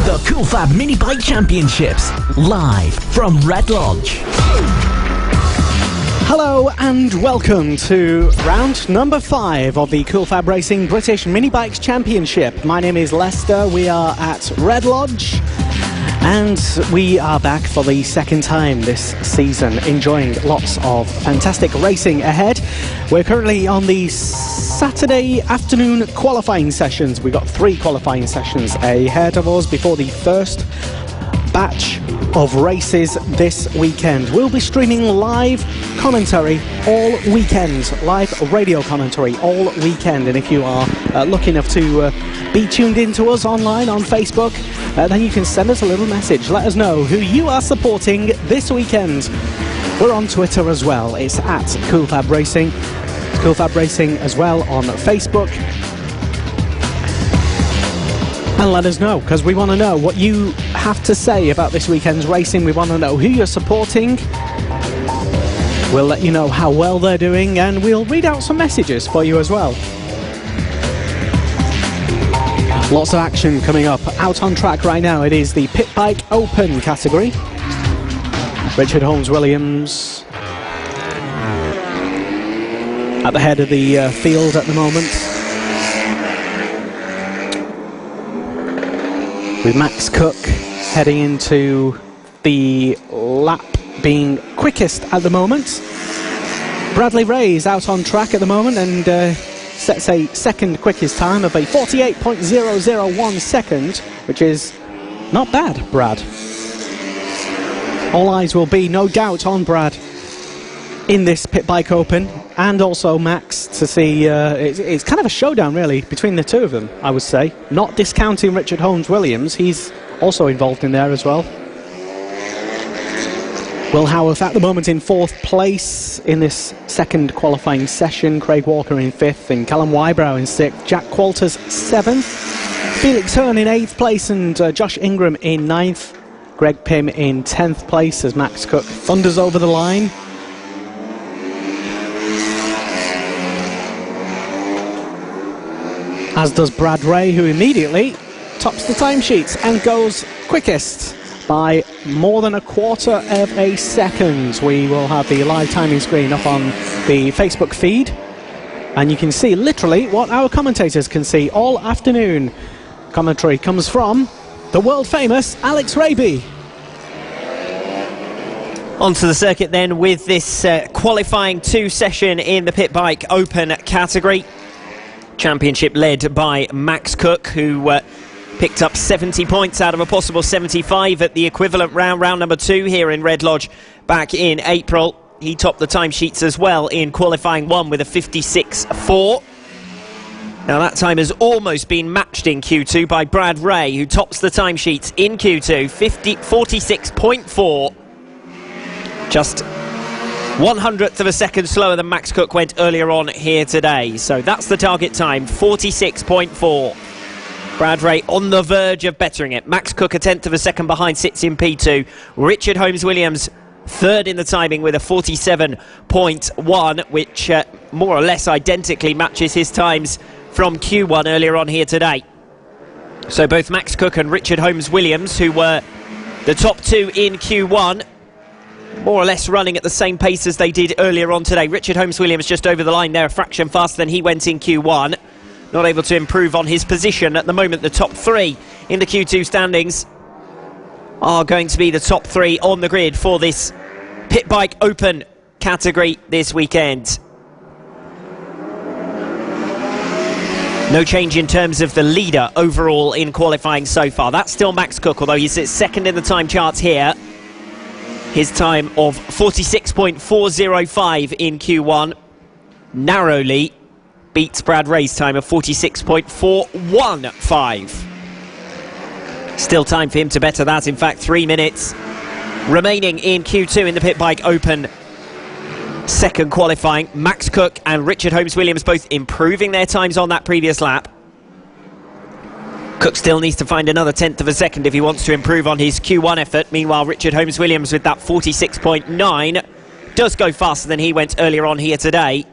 the Cool Fab Mini Bike Championships, live from Red Lodge. Hello and welcome to round number 5 of the Cool Fab Racing British Mini Bikes Championship. My name is Lester, we are at Red Lodge and we are back for the second time this season, enjoying lots of fantastic racing ahead. We're currently on the Saturday afternoon qualifying sessions. We've got 3 qualifying sessions ahead of us before the first batch of races this weekend. We'll be streaming live commentary all weekend, live radio commentary all weekend, and if you are lucky enough to be tuned into us online on Facebook, then you can send us a little message. Let us know who you are supporting this weekend. We're on Twitter as well. It's at Cool Fab Racing. It's Cool Fab Racing as well on Facebook. And let us know, because we want to know what you have to say about this weekend's racing. We want to know who you're supporting. We'll let you know how well they're doing, and we'll read out some messages for you as well. Lots of action coming up. Out on track right now, it is the Pit Bike Open category. Richard Holmes-Williams at the head of the field at the moment, with Max Cook heading into the lap being quickest at the moment. Bradley Ray is out on track at the moment and sets a second quickest time of a 48.001 second, which is not bad, Brad. All eyes will be, no doubt, on Brad in this Pit Bike Open, and also Max, to see, it's kind of a showdown really between the two of them, I would say. Not discounting Richard Holmes-Williams, he's also involved in there as well. Will Howarth at the moment in 4th place in this second qualifying session, Craig Walker in 5th and Callum Wybrow in 6th, Jack Qualters 7th, Felix Hearn in 8th place and Josh Ingram in 9th, Greg Pym in 10th place as Max Cook thunders over the line. As does Brad Ray, who immediately tops the timesheets and goes quickest by more than a quarter of a second. We will have the live timing screen up on the Facebook feed, and you can see literally what our commentators can see all afternoon. Commentary comes from the world famous Alex Raby. Onto the circuit then with this qualifying 2 session in the Pit Bike Open category. Championship led by Max Cook, who picked up 70 points out of a possible 75 at the equivalent round number 2 here in Red Lodge back in April. He topped the timesheets as well in qualifying 1 with a 56.4. Now that time has almost been matched in Q2 by Brad Ray, who tops the timesheets in Q2, 46.4. Just 1/100th of a second slower than Max Cook went earlier on here today. So that's the target time, 46.4. Brad Ray on the verge of bettering it. Max Cook a 1/10 of a second behind sits in P2. Richard Holmes-Williams third in the timing with a 47.1, which more or less identically matches his times from Q1 earlier on here today. So both Max Cook and Richard Holmes-Williams, who were the top 2 in Q1, more or less running at the same pace as they did earlier on today. Richard Holmes-Williams just over the line there, a fraction faster than he went in Q1. Not able to improve on his position at the moment. The top 3 in the Q2 standings are going to be the top 3 on the grid for this Pit Bike Open category this weekend. No change in terms of the leader overall in qualifying so far. That's still Max Cook, although he sits second in the time charts here. His time of 46.405 in Q1 narrowly beats Brad Ray's time of 46.415. Still time for him to better that. In fact, 3 minutes remaining in Q2 in the Pit Bike Open second qualifying. Max Cook and Richard Holmes-Williams both improving their times on that previous lap. Cook still needs to find another 1/10 of a second if he wants to improve on his Q1 effort. Meanwhile, Richard Holmes-Williams with that 46.9 does go faster than he went earlier on here today.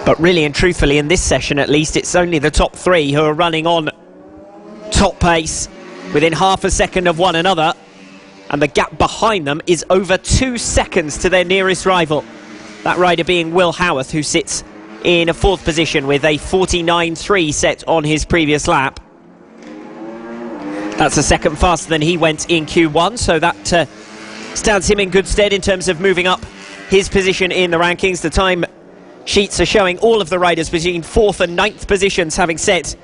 But really and truthfully, in this session at least, it's only the top 3 who are running on top pace, within half a second of one another, and the gap behind them is over 2 seconds to their nearest rival. That rider being Will Howarth, who sits in a 4th position with a 49.3 set on his previous lap. That's a second faster than he went in Q1, so that stands him in good stead in terms of moving up his position in the rankings. The time sheets are showing all of the riders between 4th and 9th positions having set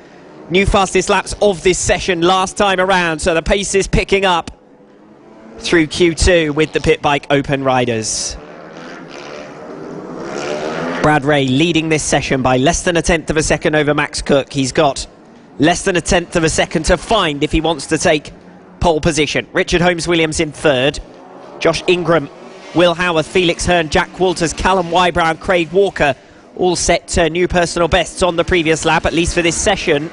new fastest laps of this session last time around, so the pace is picking up through Q2 with the Pit Bike Open riders. Brad Ray leading this session by less than 1/10 of a second over Max Cook. He's got less than 1/10 of a second to find if he wants to take pole position. Richard Holmes-Williams in 3rd. Josh Ingram, Will Howarth, Felix Hearn, Jack Walters, Callum Wybrow and Craig Walker all set new personal bests on the previous lap, at least for this session.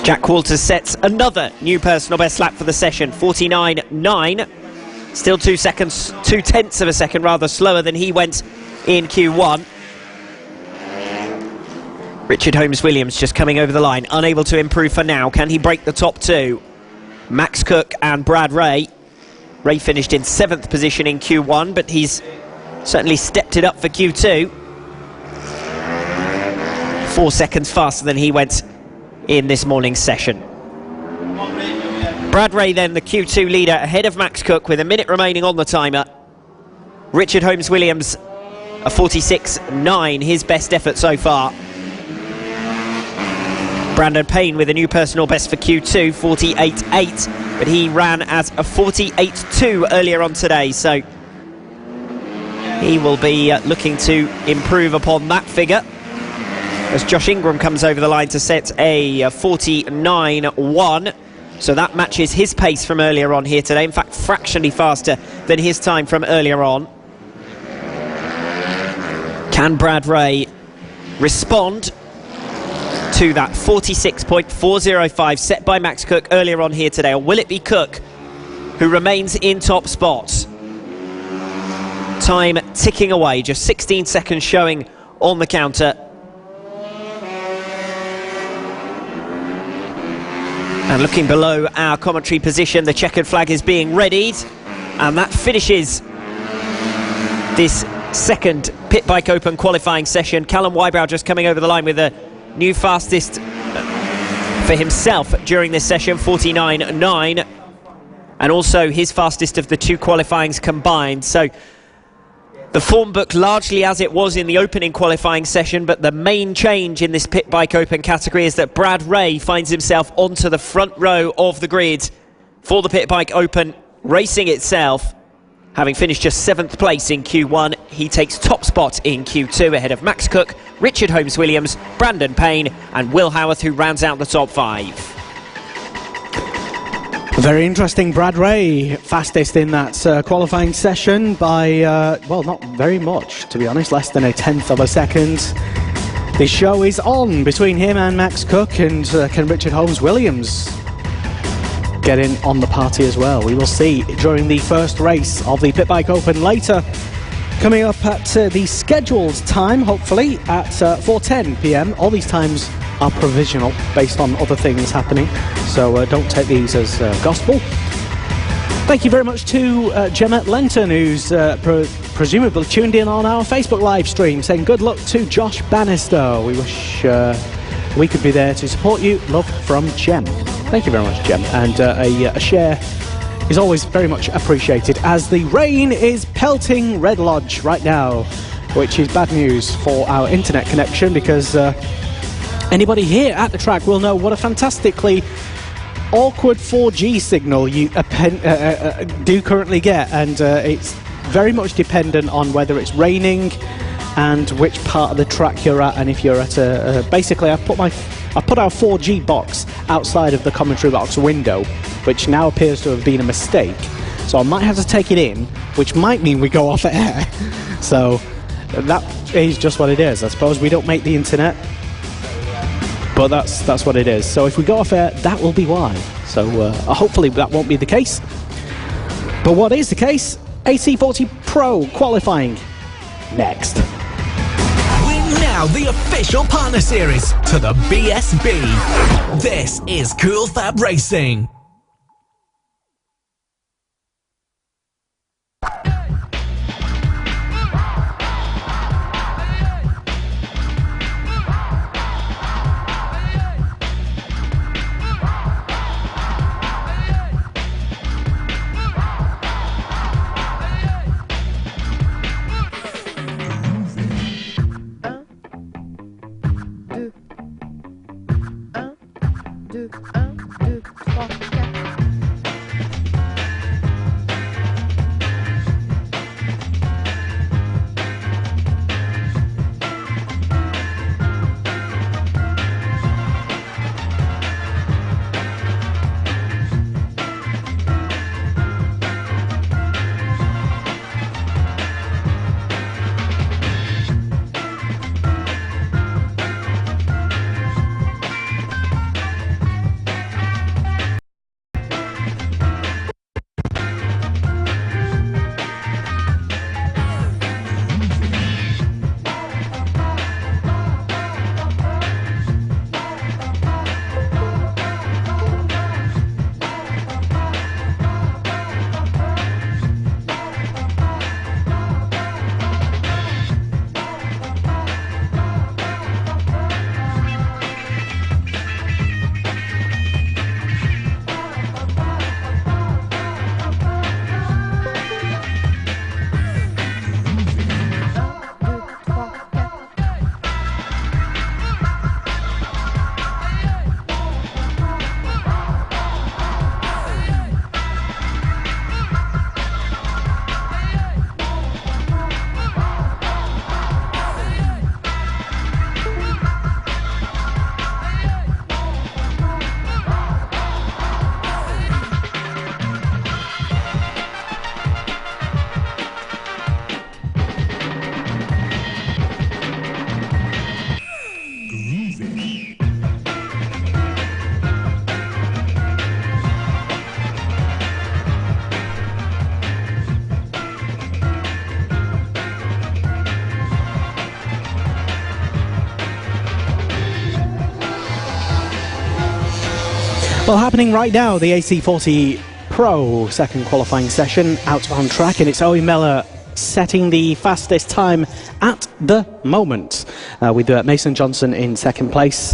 Jack Walters sets another new personal best lap for the session, 49.9. Still 2 seconds, 2/10 of a second rather slower than he went in Q1. Richard Holmes-Williams just coming over the line, unable to improve for now. Can he break the top two? Max Cook and Brad Ray. Ray finished in 7th position in Q1, but he's certainly stepped it up for Q2. 4 seconds faster than he went in this morning's session. Brad Ray then the Q2 leader ahead of Max Cook with a minute remaining on the timer. Richard Holmes-Williams a 46.9, his best effort so far. Brandon Payne with a new personal best for Q2, 48.8, but he ran at a 48.2 earlier on today, so he will be looking to improve upon that figure as Josh Ingram comes over the line to set a 49.1. So that matches his pace from earlier on here today, in fact fractionally faster than his time from earlier on. Can Brad Ray respond to that 46.405 set by Max Cook earlier on here today, or will it be Cook who remains in top spot? Time ticking away, just 16 seconds showing on the counter. And looking below our commentary position, the checkered flag is being readied, and that finishes this second Pit Bike Open qualifying session. Callum Wybrow just coming over the line with a new fastest for himself during this session, 49.9, and also his fastest of the two qualifyings combined. So the form book largely as it was in the opening qualifying session, but the main change in this Pit Bike Open category is that Brad Ray finds himself onto the front row of the grid for the Pit Bike Open racing itself. Having finished just 7th place in Q1, he takes top spot in Q2 ahead of Max Cook, Richard Holmes-Williams, Brandon Payne and Will Howarth, who rounds out the top 5. Very interesting. Brad Ray, fastest in that qualifying session by, well, not very much, to be honest, less than 1/10 of a second. The show is on between him and Max Cook, and can Richard Holmes-Williams get in on the party as well? We will see during the first race of the Pit Bike Open later, coming up at the scheduled time, hopefully, at 4:10 p.m. All these times are provisional based on other things happening, so don't take these as gospel. Thank you very much to Gemma Lenton, who's presumably tuned in on our Facebook live stream, saying good luck to Josh Bannister. We wish we could be there to support you. Love from Gem. Thank you very much, Gem. And a share is always very much appreciated, as the rain is pelting Red Lodge right now, which is bad news for our internet connection, because anybody here at the track will know what a fantastically awkward 4G signal you do currently get, and it's very much dependent on whether it's raining and which part of the track you're at. And if you're at basically I put our 4G box outside of the commentary box window, which now appears to have been a mistake, so I might have to take it in, which might mean we go off air. So that is just what it is. I suppose we don't make the internet, but that's what it is. So if we go off air, that will be why. So hopefully that won't be the case. But what is the case? AC40 Pro qualifying next. We now now the official partner series to the BSB. This is Cool Fab Racing. Well, happening right now, the AC40 Pro second qualifying session out on track, and it's Owen Miller setting the fastest time at the moment, with Mason Johnson in second place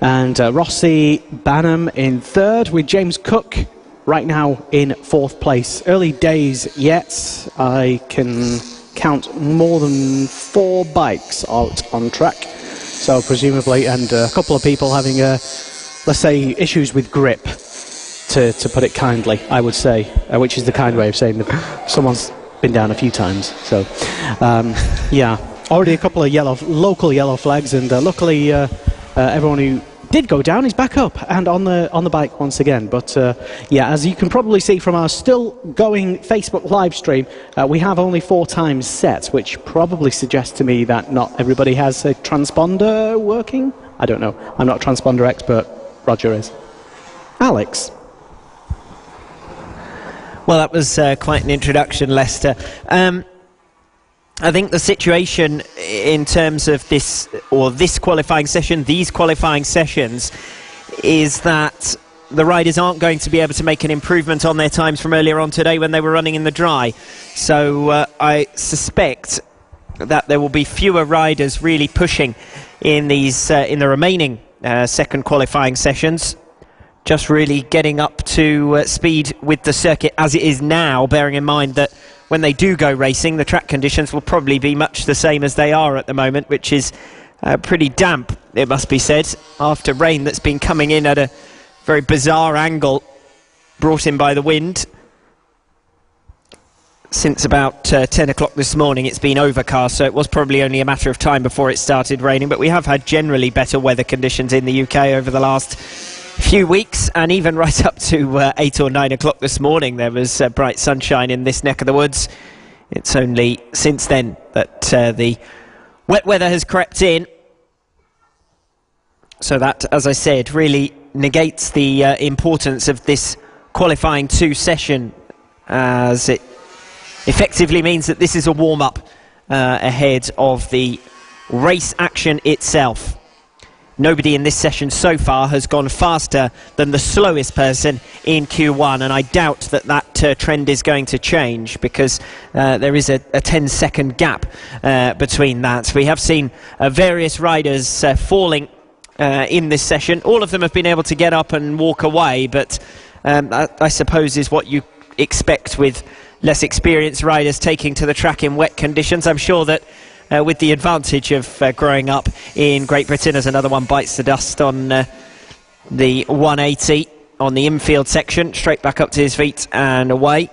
and Rossi Banham in third, with James Cook right now in fourth place. Early days yet. I can count more than 4 bikes out on track, so presumably, and a couple of people having let's say issues with grip, to put it kindly, I would say, which is the kind way of saying that someone's been down a few times. So yeah, already a couple of local yellow flags, and luckily everyone who did go down is back up and on the bike once again. But yeah, as you can probably see from our still going Facebook live stream, we have only 4 times set, which probably suggests to me that not everybody has a transponder working. I don't know, I'm not a transponder expert. Roger is. Alex. Well, that was quite an introduction, Lester. I think the situation in terms of this qualifying session, these qualifying sessions, is that the riders aren't going to be able to make an improvement on their times from earlier on today when they were running in the dry. So I suspect that there will be fewer riders really pushing in these in the remaining second qualifying sessions, just really getting up to speed with the circuit as it is now, bearing in mind that when they do go racing, the track conditions will probably be much the same as they are at the moment, which is pretty damp, it must be said, after rain that's been coming in at a very bizarre angle, brought in by the wind. Since about 10 o'clock this morning it's been overcast, so it was probably only a matter of time before it started raining, but we have had generally better weather conditions in the UK over the last few weeks, and even right up to 8 or 9 o'clock this morning there was bright sunshine in this neck of the woods. It's only since then that the wet weather has crept in, so that, as I said, really negates the importance of this qualifying 2 session, as it effectively means that this is a warm-up ahead of the race action itself. Nobody in this session so far has gone faster than the slowest person in Q1, and I doubt that trend is going to change, because there is a 10-second gap between that. We have seen various riders falling in this session. All of them have been able to get up and walk away, but I suppose is what you expect with less experienced riders taking to the track in wet conditions. I'm sure that with the advantage of growing up in Great Britain, as another one bites the dust on the 180 on the infield section, straight back up to his feet and away.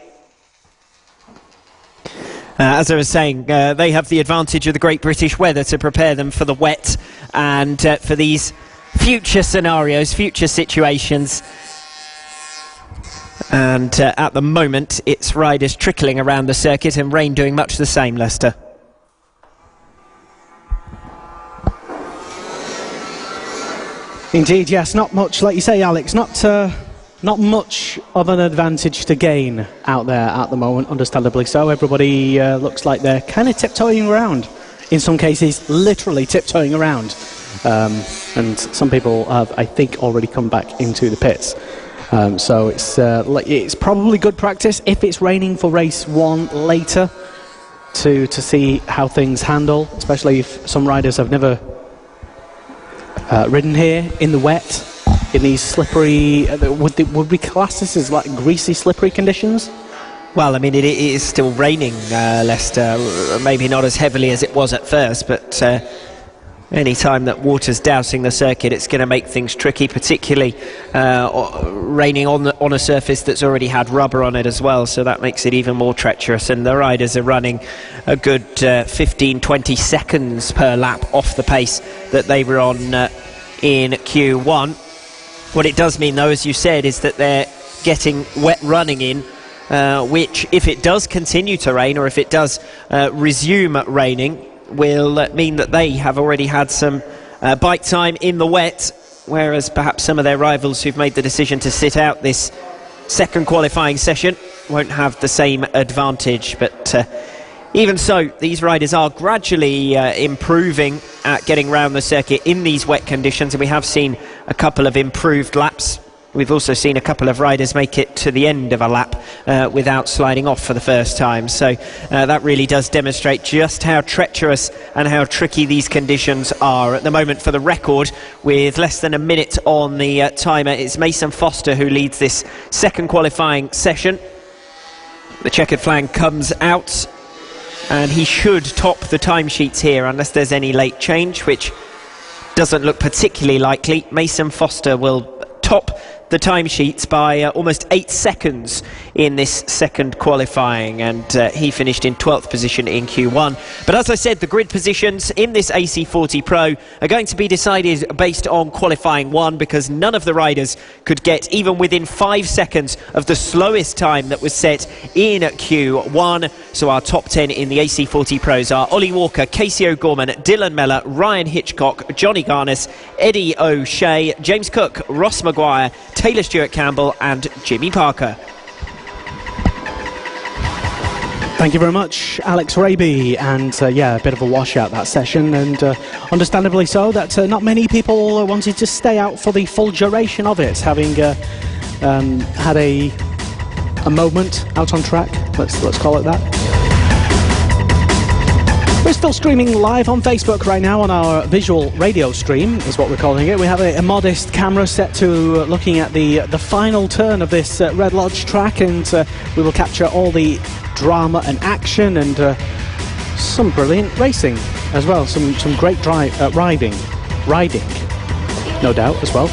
As I was saying, they have the advantage of the Great British weather to prepare them for the wet and for these future scenarios, future situations. And at the moment, it's riders trickling around the circuit, and rain doing much the same, Lester. Indeed, yes, not much, like you say, Alex, not much of an advantage to gain out there at the moment, understandably so. Everybody looks like they're kind of tiptoeing around, in some cases literally tiptoeing around, and some people have, I think, already come back into the pits. So it's probably good practice if it's raining for race 1 later to see how things handle, especially if some riders have never ridden here in the wet, in these slippery, would we class this as like greasy, slippery conditions? Well, I mean, it is still raining, Leicester, maybe not as heavily as it was at first, but any time that water's dousing the circuit, it's going to make things tricky, particularly raining on a surface that's already had rubber on it as well, so that makes it even more treacherous. And the riders are running a good 15-20 seconds per lap off the pace that they were on in Q1. What it does mean, though, as you said, is that they're getting wet running in, which, if it does continue to rain, or if it does resume raining, will mean that they have already had some bike time in the wet, whereas perhaps some of their rivals who've made the decision to sit out this second qualifying session won't have the same advantage. But even so, these riders are gradually improving at getting round the circuit in these wet conditions, and we have seen a couple of improved laps. We've also seen a couple of riders make it to the end of a lap without sliding off for the first time. So that really does demonstrate just how treacherous and how tricky these conditions are. At the moment, for the record, with less than a minute on the timer, it's Mason Foster who leads this second qualifying session. The checkered flag comes out, and he should top the timesheets here, unless there's any late change, which doesn't look particularly likely. Mason Foster will top the timesheets by almost 8 seconds in this second qualifying, and he finished in 12th position in Q1. But as I said, the grid positions in this AC40 Pro are going to be decided based on qualifying 1, because none of the riders could get even within 5 seconds of the slowest time that was set in Q1. So our top 10 in the AC40 Pros are Ollie Walker, Casey O'Gorman, Dylan Mellor, Ryan Hitchcock, Johnny Garnis, Eddie O'Shea, James Cook, Ross Maguire, Taylor Stewart Campbell and Jimmy Parker. Thank you very much, Alex Raby. And yeah, a bit of a washout that session, and understandably so, that not many people wanted to stay out for the full duration of it, having had a moment out on track, let's call it that. We're still streaming live on Facebook right now on our visual radio stream, is what we're calling it. We have a modest camera set to looking at the final turn of this Red Lodge track, and we will capture all the drama and action and some brilliant racing as well. Some great riding, no doubt, as well.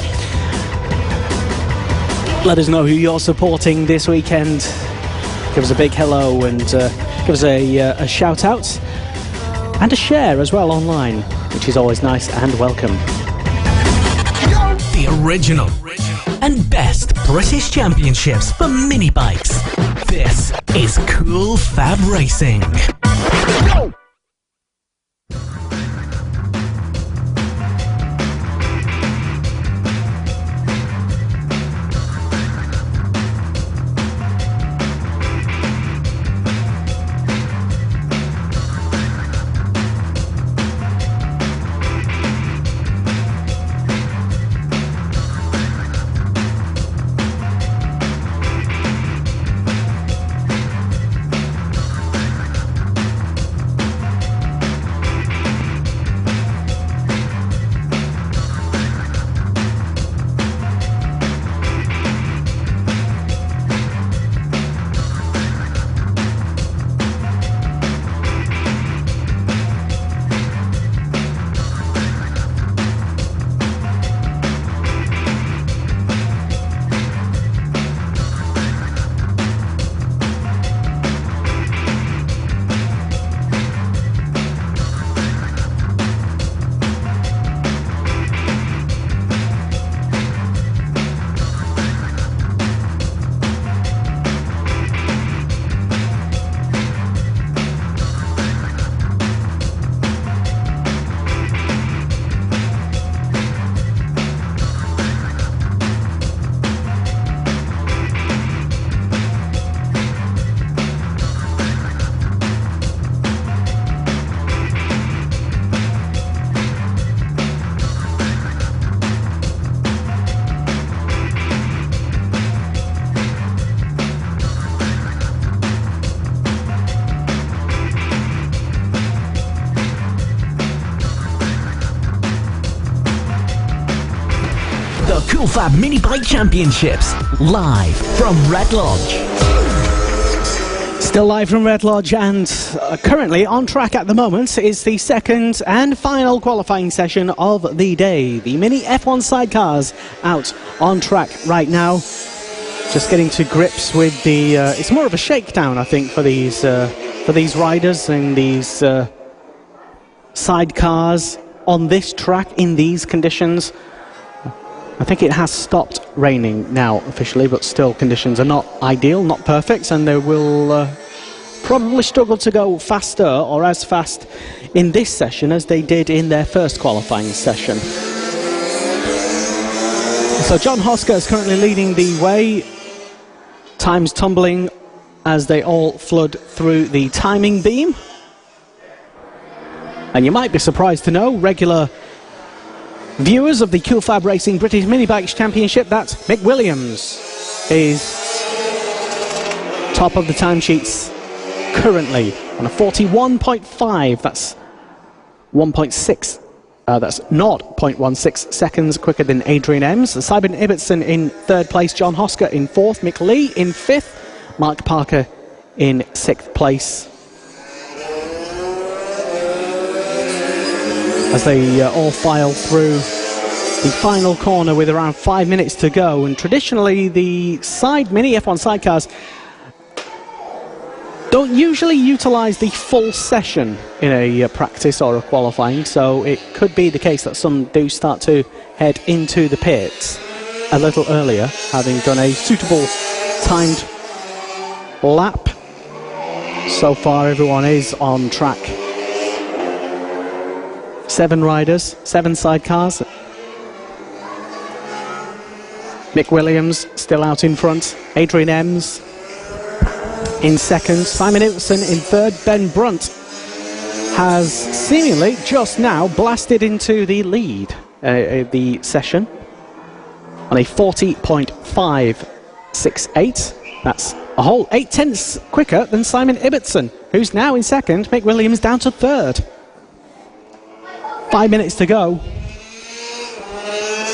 Let us know who you're supporting this weekend. Give us a big hello and give us a shout out. And a share as well online, which is always nice and welcome. The original and best British championships for mini bikes. This is Cool Fab Racing. the Cool Fab Mini Bike Championships, live from Red Lodge. Still live from Red Lodge, and currently on track at the moment is the second and final qualifying session of the day. The Mini F1 sidecars out on track right now. Just getting to grips with the... it's more of a shakedown, I think, for these riders and these sidecars on this track in these conditions. I think it has stopped raining now officially, but still conditions are not ideal, not perfect, and they will probably struggle to go faster or as fast in this session as they did in their first qualifying session. So John Hosker is currently leading the way. Times tumbling as they all flood through the timing beam. And you might be surprised to know, regular viewers of the Cool FAB-Racing British Mini Bikes Championship, that Mick Williams is top of the timesheets currently on a 41.5. That's 1.6. That's 0.16 seconds quicker than Adrian Ems. Simon Ibbotson in third place, John Hosker in fourth, Mick Lee in fifth, Mark Parker in sixth place. As they all file through the final corner with around 5 minutes to go. And traditionally, the Mini F1 sidecars don't usually utilise the full session in a practice or a qualifying, so it could be the case that some do start to head into the pits a little earlier, having done a suitable timed lap. So far, everyone is on track. 7 riders, 7 sidecars. Mick Williams still out in front. Adrian Ems in second. Simon Ibbotson in third. Ben Brunt has seemingly just now blasted into the lead the session on a 40.568. That's a whole 0.8 quicker than Simon Ibbotson, who's now in second. Mick Williams down to third. 5 minutes to go,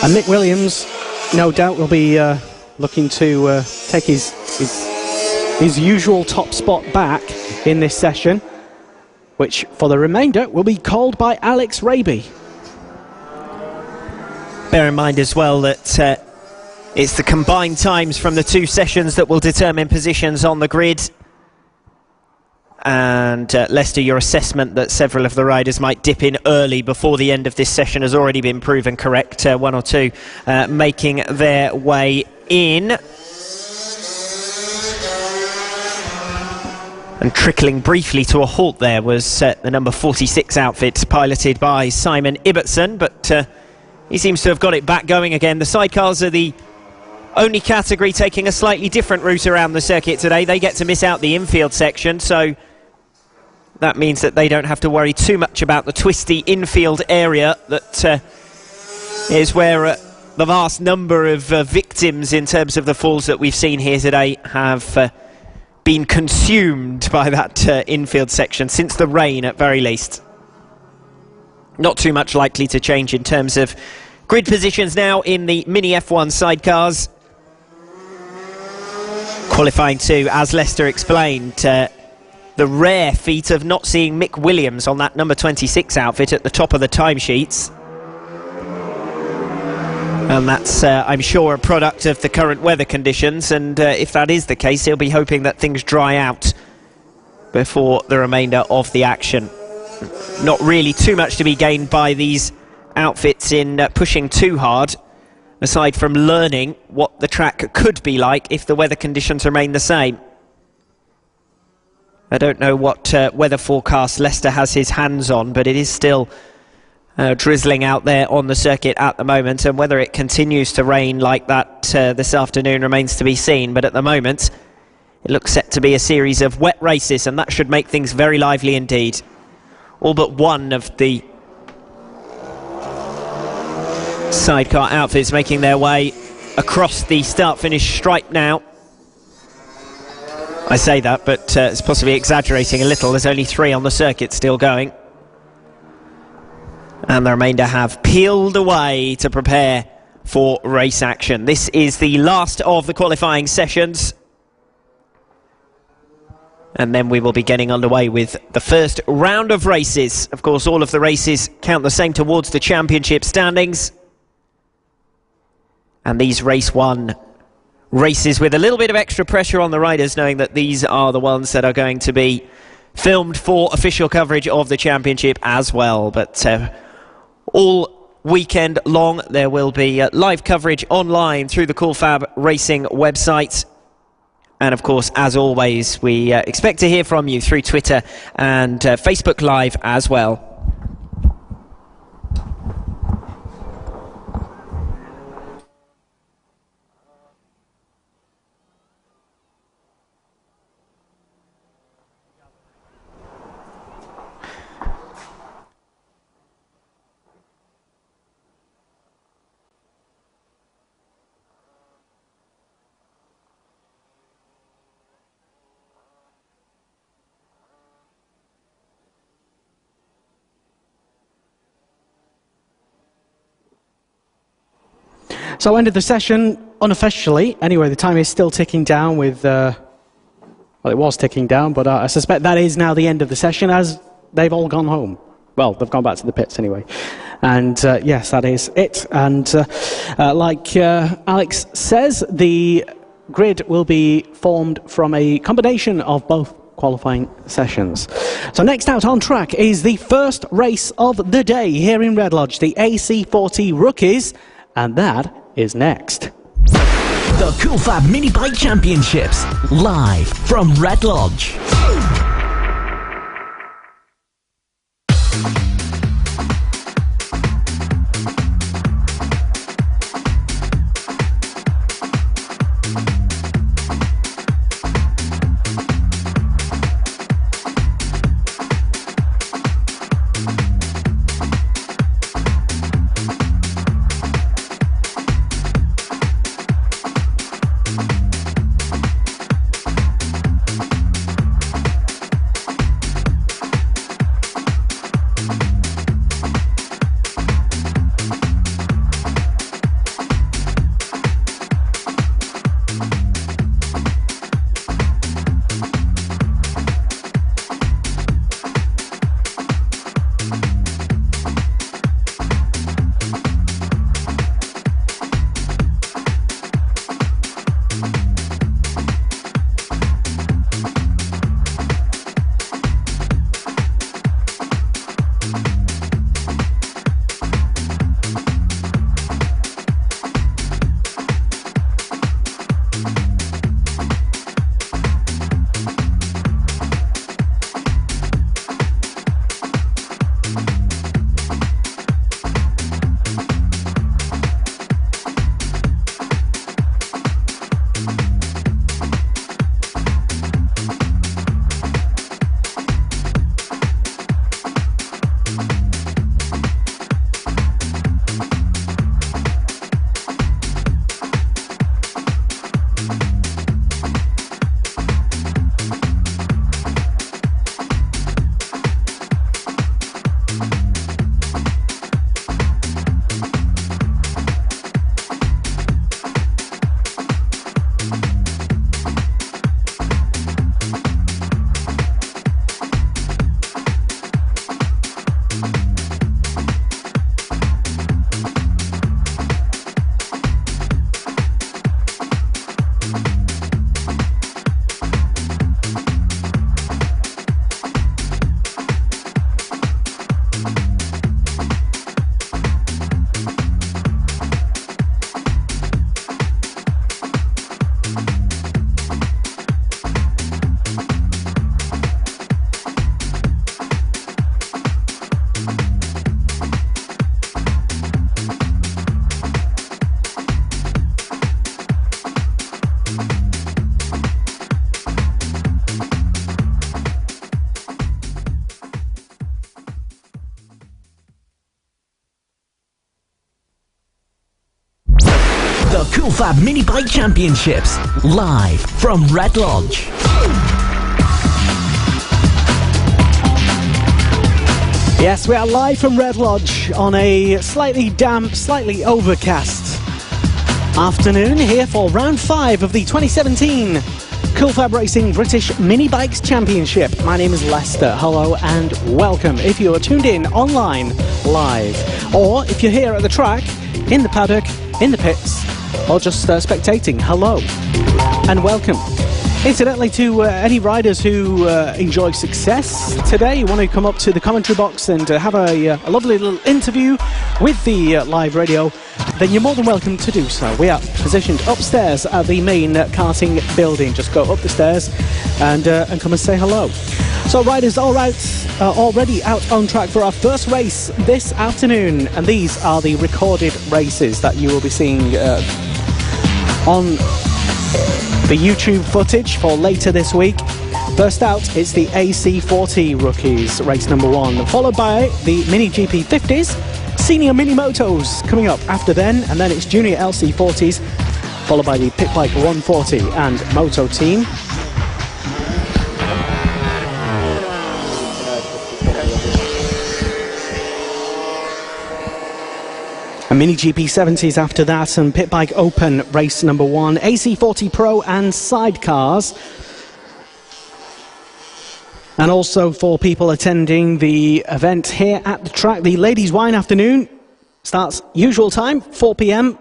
and Mick Williams no doubt will be looking to take his usual top spot back in this session, which for the remainder will be called by Alex Raby. Bear in mind as well that it's the combined times from the 2 sessions that will determine positions on the grid. And Lester, your assessment that several of the riders might dip in early before the end of this session has already been proven correct. 1 or 2 making their way in. And trickling briefly to a halt there was the number 46 outfit piloted by Simon Ibbotson, but he seems to have got it back going again. The sidecars are the only category taking a slightly different route around the circuit today. They get to miss out the infield section, so that means that they don't have to worry too much about the twisty infield area that is where the vast number of victims in terms of the falls that we've seen here today have been consumed by that infield section, since the rain at very least. Not too much likely to change in terms of grid positions now in the Mini F1 sidecars. Qualifying 2, as Lester explained, the rare feat of not seeing Mick Williams on that number 26 outfit at the top of the timesheets. And that's, I'm sure, a product of the current weather conditions, and if that is the case, he'll be hoping that things dry out before the remainder of the action. Not really too much to be gained by these outfits in pushing too hard, aside from learning what the track could be like if the weather conditions remain the same. I don't know what weather forecast Lester has his hands on, but it is still drizzling out there on the circuit at the moment, and whether it continues to rain like that this afternoon remains to be seen. But at the moment, it looks set to be a series of wet races, and that should make things very lively indeed. All but one of the sidecar outfits making their way across the start-finish stripe now. I say that, but it's possibly exaggerating a little. There's only 3 on the circuit still going. And the remainder have peeled away to prepare for race action. This is the last of the qualifying sessions, and then we will be getting underway with the first round of races. Of course, all of the races count the same towards the championship standings, and these race 1 races with a little bit of extra pressure on the riders, knowing that these are the ones that are going to be filmed for official coverage of the championship as well. But all weekend long there will be live coverage online through the Cool FAB-Racing website. And of course, as always, we expect to hear from you through Twitter and Facebook Live as well. So ended the session unofficially. Anyway, the time is still ticking down with, well, it was ticking down, but I suspect that is now the end of the session as they've all gone home. Well, they've gone back to the pits anyway. And yes, that is it. And like Alex says, the grid will be formed from a combination of both qualifying sessions. So next out on track is the first race of the day here in Red Lodge, the AC40 Rookies, and that is next. The Cool Fab Mini Bike Championships, live from Red Lodge. Cool Fab Mini Bike Championships, live from Red Lodge. Yes, we are live from Red Lodge on a slightly damp, slightly overcast afternoon here for round 5 of the 2017 Cool FAB-Racing British Mini Bikes Championship. My name is Lester. Hello and welcome. If you are tuned in online, live, or if you're here at the track, in the paddock, in the pits, or just spectating, hello and welcome. Incidentally, to any riders who enjoy success today, want to come up to the commentary box and have a lovely little interview with the live radio, then you're more than welcome to do so. We are positioned upstairs at the main karting building. Just go up the stairs and come and say hello. So riders all right, already out on track for our first race this afternoon, and these are the recorded races that you will be seeing on the YouTube footage for later this week. First out is the AC40 Rookies, race number 1, followed by the Mini GP 50s, Senior Mini Motos coming up after then, and then it's Junior LC40s, followed by the Pit Bike 140 and Moto Team. And Mini GP 70s after that, and Pit Bike Open race number 1, AC40 Pro and sidecars. And also for people attending the event here at the track, the Ladies Wine Afternoon starts usual time, 4 p.m.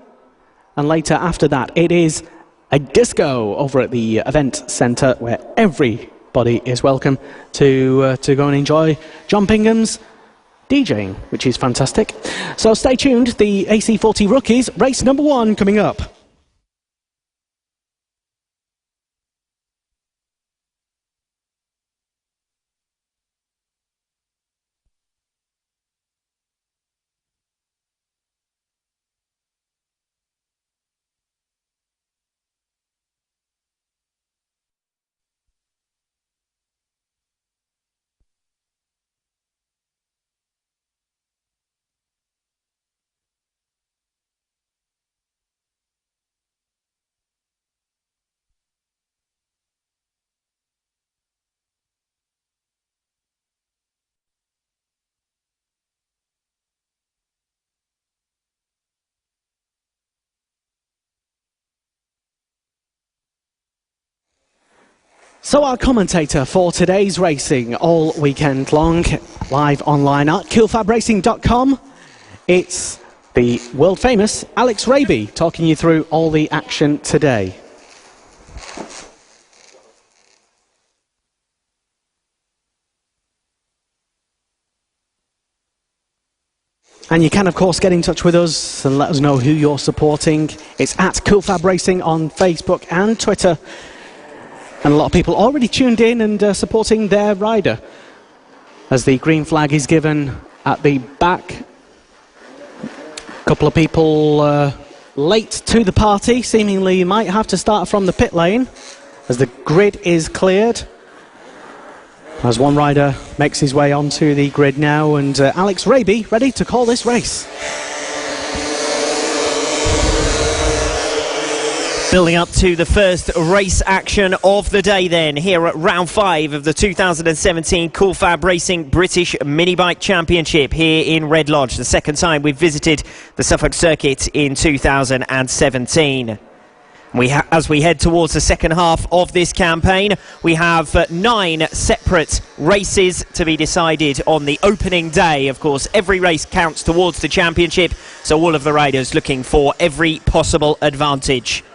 And later after that, it is a disco over at the event centre where everybody is welcome to go and enjoy John Pingham's DJing, which is fantastic. So stay tuned, the AC40 Rookies, race number 1 coming up. So our commentator for today's racing all weekend long, live online at coolfabracing.com, it's the world famous Alex Raby talking you through all the action today. And you can, of course, get in touch with us and let us know who you're supporting. It's at Cool Fab Racing on Facebook and Twitter. And a lot of people already tuned in and supporting their rider as the green flag is given at the back. A couple of people late to the party, seemingly might have to start from the pit lane as the grid is cleared. As one rider makes his way onto the grid now, and Alex Raby ready to call this race. Building up to the first race action of the day then, here at round 5 of the 2017 Cool FAB-Racing British Mini Bike Championship here in Red Lodge. The second time we've visited the Suffolk circuit in 2017. As we head towards the second half of this campaign, we have 9 separate races to be decided on the opening day. Of course, every race counts towards the championship, so all of the riders looking for every possible advantage.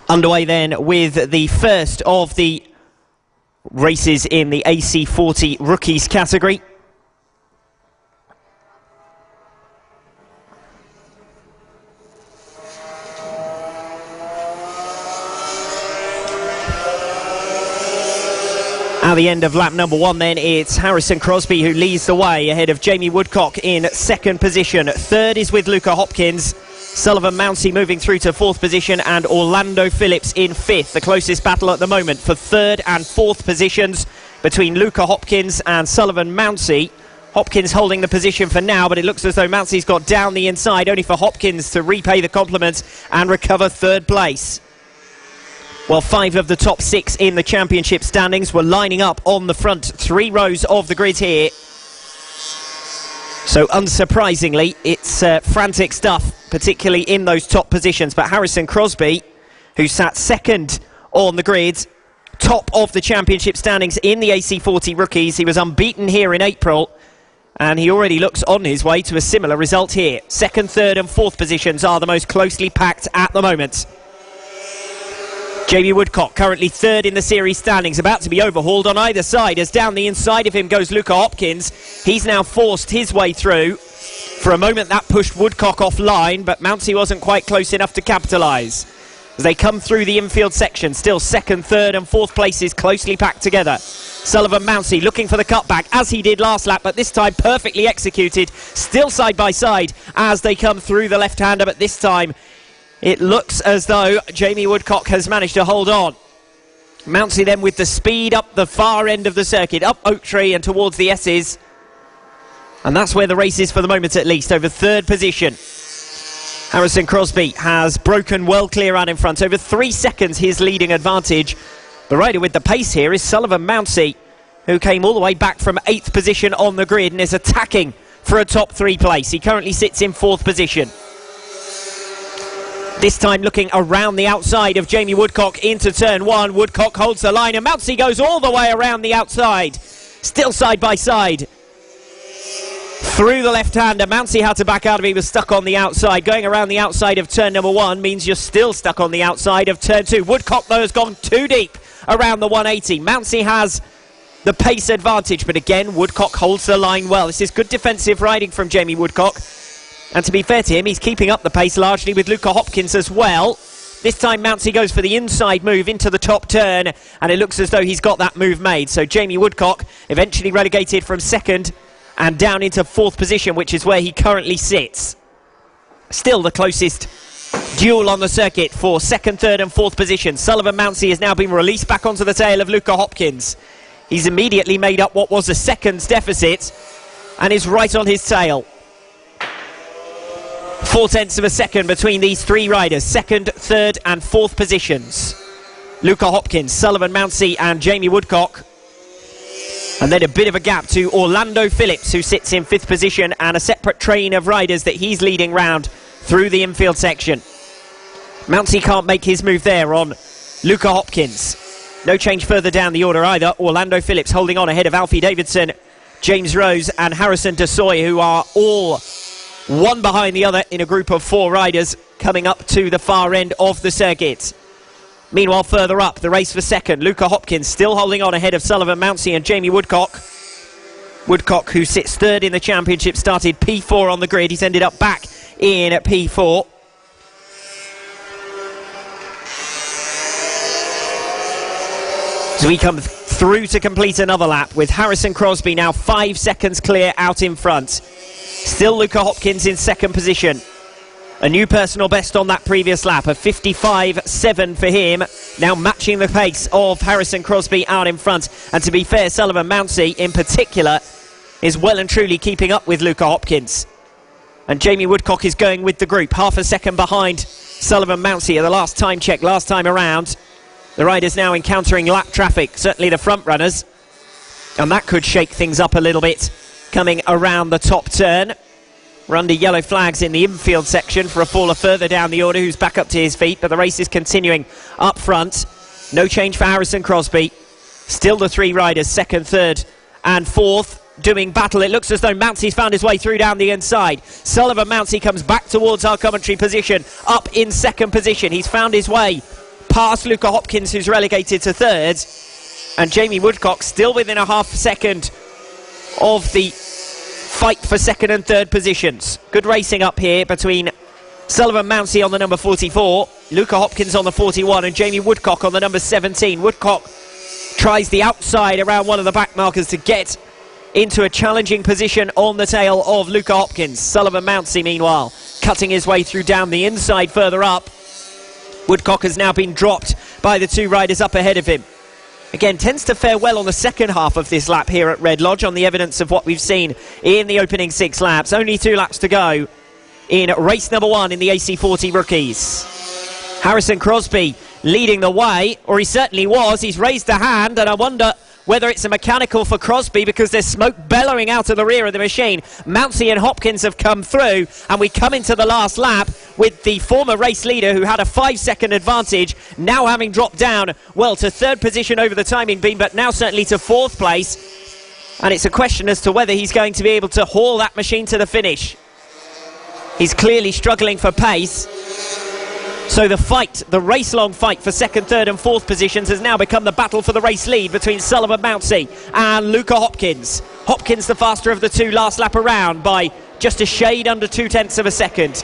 Underway then with the first of the races in the AC40 Rookies category. At the end of lap number 1 then, it's Harrison Crosby who leads the way ahead of Jamie Woodcock in second position. Third is with Luca Hopkins. Sullivan Mounsey moving through to 4th position, and Orlando Phillips in 5th. The closest battle at the moment for 3rd and 4th positions between Luca Hopkins and Sullivan Mounsey. Hopkins holding the position for now, but it looks as though Mounsey's got down the inside, only for Hopkins to repay the compliments and recover 3rd place. Well, 5 of the top 6 in the championship standings were lining up on the front 3 rows of the grid here. So unsurprisingly, it's frantic stuff, particularly in those top positions. But Harrison Crosby, who sat second on the grid, top of the championship standings in the AC40 rookies. He was unbeaten here in April, and he already looks on his way to a similar result here. 2nd, 3rd and 4th positions are the most closely packed at the moment. Jamie Woodcock, currently 3rd in the series standings, about to be overhauled on either side, as down the inside of him goes Luca Hopkins. He's now forced his way through. For a moment that pushed Woodcock offline, but Mounsey wasn't quite close enough to capitalise. As they come through the infield section, still 2nd, 3rd and 4th places closely packed together. Sullivan Mounsey looking for the cutback, as he did last lap, but this time perfectly executed. Still side by side as they come through the left-hander, but this time it looks as though Jamie Woodcock has managed to hold on. Mounsey then with the speed up the far end of the circuit, up Oak Tree and towards the S's. And that's where the race is for the moment, at least, over 3rd position. Harrison Crosby has broken well clear out in front. Over 3 seconds his leading advantage. The rider with the pace here is Sullivan Mounsey, who came all the way back from 8th position on the grid and is attacking for a top 3 place. He currently sits in 4th position. This time looking around the outside of Jamie Woodcock into turn 1. Woodcock holds the line and Mounsey goes all the way around the outside. Still side by side. Through the left-hander, Mounsey had to back out of it. He was stuck on the outside. Going around the outside of turn number 1 means you're still stuck on the outside of turn 2. Woodcock, though, has gone too deep around the 180. Mounsey has the pace advantage, but again, Woodcock holds the line well. This is good defensive riding from Jamie Woodcock. And to be fair to him, he's keeping up the pace largely with Luca Hopkins as well. This time Mounsey goes for the inside move into the top turn, and it looks as though he's got that move made. So Jamie Woodcock eventually relegated from 2nd and down into 4th position, which is where he currently sits. Still the closest duel on the circuit for 2nd, 3rd and 4th position. Sullivan Mounsey has now been released back onto the tail of Luca Hopkins. He's immediately made up what was a second's deficit and is right on his tail. 0.4 of a second between these 3 riders, 2nd, 3rd and 4th positions. Luca Hopkins, Sullivan Mounsey and Jamie Woodcock. And then a bit of a gap to Orlando Phillips, who sits in 5th position, and a separate train of riders that he's leading round through the infield section. Mounsey can't make his move there on Luca Hopkins. No change further down the order either. Orlando Phillips holding on ahead of Alfie Davidson, James Rose and Harrison Desoy, who are all one behind the other in a group of 4 riders coming up to the far end of the circuit. Meanwhile, further up, the race for 2nd, Luca Hopkins still holding on ahead of Sullivan Mounsey and Jamie Woodcock. Woodcock, who sits 3rd in the championship, started P4 on the grid. He's ended up back in at P4. So we come through to complete another lap with Harrison Crosby now 5 seconds clear out in front. Still Luca Hopkins in 2nd position. A new personal best on that previous lap, a 55.7 for him, now matching the pace of Harrison Crosby out in front. And to be fair, Sullivan Mounsey in particular is well and truly keeping up with Luca Hopkins. And Jamie Woodcock is going with the group, half a second behind Sullivan Mounsey at the last time check, last time around. The riders now encountering lap traffic, certainly the front runners. And that could shake things up a little bit coming around the top turn. We're under yellow flags in the infield section for a faller further down the order who's back up to his feet, but the race is continuing up front. No change for Harrison Crosby. Still the 3 riders, 2nd, 3rd and 4th, doing battle. It looks as though Mounsey's found his way through down the inside. Sullivan Mounsey comes back towards our commentary position, up in 2nd position. He's found his way past Luca Hopkins, who's relegated to 3rd, and Jamie Woodcock still within a half second of the fight for 2nd and 3rd positions. Good racing up here between Sullivan Mounsey on the number 44, Luca Hopkins on the 41 and Jamie Woodcock on the number 17. Woodcock tries the outside around one of the back markers to get into a challenging position on the tail of Luca Hopkins. Sullivan Mounsey meanwhile cutting his way through down the inside further up. Woodcock has now been dropped by the 2 riders up ahead of him. Again, tends to fare well on the second half of this lap here at Red Lodge on the evidence of what we've seen in the opening 6 laps. Only 2 laps to go in race number 1 in the AC40 rookies. Harrison Crosby leading the way, or he certainly was. He's raised a hand, and I wonder whether it's a mechanical for Crosby, because there's smoke bellowing out of the rear of the machine. Mounsey and Hopkins have come through, and we come into the last lap with the former race leader, who had a 5-second advantage, now having dropped down, well, to third position over the timing beam, but now certainly to fourth place. And it's a question as to whether he's going to be able to haul that machine to the finish. He's clearly struggling for pace. So the fight, the race-long fight for second, third and fourth positions has now become the battle for the race lead between Sullivan Mounsey and Luca Hopkins. Hopkins the faster of the two last lap around by just a shade under 0.2 of a second.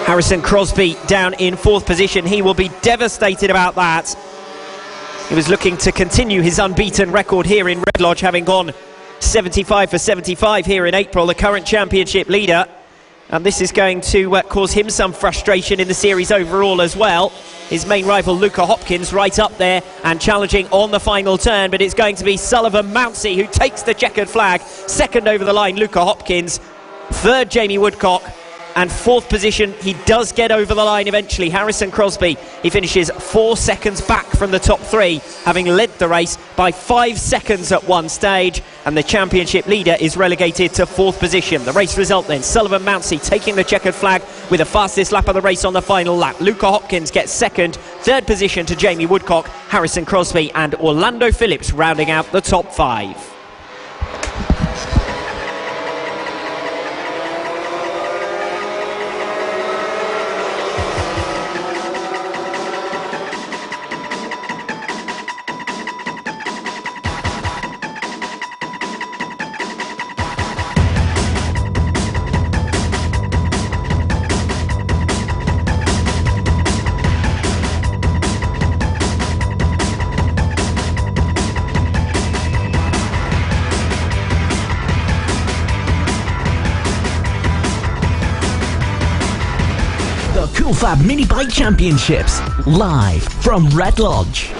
Harrison Crosby down in fourth position. He will be devastated about that. He was looking to continue his unbeaten record here in Red Lodge, having gone 75 for 75 here in April, the current championship leader. And this is going to cause him some frustration in the series overall as well. His main rival Luca Hopkins right up there and challenging on the final turn, but it's going to be Sullivan Mounsey who takes the checkered flag. Second over the line, Luca Hopkins. Third, Jamie Woodcock. And fourth position, he does get over the line eventually. Harrison Crosby, he finishes 4 seconds back from the top three, having led the race by 5 seconds at one stage, and the championship leader is relegated to fourth position. The race result then, Sullivan Mounsey taking the checkered flag with the fastest lap of the race on the final lap. Luca Hopkins gets second, third position to Jamie Woodcock, Harrison Crosby and Orlando Phillips rounding out the top five. Cool Fab Mini Bike Championships, live from Red Lodge.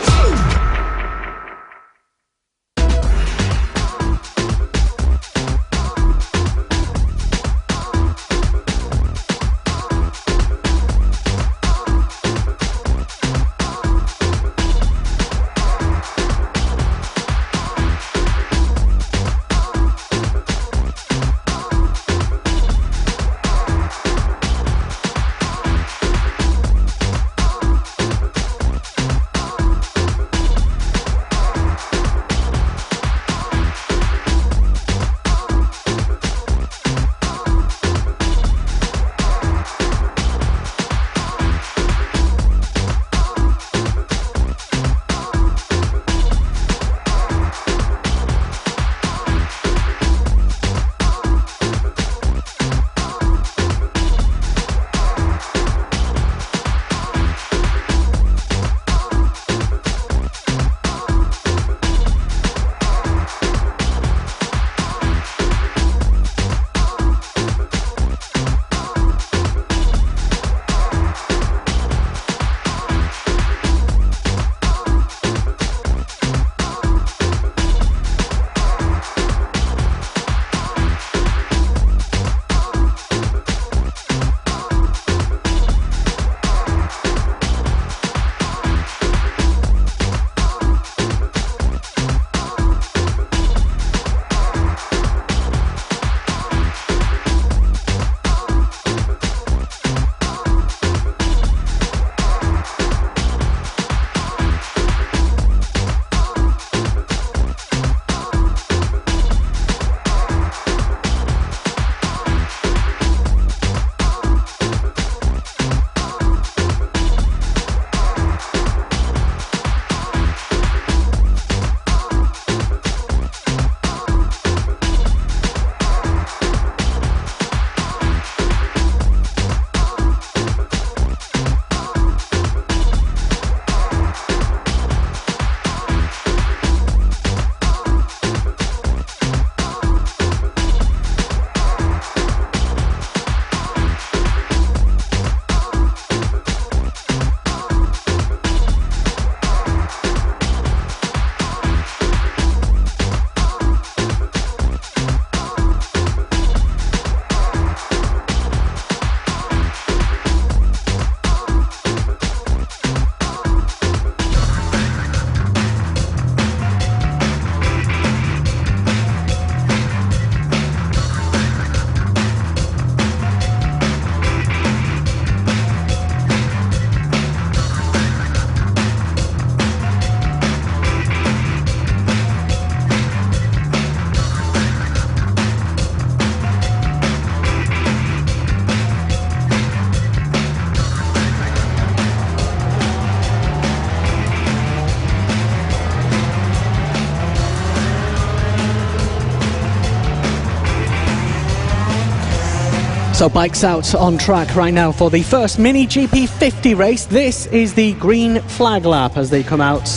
So bikes out on track right now for the first Mini GP 50 race. This is the green flag lap as they come out.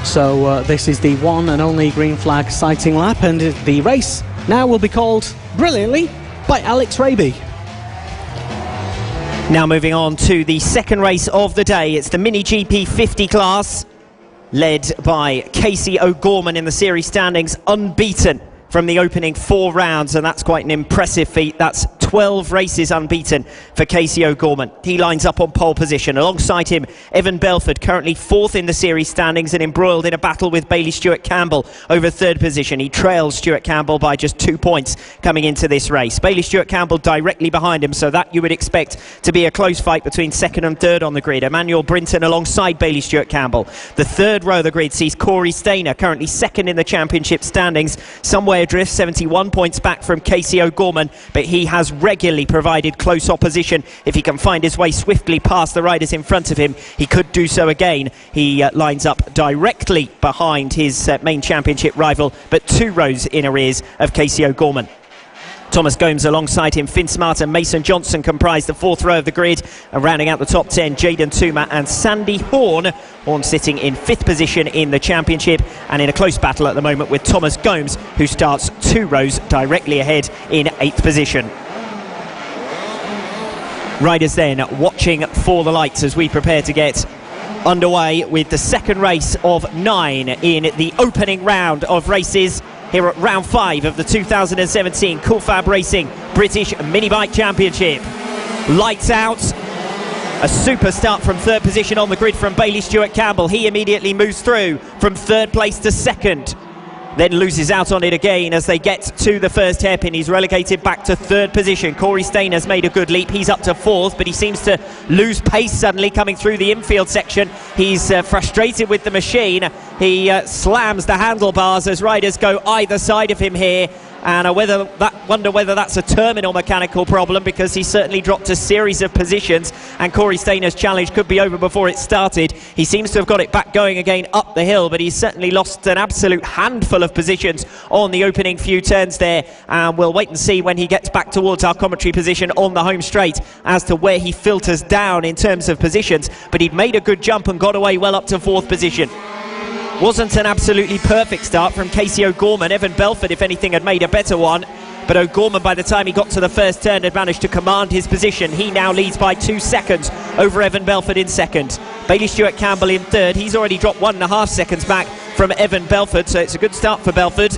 So this is the one and only green flag sighting lap, and the race now will be called, brilliantly, by Alex Raby. Now moving on to the second race of the day. It's the Mini GP 50 class, led by Casey O'Gorman in the series standings, unbeaten from the opening 4 rounds, and that's quite an impressive feat. That's 12 races unbeaten for Casey O'Gorman. He lines up on pole position. Alongside him, Evan Belford, currently 4th in the series standings and embroiled in a battle with Bailey Stewart Campbell over 3rd position. He trails Stewart Campbell by just 2 points coming into this race. Bailey Stewart Campbell directly behind him, so that you would expect to be a close fight between 2nd and 3rd on the grid. Emmanuel Brinton alongside Bailey Stewart Campbell. The 3rd row of the grid sees Corey Stainer, currently 2nd in the championship standings, somewhere adrift, 71 points back from Casey O'Gorman, but he has regularly provided close opposition. If he can find his way swiftly past the riders in front of him, he could do so again. He lines up directly behind his main championship rival, but 2 rows in arrears of Casey O'Gorman. Thomas Gomes alongside him, Finn Smart and Mason Johnson comprise the 4th row of the grid, and rounding out the top 10, Jaden Tuma and Sandy Horn. Horn sitting in 5th position in the championship, and in a close battle at the moment with Thomas Gomes, who starts 2 rows directly ahead in 8th position. Riders then watching for the lights as we prepare to get underway with the second race of 9 in the opening round of races here at round 5 of the 2017 Cool Fab Racing British Mini Bike Championship. Lights out. A super start from 3rd position on the grid from Bailey Stewart Campbell. He immediately moves through from 3rd place to 2nd. Then loses out on it again as they get to the first hairpin. He's relegated back to 3rd position. Corey Stainer's made a good leap. He's up to 4th, but he seems to lose pace suddenly coming through the infield section. He's frustrated with the machine. He slams the handlebars as riders go either side of him here. And I wonder whether that's a terminal mechanical problem, because he certainly dropped a series of positions, and Corey Stainer's challenge could be over before it started. He seems to have got it back going again up the hill, but he's certainly lost an absolute handful of positions on the opening few turns there, and we'll wait and see when he gets back towards our commentary position on the home straight as to where he filters down in terms of positions. But he'd made a good jump and got away well up to 4th position. Wasn't an absolutely perfect start from Casey O'Gorman. Evan Belford, if anything, had made a better one, but O'Gorman, by the time he got to the first turn, had managed to command his position. He now leads by 2 seconds over Evan Belford in 2nd. Bailey Stewart Campbell in 3rd. He's already dropped 1.5 seconds back from Evan Belford, so it's a good start for Belford,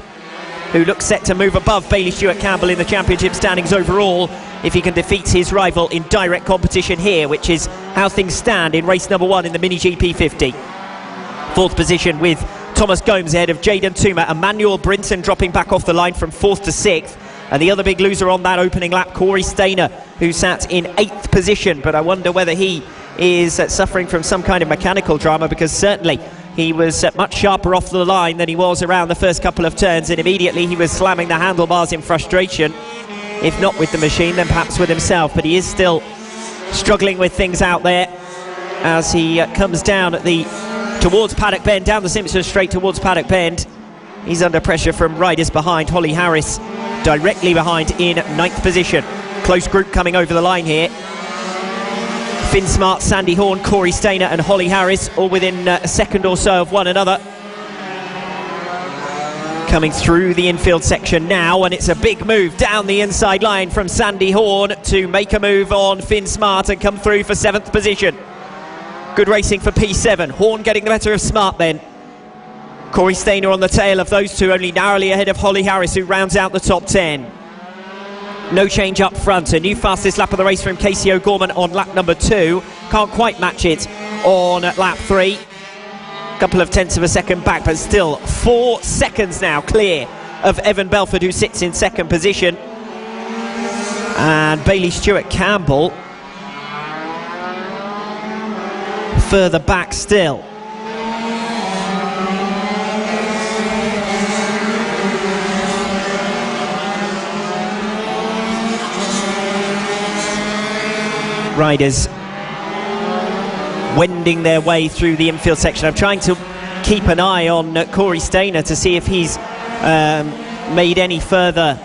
who looks set to move above Bailey Stewart Campbell in the championship standings overall if he can defeat his rival in direct competition here, which is how things stand in race number 1 in the Mini GP 50. 4th position with Thomas Gomes ahead of Jaden Tuma. Emmanuel Brinton dropping back off the line from 4th to 6th. And the other big loser on that opening lap, Corey Stainer, who sat in 8th position. But I wonder whether he is suffering from some kind of mechanical drama, because certainly he was much sharper off the line than he was around the first couple of turns, and immediately he was slamming the handlebars in frustration. If not with the machine, then perhaps with himself. But he is still struggling with things out there as he comes down at towards Paddock Bend, down the Simpson Straight towards Paddock Bend. He's under pressure from riders behind. Holly Harris directly behind in 9th position. Close group coming over the line here. Finn Smart, Sandy Horn, Corey Stainer and Holly Harris, all within a second or so of one another. Coming through the infield section now, and it's a big move down the inside line from Sandy Horn to make a move on Finn Smart and come through for 7th position. Good racing for P7. Horn getting the better of Smart then. Corey Stainer on the tail of those two, only narrowly ahead of Holly Harris, who rounds out the top 10. No change up front. A new fastest lap of the race from Casey O'Gorman on lap number 2. Can't quite match it on lap 3. Couple of tenths of a second back, but still 4 seconds now clear of Evan Belford, who sits in 2nd position. And Bailey Stewart Campbell further back still. Riders wending their way through the infield section. I'm trying to keep an eye on Corey Stainer to see if he's made any further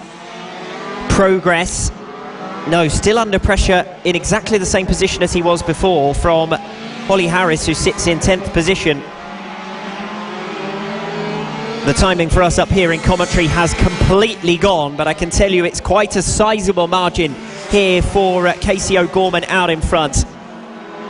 progress No, still under pressure in exactly the same position as he was before from Holly Harris, who sits in 10th position. The timing for us up here in commentary has completely gone, but I can tell you it's quite a sizable margin here for Casey O'Gorman out in front.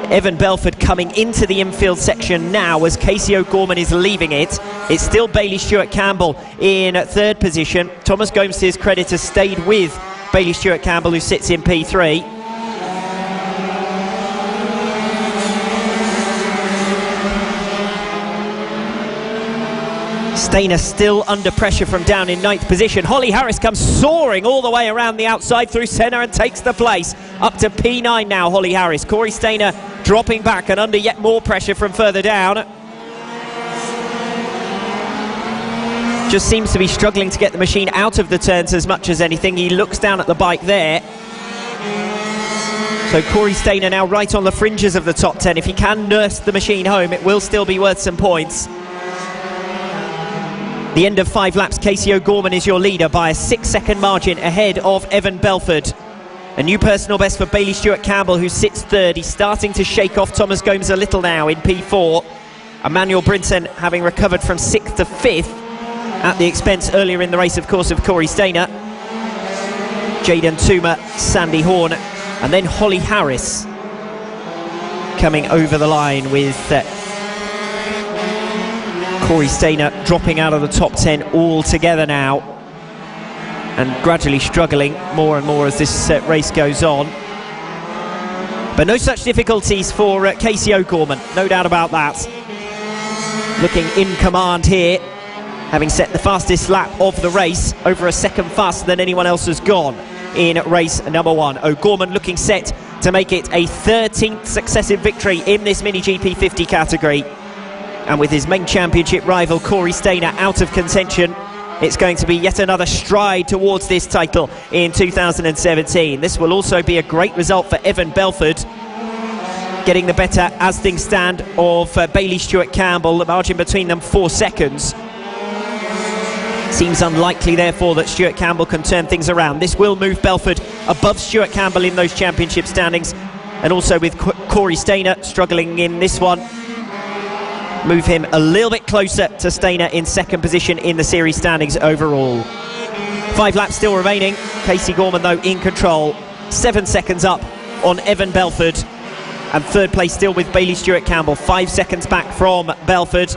Evan Belford coming into the infield section now as Casey O'Gorman is leaving it. It's still Bailey Stewart-Campbell in 3rd position. Thomas Gomes, to his credit, has stayed with Bailey Stewart-Campbell, who sits in P3. Stainer still under pressure from down in 9th position. Holly Harris comes soaring all the way around the outside through centre and takes the place. Up to P9 now, Holly Harris. Corey Stainer dropping back and under yet more pressure from further down. Just seems to be struggling to get the machine out of the turns as much as anything. He looks down at the bike there. So Corey Stainer now right on the fringes of the top 10. If he can nurse the machine home, it will still be worth some points. The end of 5 laps, Casey O'Gorman is your leader by a 6-second margin ahead of Evan Belford. A new personal best for Bailey Stewart-Campbell, who sits 3rd. He's starting to shake off Thomas Gomes a little now in P4. Emmanuel Brinton having recovered from 6th to 5th at the expense earlier in the race, of course, of Corey Stainer. Jaden Toomer, Sandy Horn, and then Holly Harris coming over the line with Corey Stainer dropping out of the top 10 altogether now and gradually struggling more and more as this race goes on. But no such difficulties for Casey O'Gorman, no doubt about that. Looking in command here, having set the fastest lap of the race, over a second faster than anyone else has gone in race number 1. O'Gorman looking set to make it a 13th successive victory in this Mini GP 50 category. And with his main championship rival Corey Stainer out of contention, it's going to be yet another stride towards this title in 2017. This will also be a great result for Evan Belford, getting the better, as things stand, of Bailey Stewart-Campbell. The margin between them 4 seconds. Seems unlikely, therefore, that Stewart-Campbell can turn things around. This will move Belford above Stewart-Campbell in those championship standings, and also with Corey Stainer struggling in this one, move him a little bit closer to Stainer in 2nd position in the series standings overall. 5 laps still remaining. Casey Gorman, though, in control. 7 seconds up on Evan Belford. And 3rd place still with Bailey Stewart-Campbell. 5 seconds back from Belford.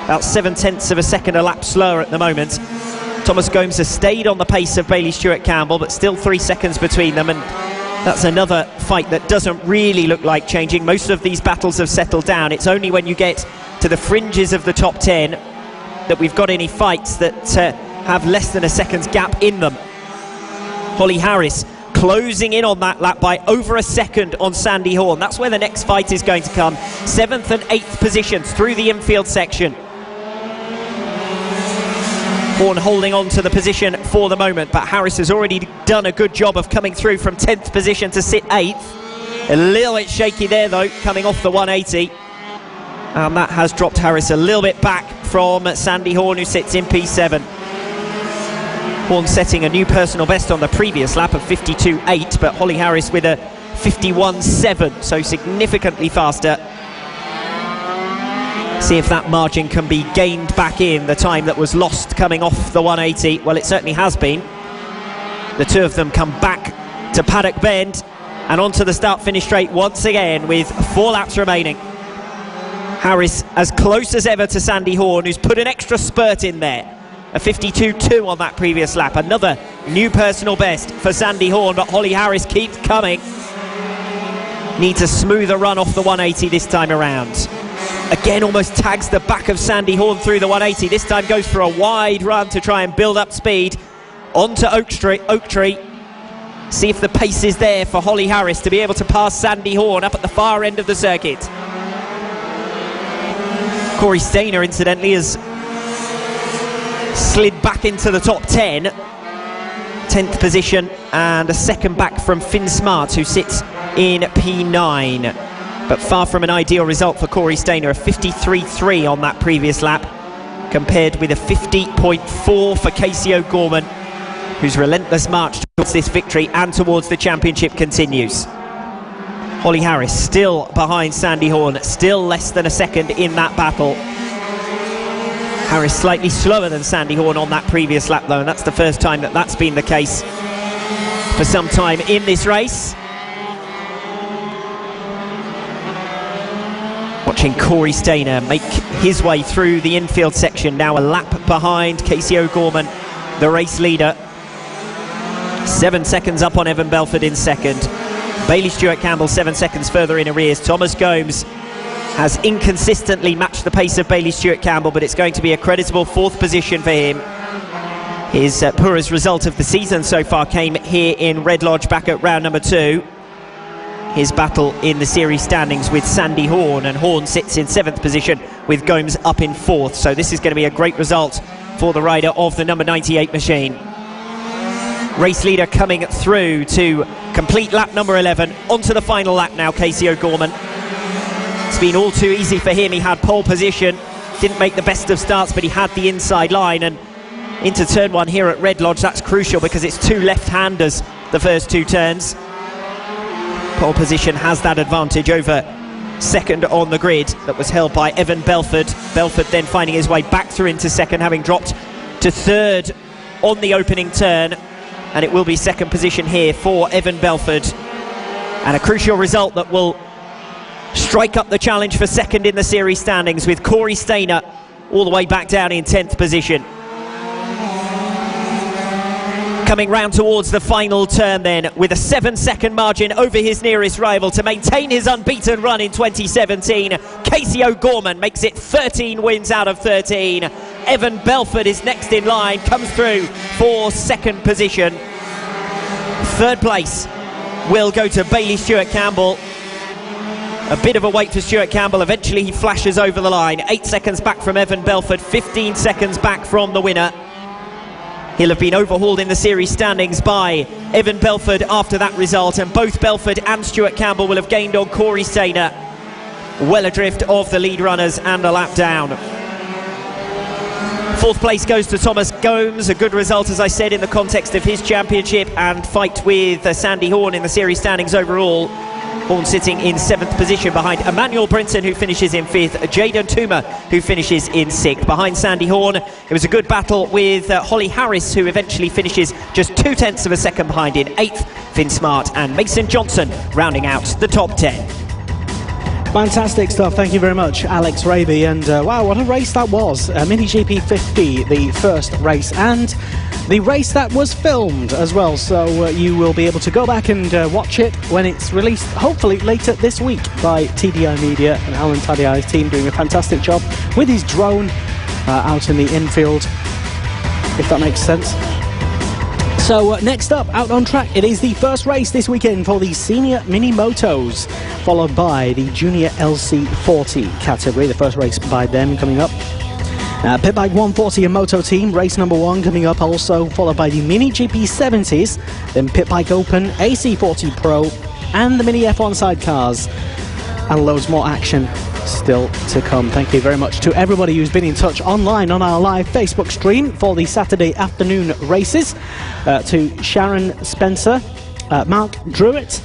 About 7/10 of a second a lap slower at the moment. Thomas Gomes has stayed on the pace of Bailey Stewart-Campbell, but still 3 seconds between them. And that's another fight that doesn't really look like changing. Most of these battles have settled down. It's only when you get to the fringes of the top 10 that we've got any fights that have less than a second's gap in them. Holly Harris closing in on that lap by over a second on Sandy Horn. That's where the next fight is going to come. 7th and 8th positions through the infield section. Horn holding on to the position for the moment, but Harris has already done a good job of coming through from 10th position to sit 8th. A little bit shaky there, though, coming off the 180. And that has dropped Harris a little bit back from Sandy Horn, who sits in P7. Horn setting a new personal best on the previous lap of 52.8, but Holly Harris with a 51.7, so significantly faster. See if that margin can be gained back in, the time that was lost coming off the 180. Well, it certainly has been. The two of them come back to Paddock Bend and onto the start-finish straight once again with 4 laps remaining. Harris as close as ever to Sandy Horn, who's put an extra spurt in there. A 52.2 on that previous lap. Another new personal best for Sandy Horn, but Holly Harris keeps coming. Needs a smoother run off the 180 this time around. Again, almost tags the back of Sandy Horn through the 180. This time goes for a wide run to try and build up speed. Onto Oak Tree. See if the pace is there for Holly Harris to be able to pass Sandy Horn up at the far end of the circuit. Corey Stainer, incidentally, has slid back into the top 10. 10th position and a second back from Finn Smart, who sits in P9. But far from an ideal result for Corey Stainer, a 53.3 on that previous lap, compared with a 50.4 for Casey O'Gorman whose relentless march towards this victory and towards the championship continues. Holly Harris still behind Sandy Horn, still less than a second in that battle. Harris slightly slower than Sandy Horn on that previous lap though, and that's the first time that that's been the case for some time in this race. Watching Corey Stainer make his way through the infield section, now a lap behind Casey O'Gorman, the race leader. 7 seconds up on Evan Belford in second. Bailey Stewart-Campbell 7 seconds further in arrears. Thomas Gomes has inconsistently matched the pace of Bailey Stewart-Campbell, but it's going to be a creditable 4th position for him. His poorest result of the season so far came here in Red Lodge back at round number 2. His battle in the series standings with Sandy Horn, and Horn sits in 7th position with Gomes up in 4th. So this is going to be a great result for the rider of the number 98 machine. Race leader coming through to complete lap number 11. Onto the final lap now, Casey O'Gorman. It's been all too easy for him. He had pole position, didn't make the best of starts, but he had the inside line, and into turn 1 here at Red Lodge, that's crucial because it's 2 left-handers the first 2 turns. Pole position has that advantage over second on the grid that was held by Evan Belford. Belford then finding his way back through into second, having dropped to 3rd on the opening turn, and it will be 2nd position here for Evan Belford, and a crucial result that will strike up the challenge for 2nd in the series standings, with Corey Stainer all the way back down in 10th position. Coming round towards the final turn then, with a 7-second margin over his nearest rival to maintain his unbeaten run in 2017. Casey O'Gorman makes it 13 wins out of 13. Evan Belford is next in line, comes through for 2nd position. 3rd place will go to Bailey Stewart-Campbell. A bit of a wait for Stewart-Campbell. Eventually he flashes over the line. 8 seconds back from Evan Belford, 15 seconds back from the winner. He'll have been overhauled in the series standings by Evan Belford after that result, and both Belford and Stewart-Campbell will have gained on Corey Stainer, well adrift of the lead runners and a lap down. 4th place goes to Thomas Gomes, a good result, as I said, in the context of his championship and fight with Sandy Horn in the series standings overall. Horn sitting in 7th position behind Emmanuel Brinton, who finishes in 5th, Jaden Toomer, who finishes in 6th. Behind Sandy Horn, it was a good battle with Holly Harris, who eventually finishes just 0.2 of a second behind in 8th. Finn Smart and Mason Johnson rounding out the top 10. Fantastic stuff, thank you very much, Alex Raby, and wow, what a race that was. Mini GP 50, the first race, and the race that was filmed as well, so you will be able to go back and watch it when it's released, hopefully later this week, by TDI Media and Alan Tadiai's team doing a fantastic job with his drone out in the infield, if that makes sense. So next up, out on track, it is the first race this weekend for the Senior Mini Motos, followed by the Junior LC40 category, the first race by them coming up. Pit Bike 140 and Moto Team, race number 1 coming up also, followed by the Mini GP 70s, then Pit Bike Open, AC40 Pro, and the Mini F1 sidecars, and loads more action still to come. Thank you very much to everybody who's been in touch online on our live Facebook stream for the Saturday afternoon races, to Sharon Spencer, Mark Druitt,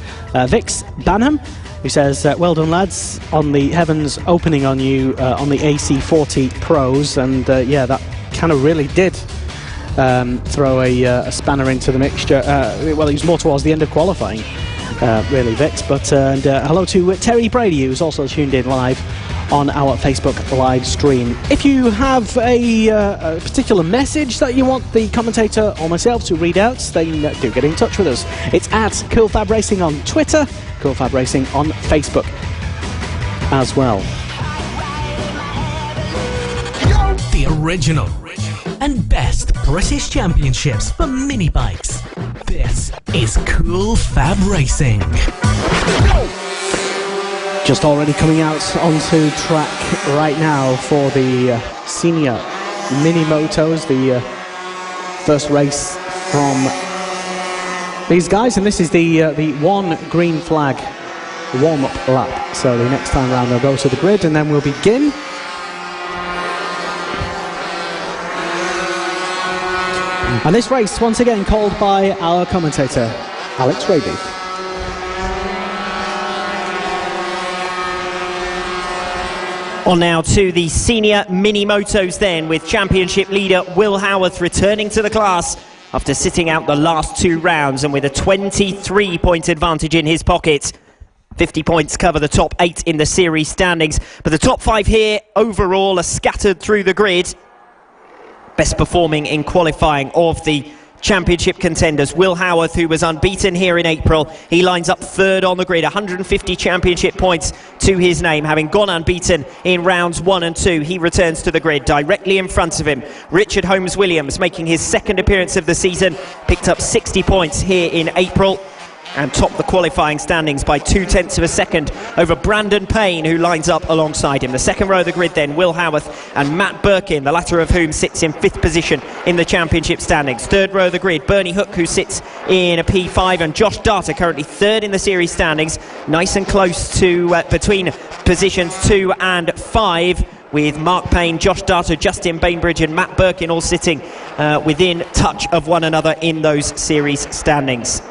Vix Banham, who says, well done lads on the heavens opening on you on the AC40 Pros, and yeah, that kind of really did throw a spanner into the mixture. Well, it was more towards the end of qualifying, really, Vix. But hello to Terry Brady, who's also tuned in live on our Facebook live stream. If you have a particular message that you want the commentator or myself to read out, then do get in touch with us. It's at Cool Fab Racing on Twitter, Cool Fab Racing on Facebook as well. The original and best British championships for mini bikes. This is Cool Fab Racing. Just already coming out onto track right now for the Senior Mini Motos, the first race from these guys, and this is the one green flag warm-up lap. So the next time round they'll go to the grid and then we'll begin. And this race, once again, called by our commentator, Alex Raby. On now to the senior mini motos then, with championship leader Will Howarth returning to the class after sitting out the last 2 rounds, and with a 23-point advantage in his pocket. 50 points cover the top 8 in the series standings, but the top 5 here overall are scattered through the grid. Best performing in qualifying of the championship contenders, Will Howarth, who was unbeaten here in April. He lines up 3rd on the grid, 150 championship points to his name, having gone unbeaten in rounds 1 and 2. He returns to the grid. Directly in front of him, Richard Holmes-Williams, making his 2nd appearance of the season, picked up 60 points here in April and topped the qualifying standings by 0.2 of a second over Brandon Payne, who lines up alongside him. The 2nd row of the grid then, Will Howarth and Matt Birkin, the latter of whom sits in 5th position in the championship standings. 3rd row of the grid, Bernie Hook, who sits in a P5, and Josh Darter, currently 3rd in the series standings, nice and close to between positions 2 and 5, with Mark Payne, Josh Darter, Justin Bainbridge and Matt Birkin all sitting within touch of one another in those series standings.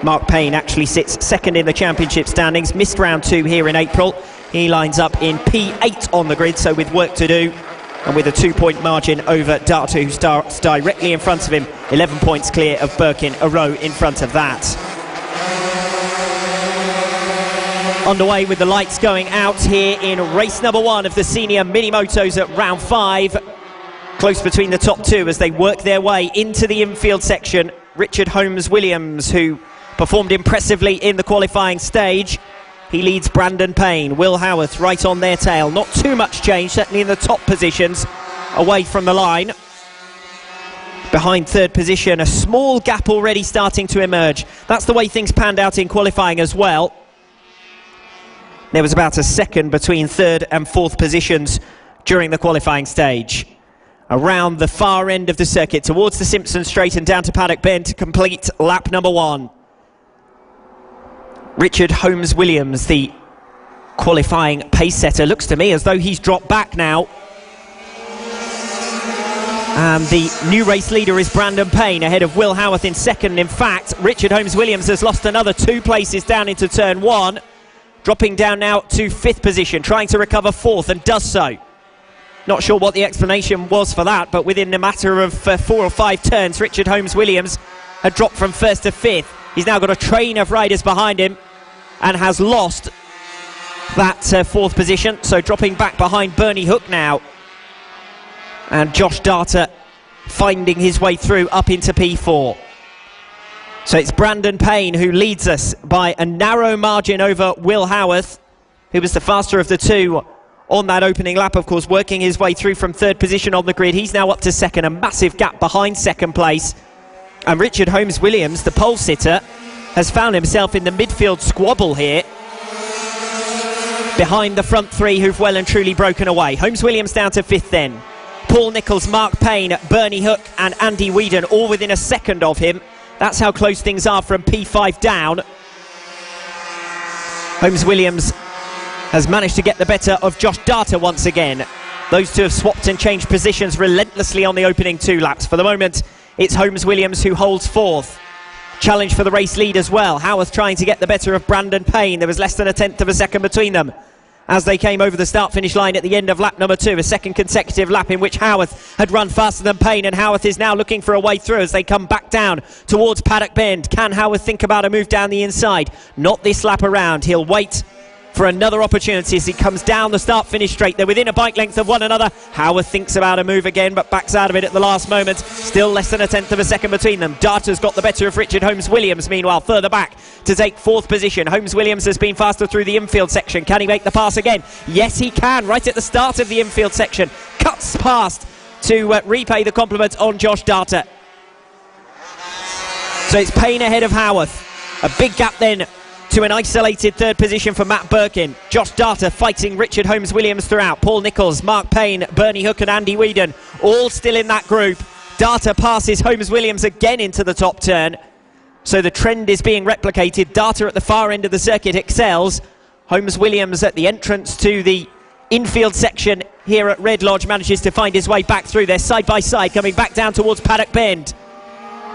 Mark Payne actually sits 2nd in the championship standings, missed round 2 here in April. He lines up in P8 on the grid, so with work to do, and with a 2-point margin over Darter, who starts directly in front of him, 11 points clear of Birkin, a row in front of that. Underway with the lights going out here in race number 1 of the senior mini motos at round 5. Close between the top 2 as they work their way into the infield section. Richard Holmes-Williams, who performed impressively in the qualifying stage. He leads Brandon Payne. Will Howarth right on their tail. Not too much change, certainly in the top positions, away from the line. Behind 3rd position, a small gap already starting to emerge. That's the way things panned out in qualifying as well. There was about a second between 3rd and 4th positions during the qualifying stage. Around the far end of the circuit, towards the Simpson Straight and down to Paddock Bend to complete lap number 1. Richard Holmes-Williams, the qualifying pace setter, looks to me as though he's dropped back now. And the new race leader is Brandon Payne, ahead of Will Howarth in 2nd. In fact, Richard Holmes-Williams has lost another 2 places down into turn 1, dropping down now to 5th position, trying to recover 4th, and does so. Not sure what the explanation was for that, but within a matter of 4 or 5 turns, Richard Holmes-Williams had dropped from 1st to 5th. He's now got a train of riders behind him and has lost that 4th position, so dropping back behind Bernie Hook now. And Josh Darter finding his way through up into P4. So it's Brandon Payne who leads us by a narrow margin over Will Howarth, who was the faster of the 2 on that opening lap, of course, working his way through from 3rd position on the grid. He's now up to 2nd, a massive gap behind 2nd place. And Richard Holmes-Williams, the pole sitter, has found himself in the midfield squabble here, behind the front 3 who've well and truly broken away. Holmes-Williams down to 5th then. Paul Nicholls, Mark Payne, Bernie Hook and Andy Whedon all within a second of him. That's how close things are from P5 down. Holmes-Williams has managed to get the better of Josh Darter once again. Those 2 have swapped and changed positions relentlessly on the opening 2 laps. For the moment, it's Holmes-Williams who holds 4th. Challenge for the race lead as well. Howarth trying to get the better of Brandon Payne. There was less than a 1/10 of a second between them as they came over the start-finish line at the end of lap number 2, a 2nd consecutive lap in which Howarth had run faster than Payne, and Howarth is now looking for a way through as they come back down towards Paddock Bend. Can Howarth think about a move down the inside? Not this lap around. He'll wait for another opportunity as he comes down the start-finish straight. They're within a bike length of one another. Howarth thinks about a move again, but backs out of it at the last moment. Still less than a 1/10 of a second between them. Darter's got the better of Richard Holmes-Williams, meanwhile, further back to take 4th position. Holmes-Williams has been faster through the infield section. Can he make the pass again? Yes, he can, right at the start of the infield section. Cuts past to repay the compliment on Josh Darter. So it's Payne ahead of Howarth. A big gap then to an isolated 3rd position for Matt Birkin. Josh Darter fighting Richard Holmes-Williams throughout. Paul Nicholls, Mark Payne, Bernie Hook and Andy Whedon all still in that group. Darter passes Holmes-Williams again into the top turn. So the trend is being replicated. Darter at the far end of the circuit excels. Holmes-Williams at the entrance to the infield section here at Red Lodge manages to find his way back through. They're side by side coming back down towards Paddock Bend.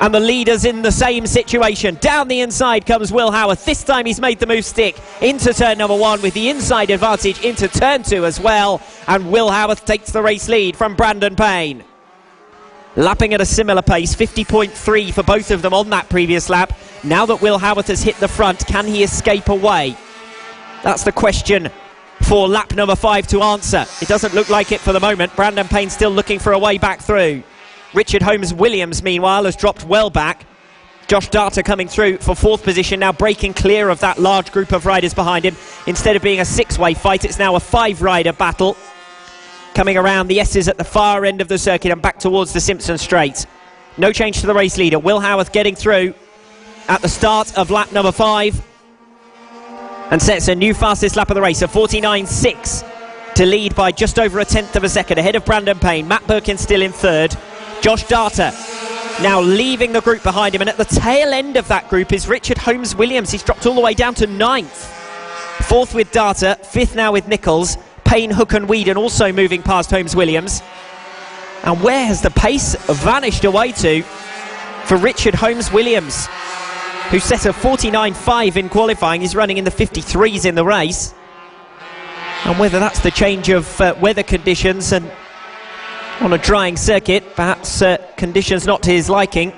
And the leader's in the same situation. Down the inside comes Will Howarth. This time he's made the move stick into turn number 1 with the inside advantage into turn 2 as well. And Will Howarth takes the race lead from Brandon Payne. Lapping at a similar pace, 50.3 for both of them on that previous lap. Now that Will Howarth has hit the front, can he escape away? That's the question for lap number 5 to answer. It doesn't look like it for the moment. Brandon Payne still looking for a way back through. Richard Holmes-Williams, meanwhile, has dropped well back. Josh Data coming through for 4th position, now breaking clear of that large group of riders behind him. Instead of being a 6-way fight, it's now a 5-rider battle. Coming around the S's at the far end of the circuit and back towards the Simpson Straight. No change to the race leader. Will Howarth getting through at the start of lap number 5. And sets a new fastest lap of the race, a 49.6, to lead by just over a tenth of a second, ahead of Brandon Payne. Matt Birkin still in 3rd. Josh Data now leaving the group behind him, and at the tail end of that group is Richard Holmes-Williams. He's dropped all the way down to 9th. 4th with Data, 5th now with Nichols. Payne, Hook and Whedon also moving past Holmes-Williams. And where has the pace vanished away to for Richard Holmes-Williams, who set a 49.5 in qualifying? He's running in the 53s in the race. And whether that's the change of weather conditions and on a drying circuit, perhaps conditions not to his liking,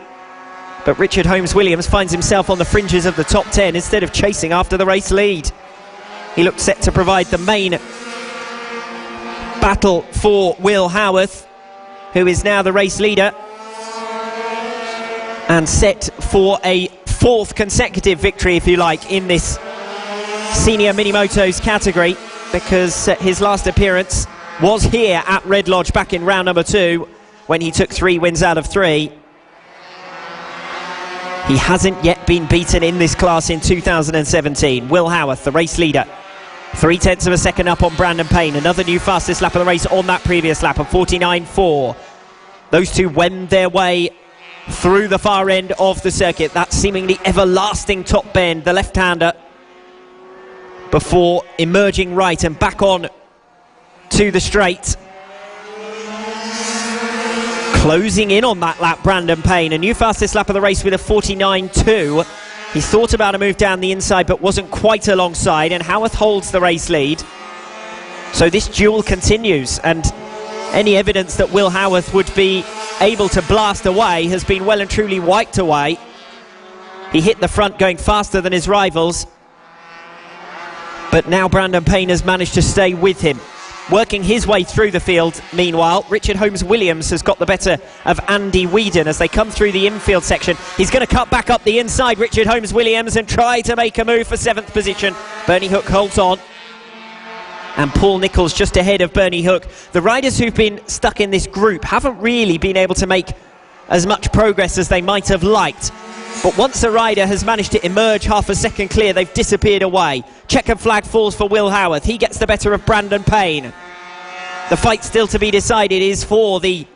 but Richard Holmes-Williams finds himself on the fringes of the top 10 instead of chasing after the race lead. He looked set to provide the main battle for Will Howarth, who is now the race leader and set for a 4th consecutive victory, if you like, in this senior mini-motos category, because his last appearance was here at Red Lodge back in round number 2 when he took 3 wins out of 3. He hasn't yet been beaten in this class in 2017. Will Howarth, the race leader, 0.3 of a second up on Brandon Payne. Another new fastest lap of the race on that previous lap of 49.4. Those two wend their way through the far end of the circuit, that seemingly everlasting top bend, the left-hander, before emerging right and back on to the straight. Closing in on that lap, Brandon Payne, a new fastest lap of the race with a 49.2. He thought about a move down the inside but wasn't quite alongside, and Howarth holds the race lead. So this duel continues, and any evidence that Will Howarth would be able to blast away has been well and truly wiped away. He hit the front going faster than his rivals, but now Brandon Payne has managed to stay with him. Working his way through the field, meanwhile, Richard Holmes-Williams has got the better of Andy Whedon as they come through the infield section. He's going to cut back up the inside, Richard Holmes-Williams, and try to make a move for 7th position. Bernie Hook holds on, and Paul Nichols just ahead of Bernie Hook. The riders who've been stuck in this group haven't really been able to make as much progress as they might have liked. But once a rider has managed to emerge half a second clear, they've disappeared away. Checkered flag falls for Will Howarth. He gets the better of Brandon Payne. The fight still to be decided is for the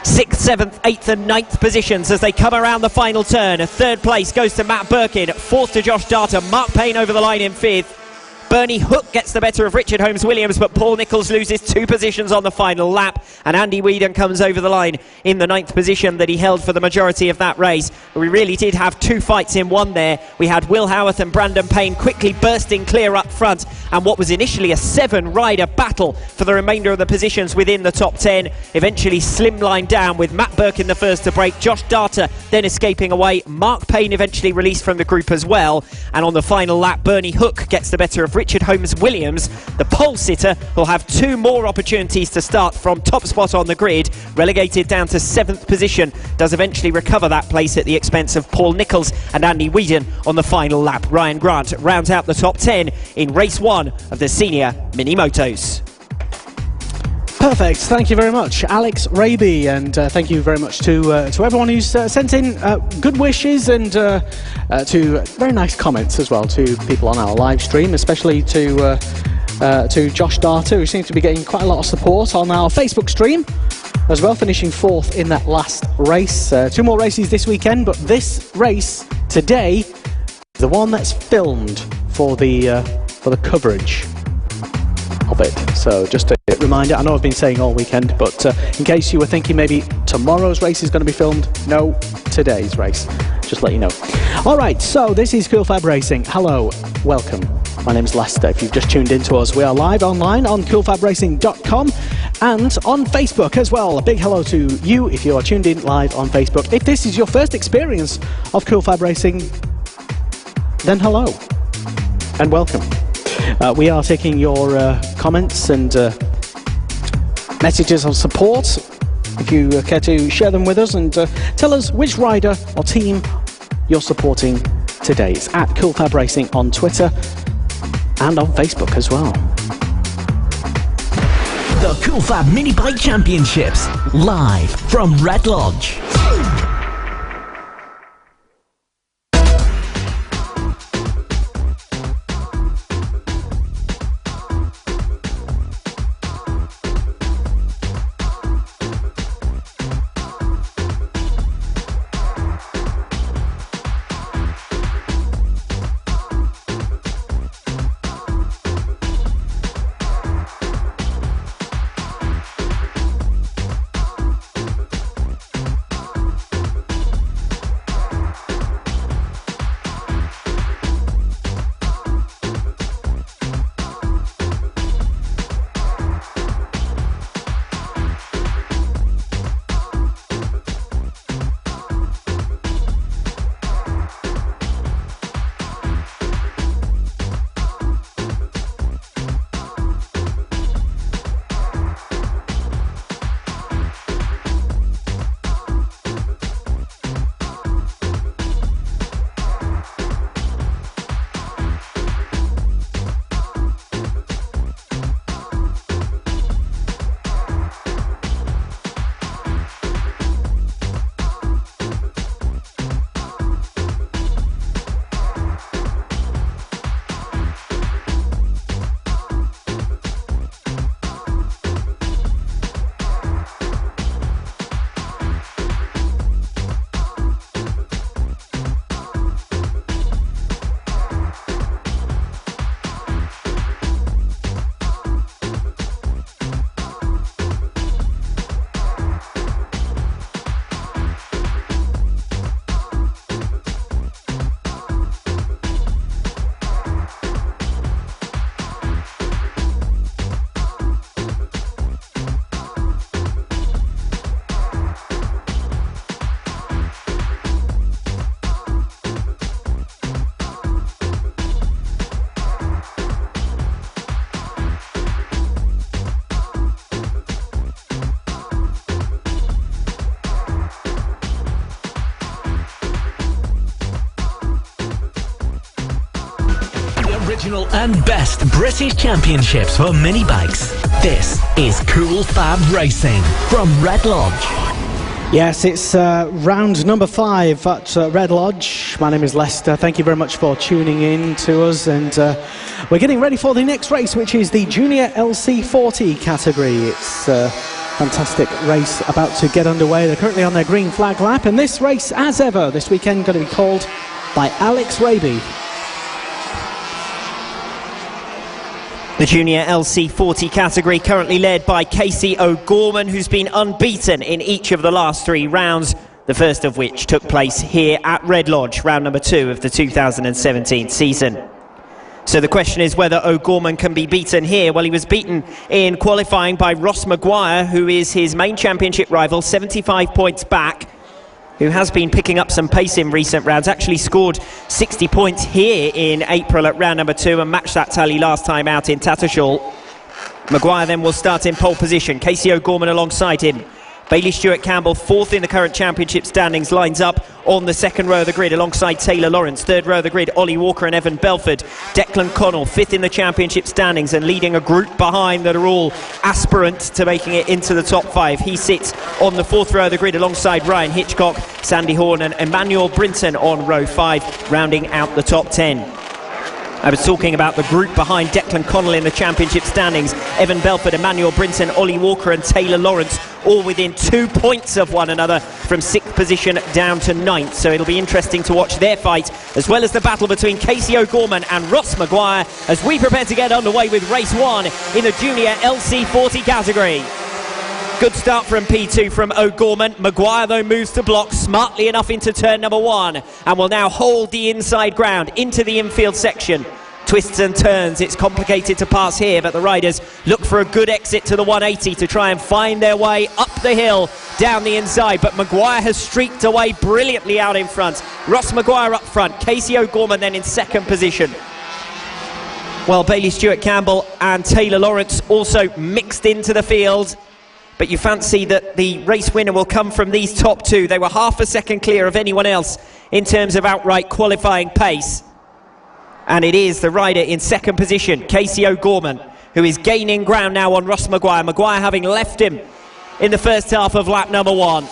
6th, 7th, 8th and 9th positions as they come around the final turn. A 3rd place goes to Matt Birkin, 4th to Josh Data, Mark Payne over the line in 5th. Bernie Hook gets the better of Richard Holmes-Williams, but Paul Nichols loses 2 positions on the final lap, and Andy Whedon comes over the line in the 9th position that he held for the majority of that race. We really did have 2 fights in one there. We had Will Howarth and Brandon Payne quickly bursting clear up front, and what was initially a 7-rider battle for the remainder of the positions within the top 10 eventually slimlined down, with Matt Birkin the first to break, Josh Data then escaping away, Mark Payne eventually released from the group as well, and on the final lap Bernie Hook gets the better of Richard Holmes-Williams. The pole sitter will have 2 more opportunities to start from top spot on the grid. Relegated down to 7th position, does eventually recover that place at the expense of Paul Nichols and Andy Whedon on the final lap. Ryan Grant rounds out the top 10 in race 1 of the senior mini motos. Perfect, thank you very much, Alex Raby, and thank you very much to everyone who's sent in good wishes and to very nice comments as well to people on our live stream, especially to Josh Data, who seems to be getting quite a lot of support on our Facebook stream as well, finishing 4th in that last race. 2 more races this weekend, but this race today, the one that's filmed for the coverage of it. So just a reminder, I know I've been saying all weekend, but in case you were thinking maybe tomorrow's race is going to be filmed. No, today's race. Just let you know. All right, so this is Cool Fab Racing. Hello, welcome. My name's Lester. If you've just tuned in to us, we are live online on coolfabracing.com and on Facebook as well. A big hello to you if you are tuned in live on Facebook. If this is your first experience of Cool Fab Racing, then hello and welcome. We are taking your comments and messages of support. If you care to share them with us and tell us which rider or team you're supporting today. It's at Cool Fab Racing on Twitter and on Facebook as well. The Cool Fab Mini Bike Championships, live from Red Lodge. Original and best British championships for mini bikes. This is Cool Fab Racing from Red Lodge. Yes, it's round number 5 at Red Lodge. My name is Lester. Thank you very much for tuning in to us, and we're getting ready for the next race, which is the Junior LC40 category. It's a fantastic race about to get underway. They're currently on their green flag lap, and this race, as ever, this weekend going to be called by Alex Raby. The Junior LC40 category currently led by Casey O'Gorman, who's been unbeaten in each of the last 3 rounds, the first of which took place here at Red Lodge, round number 2 of the 2017 season. So the question is whether O'Gorman can be beaten here. Well, he was beaten in qualifying by Ross Maguire, who is his main championship rival, 75 points back, who has been picking up some pace in recent rounds, actually scored 60 points here in April at round number 2 and matched that tally last time out in Tattershall. Maguire then will start in pole position. Casey O'Gorman alongside him. Bailey Stewart-Campbell, 4th in the current championship standings, lines up on the 2nd row of the grid alongside Taylor Lawrence. 3rd row of the grid, Ollie Walker and Evan Belford. Declan Connell, 5th in the championship standings and leading a group behind that are all aspirant to making it into the top 5. He sits on the 4th row of the grid alongside Ryan Hitchcock, Sandy Horn and Emmanuel Brinton on row 5, rounding out the top 10. I was talking about the group behind Declan Connell in the championship standings. Evan Belford, Emmanuel Brinton, Ollie Walker and Taylor Lawrence, all within 2 points of one another from 6th position down to 9th. So it'll be interesting to watch their fight, as well as the battle between Casey O'Gorman and Ross Maguire, as we prepare to get underway with race 1 in the Junior LC40 category. Good start from P2 from O'Gorman. Maguire, though, moves to block smartly enough into turn number 1 and will now hold the inside ground into the infield section. Twists and turns, it's complicated to pass here, but the riders look for a good exit to the 180 to try and find their way up the hill, down the inside, but Maguire has streaked away brilliantly out in front. Ross Maguire up front, Casey O'Gorman then in second position. Well, Bailey Stewart-Campbell and Taylor Lawrence also mixed into the field, but you fancy that the race winner will come from these top two. They were half a second clear of anyone else in terms of outright qualifying pace. And it is the rider in second position, Casey O'Gorman, who is gaining ground now on Ross Maguire. Maguire having left him in the first half of lap number 1.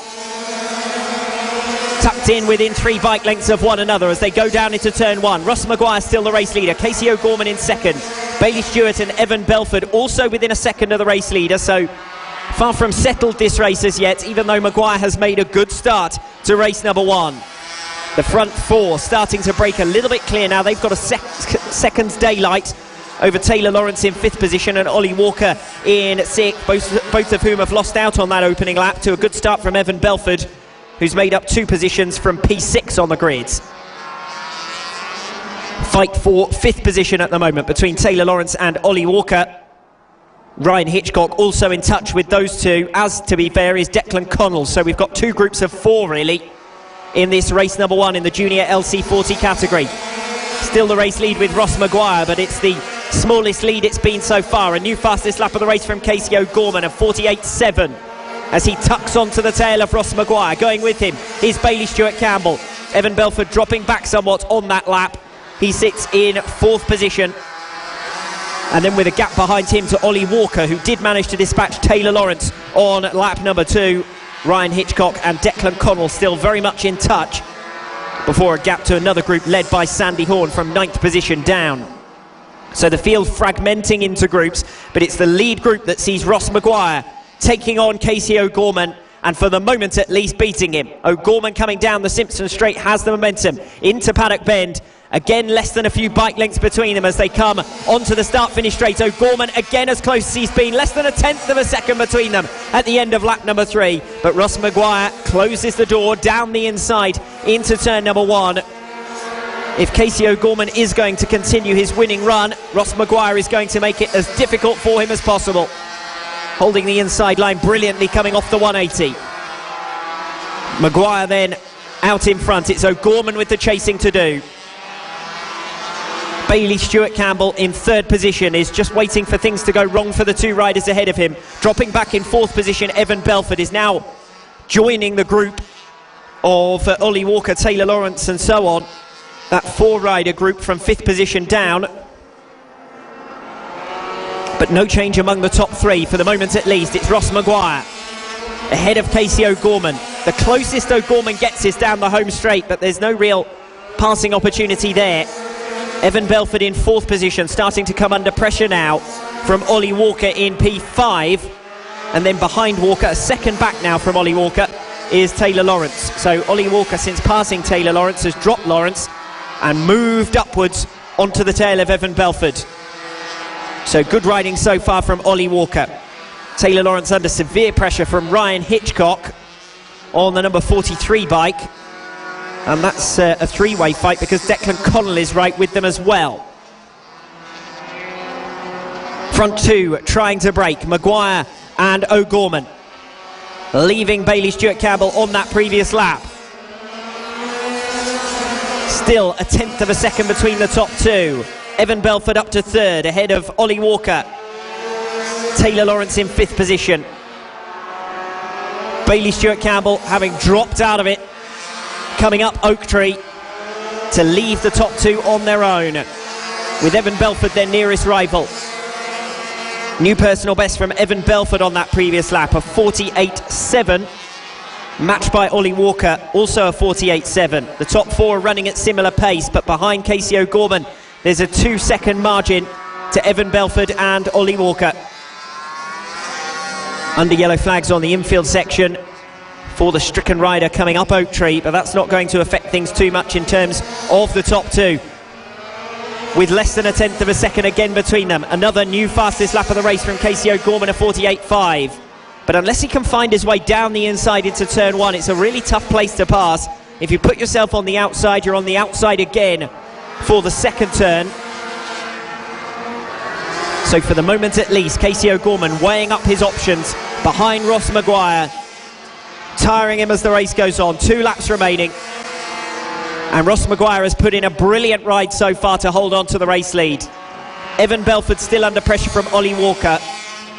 Tucked in within 3 bike lengths of one another as they go down into turn 1. Ross Maguire still the race leader, Casey O'Gorman in second. Bailey Stewart and Evan Belford also within a second of the race leader, so far from settled this race as yet, even though Maguire has made a good start to race number 1. The front 4 starting to break a little bit clear now. They've got a second's daylight over Taylor Lawrence in 5th position and Ollie Walker in 6th, both of whom have lost out on that opening lap to a good start from Evan Belford, who's made up 2 positions from P6 on the grids. Fight for 5th position at the moment between Taylor Lawrence and Ollie Walker. Ryan Hitchcock also in touch with those two, as to be fair is Declan Connell. So we've got 2 groups of 4 really in this race number 1 in the junior LC40 category. Still the race lead with Ross Maguire, but it's the smallest lead it's been so far. A new fastest lap of the race from Casey O'Gorman of 48.7 as he tucks onto the tail of Ross Maguire. Going with him is Bailey Stewart-Campbell. Evan Belford dropping back somewhat on that lap. He sits in 4th position. And then with a gap behind him to Ollie Walker, who did manage to dispatch Taylor Lawrence on lap number 2. Ryan Hitchcock and Declan Connell still very much in touch before a gap to another group led by Sandy Horn from 9th position down. So the field fragmenting into groups, but it's the lead group that sees Ross Maguire taking on Casey O'Gorman, and for the moment at least beating him. O'Gorman coming down the Simpson Straight has the momentum into Paddock Bend. Again, less than a few bike lengths between them as they come onto the start-finish straight. O'Gorman again as close as he's been, less than a 1/10 of a second between them at the end of lap number 3. But Ross Maguire closes the door down the inside into turn number 1. If Casey O'Gorman is going to continue his winning run, Ross Maguire is going to make it as difficult for him as possible. Holding the inside line brilliantly coming off the 180. Maguire then out in front. It's O'Gorman with the chasing to do. Bailey Stewart-Campbell in 3rd position is just waiting for things to go wrong for the 2 riders ahead of him. Dropping back in 4th position, Evan Belford is now joining the group of Ollie Walker, Taylor Lawrence and so on. That 4-rider group from 5th position down. But no change among the top 3 for the moment at least. It's Ross Maguire ahead of Casey O'Gorman. The closest O'Gorman gets is down the home straight, but there's no real passing opportunity there. Evan Belford in 4th position, starting to come under pressure now from Ollie Walker in P5. And then behind Walker, a second back now from Ollie Walker, is Taylor Lawrence. So Ollie Walker, since passing Taylor Lawrence, has dropped Lawrence and moved upwards onto the tail of Evan Belford. So good riding so far from Ollie Walker. Taylor Lawrence under severe pressure from Ryan Hitchcock on the number 43 bike. And that's a 3-way fight because Declan Connell is right with them as well. Front 2 trying to break, Maguire and O'Gorman, leaving Bailey Stewart-Campbell on that previous lap. Still a 1/10 of a second between the top 2. Evan Belford up to 3rd, ahead of Ollie Walker. Taylor Lawrence in 5th position. Bailey Stewart-Campbell having dropped out of it, coming up Oak Tree to leave the top 2 on their own, with Evan Belford their nearest rival. New personal best from Evan Belford on that previous lap, a 48.7, matched by Ollie Walker, also a 48.7. The top 4 are running at similar pace, but behind Casey O'Gorman there's a 2-second margin to Evan Belford and Ollie Walker. Under yellow flags on the infield section for the stricken rider coming up Oak Tree, but that's not going to affect things too much in terms of the top 2. With less than a 1/10 of a second again between them. Another new fastest lap of the race from Casey O'Gorman, a 48.5. but unless he can find his way down the inside into turn 1, it's a really tough place to pass. If you put yourself on the outside, you're on the outside again for the second turn. So for the moment at least, Casey O'Gorman weighing up his options behind Ross Maguire, tiring him as the race goes on. 2 laps remaining, and Ross Maguire has put in a brilliant ride so far to hold on to the race lead. Evan Belford still under pressure from Ollie Walker.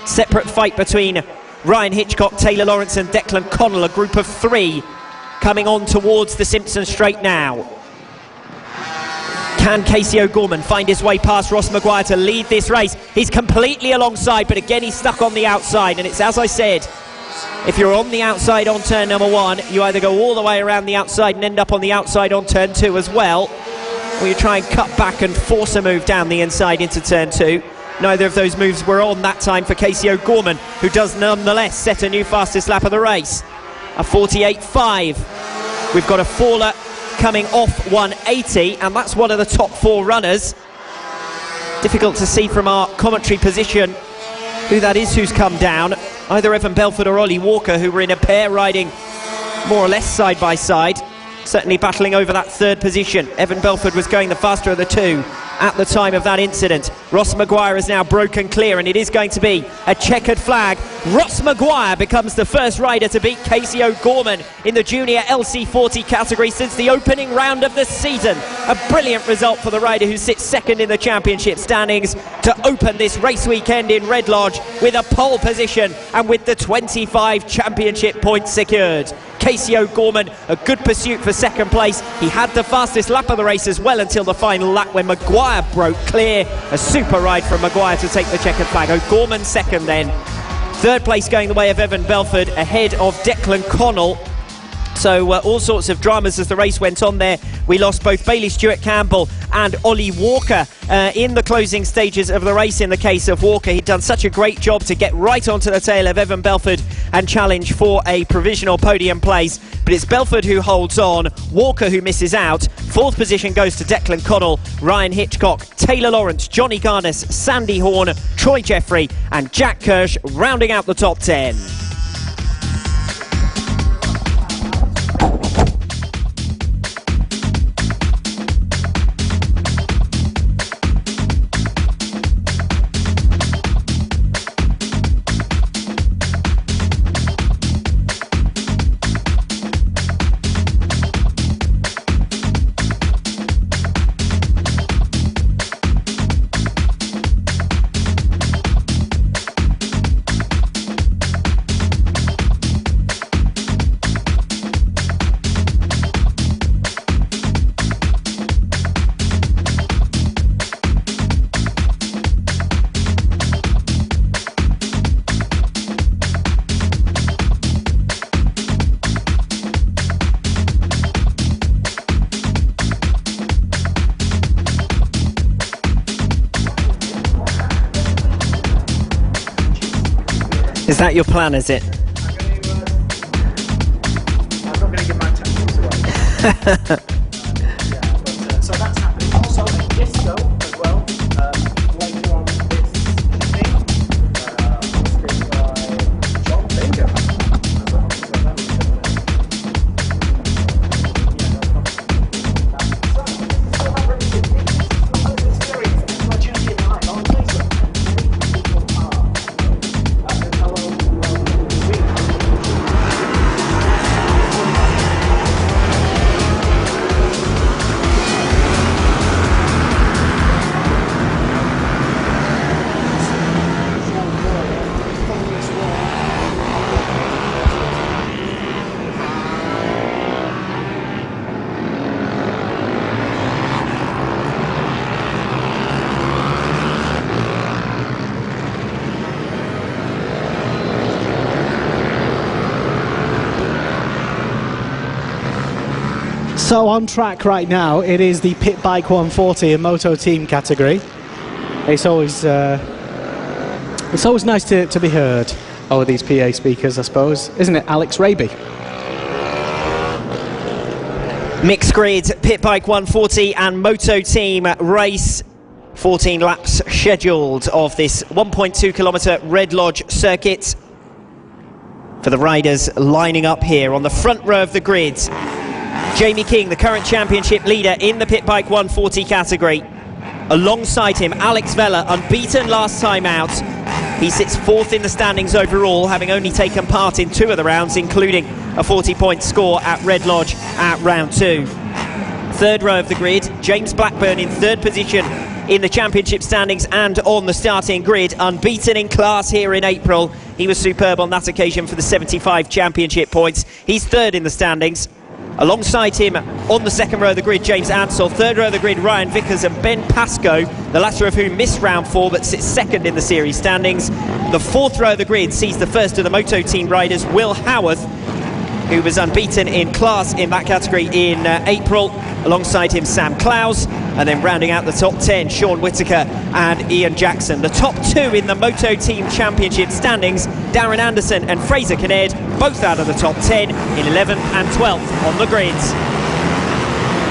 Separate fight between Ryan Hitchcock, Taylor Lawrence and Declan Connell, a group of 3 coming on towards the Simpson Straight now. Can Casey O'Gorman find his way past Ross Maguire to lead this race? He's completely alongside, but again he's stuck on the outside, and it's as I said, if you're on the outside on turn number 1, you either go all the way around the outside and end up on the outside on turn 2 as well, or you try and cut back and force a move down the inside into turn 2. Neither of those moves were on that time for Casey O'Gorman, who does nonetheless set a new fastest lap of the race. A 48.5. We've got a faller coming off 180, and that's one of the top 4 runners. Difficult to see from our commentary position who that is who's come down. Either Evan Belford or Ollie Walker, who were in a pair riding more or less side by side, certainly battling over that 3rd position. Evan Belford was going the faster of the 2 at the time of that incident. Ross Maguire is now broken clear, and it is going to be a checkered flag. Ross Maguire becomes the first rider to beat Casey O'Gorman in the junior LC40 category since the opening round of the season. A brilliant result for the rider who sits 2nd in the championship standings to open this race weekend in Red Lodge with a pole position and with the 25 championship points secured. Casey O'Gorman, a good pursuit for 2nd place. He had the fastest lap of the race as well until the final lap when Maguire broke clear. A super ride from Maguire to take the checkered flag. O'Gorman 2nd then. 3rd place going the way of Evan Belford, ahead of Declan Connell. So all sorts of dramas as the race went on there. We lost both Bailey Stewart Campbell and Ollie Walker in the closing stages of the race. In the case of Walker, he'd done such a great job to get right onto the tail of Evan Belford and challenge for a provisional podium place. But it's Belford who holds on, Walker who misses out. 4th position goes to Declan Connell, Ryan Hitchcock, Taylor Lawrence, Johnny Garnes, Sandy Horn, Troy Jeffrey and Jack Kirsch rounding out the top 10. Is that your plan, is it? I'm not going to give my tactics away. So that's happening. Also, a disco as well, later on this evening, hosted by John Baker. So on track right now, it is the Pit Bike 140 and Moto Team category. It's always nice to be heard over these PA speakers, I suppose, isn't it, Alex Raby? Mixed grid, Pit Bike 140 and Moto Team race. 14 laps scheduled of this 1.2 kilometre Red Lodge circuit. for the riders lining up here on the front row of the grid. Jamie King, the current championship leader in the Pit Bike 140 category. Alongside him, Alex Vella, unbeaten last time out. He sits fourth in the standings overall, having only taken part in 2 of the rounds, including a 40-point score at Red Lodge at round 2. Third row of the grid, James Blackburn in third position in the championship standings and on the starting grid, unbeaten in class here in April. He was superb on that occasion for the 75 championship points. He's third in the standings. Alongside him on the second row of the grid, James Ansell. Third row of the grid, Ryan Vickers and Ben Pascoe, the latter of whom missed round 4 but sits second in the series standings. The fourth row of the grid sees the first of the Moto Team riders, Will Howarth, who was unbeaten in class in that category in April. Alongside him, Sam Clowes, and then rounding out the top 10, Sean Whittaker and Ian Jackson. The top 2 in the Moto Team Championship standings, Darren Anderson and Fraser Kinnaird, both out of the top 10 in 11th and 12th on the grids.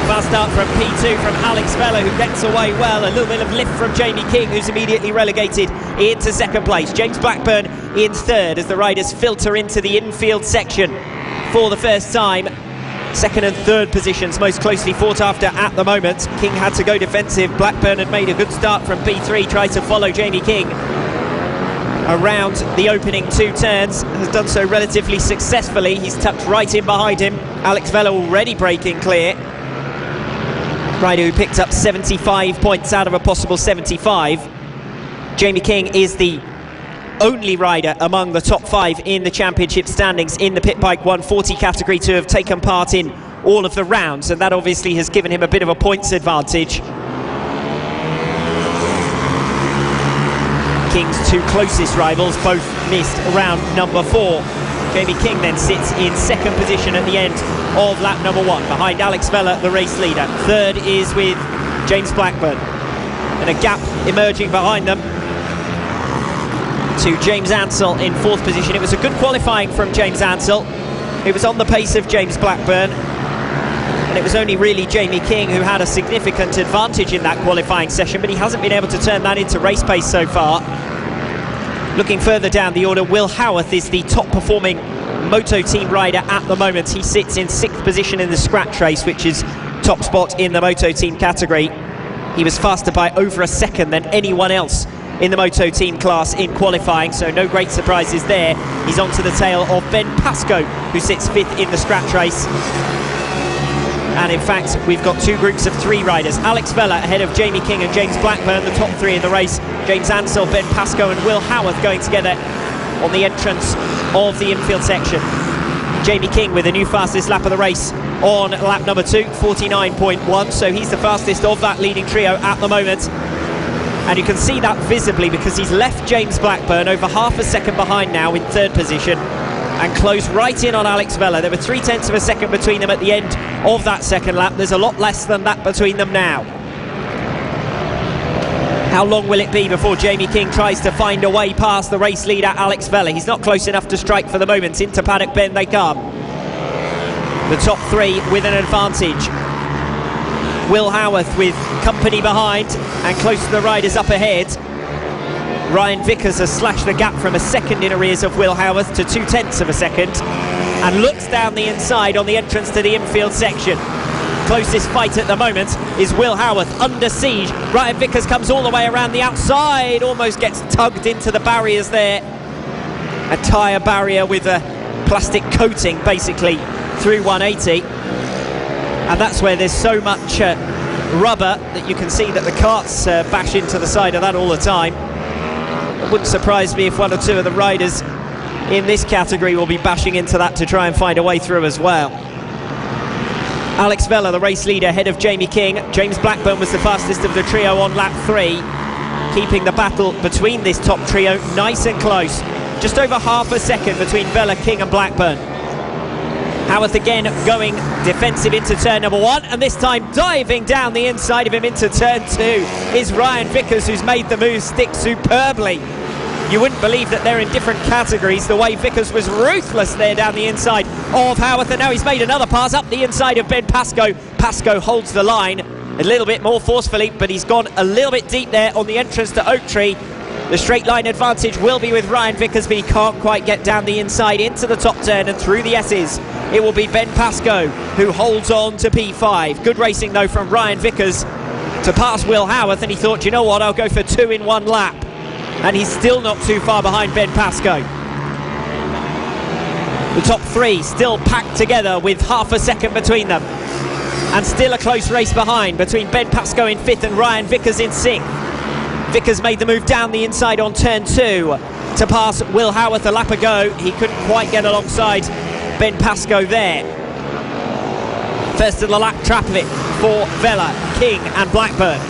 Fast start from P2 from Alex Vella, who gets away well. A little bit of lift from Jamie King, who's immediately relegated into second place. James Blackburn in third as the riders filter into the infield section for the first time. Second and third positions most closely fought after at the moment. King had to go defensive. Blackburn had made a good start from P3, tried to follow Jamie King around the opening 2 turns, has done so relatively successfully. He's tucked right in behind him. Alex Vella already breaking clear. Rider who picked up 75 points out of a possible 75. Jamie King is the only rider among the top 5 in the championship standings in the Pit Bike 140 category to have taken part in all of the rounds, and that obviously has given him a bit of a points advantage. King's 2 closest rivals both missed round number 4. Jamie King then sits in second position at the end of lap number 1, behind Alex Vella, the race leader. Third is with James Blackburn, and a gap emerging behind them to James Ansell in fourth position. It was a good qualifying from James Ansell. It was on the pace of James Blackburn, and it was only really Jamie King who had a significant advantage in that qualifying session, but he hasn't been able to turn that into race pace so far. Looking further down the order, Will Howarth is the top performing Moto Team rider at the moment. He sits in 6th position in the scratch race, which is top spot in the Moto Team category. He was faster by over a second than anyone else in the Moto Team class in qualifying, so no great surprises there. He's on to the tail of Ben Pascoe, who sits 5th in the scratch race. And in fact, we've got 2 groups of 3 riders. Alex Vella ahead of Jamie King and James Blackburn, the top 3 in the race. James Ansell, Ben Pascoe and Will Howarth going together on the entrance of the infield section. Jamie King with a new fastest lap of the race on lap number 2, 49.1, so he's the fastest of that leading trio at the moment. And you can see that visibly because he's left James Blackburn over half a second behind now in third position and closed right in on Alex Vella. There were 0.3 of a second between them at the end of that second lap. There's a lot less than that between them now. How long will it be before Jamie King tries to find a way past the race leader Alex Vella? He's not close enough to strike for the moment. Into paddock bend they come. The top 3 with an advantage. Will Howarth with company behind and close to the riders up ahead. Ryan Vickers has slashed the gap from a second in arrears of Will Howarth to 0.2 of a second and looks down the inside on the entrance to the infield section. Closest fight at the moment is Will Howarth under siege. Ryan Vickers comes all the way around the outside, almost gets tugged into the barriers there. A tyre barrier with a plastic coating basically through 180. And that's where there's so much rubber that you can see that the carts bash into the side of that all the time. It wouldn't surprise me if 1 or 2 of the riders in this category will be bashing into that to try and find a way through as well. Alex Vella, the race leader, ahead of Jamie King. James Blackburn was the fastest of the trio on lap 3, keeping the battle between this top trio nice and close. Just over half a second between Vella, King and Blackburn. Howarth again going defensive into turn number 1, and this time diving down the inside of him into turn 2 is Ryan Vickers, who's made the move stick superbly. You wouldn't believe that they're in different categories, the way Vickers was ruthless there down the inside of Howarth, and now he's made another pass up the inside of Ben Pascoe. Pascoe holds the line a little bit more forcefully, but he's gone a little bit deep there on the entrance to Oak Tree. The straight line advantage will be with Ryan Vickers, but he can't quite get down the inside into the top turn and through the S's. It will be Ben Pascoe who holds on to P5. Good racing though from Ryan Vickers to pass Will Howarth, and he thought, you know what, I'll go for 2 in 1 lap. And he's still not too far behind Ben Pascoe. The top 3 still packed together with half a second between them. And still a close race behind between Ben Pascoe in 5th and Ryan Vickers in 6th. Vickers made the move down the inside on turn 2 to pass Will Howarth a lap ago. He couldn't quite get alongside Ben Pascoe there. First of the lap traffic for Vella, King and Blackburn.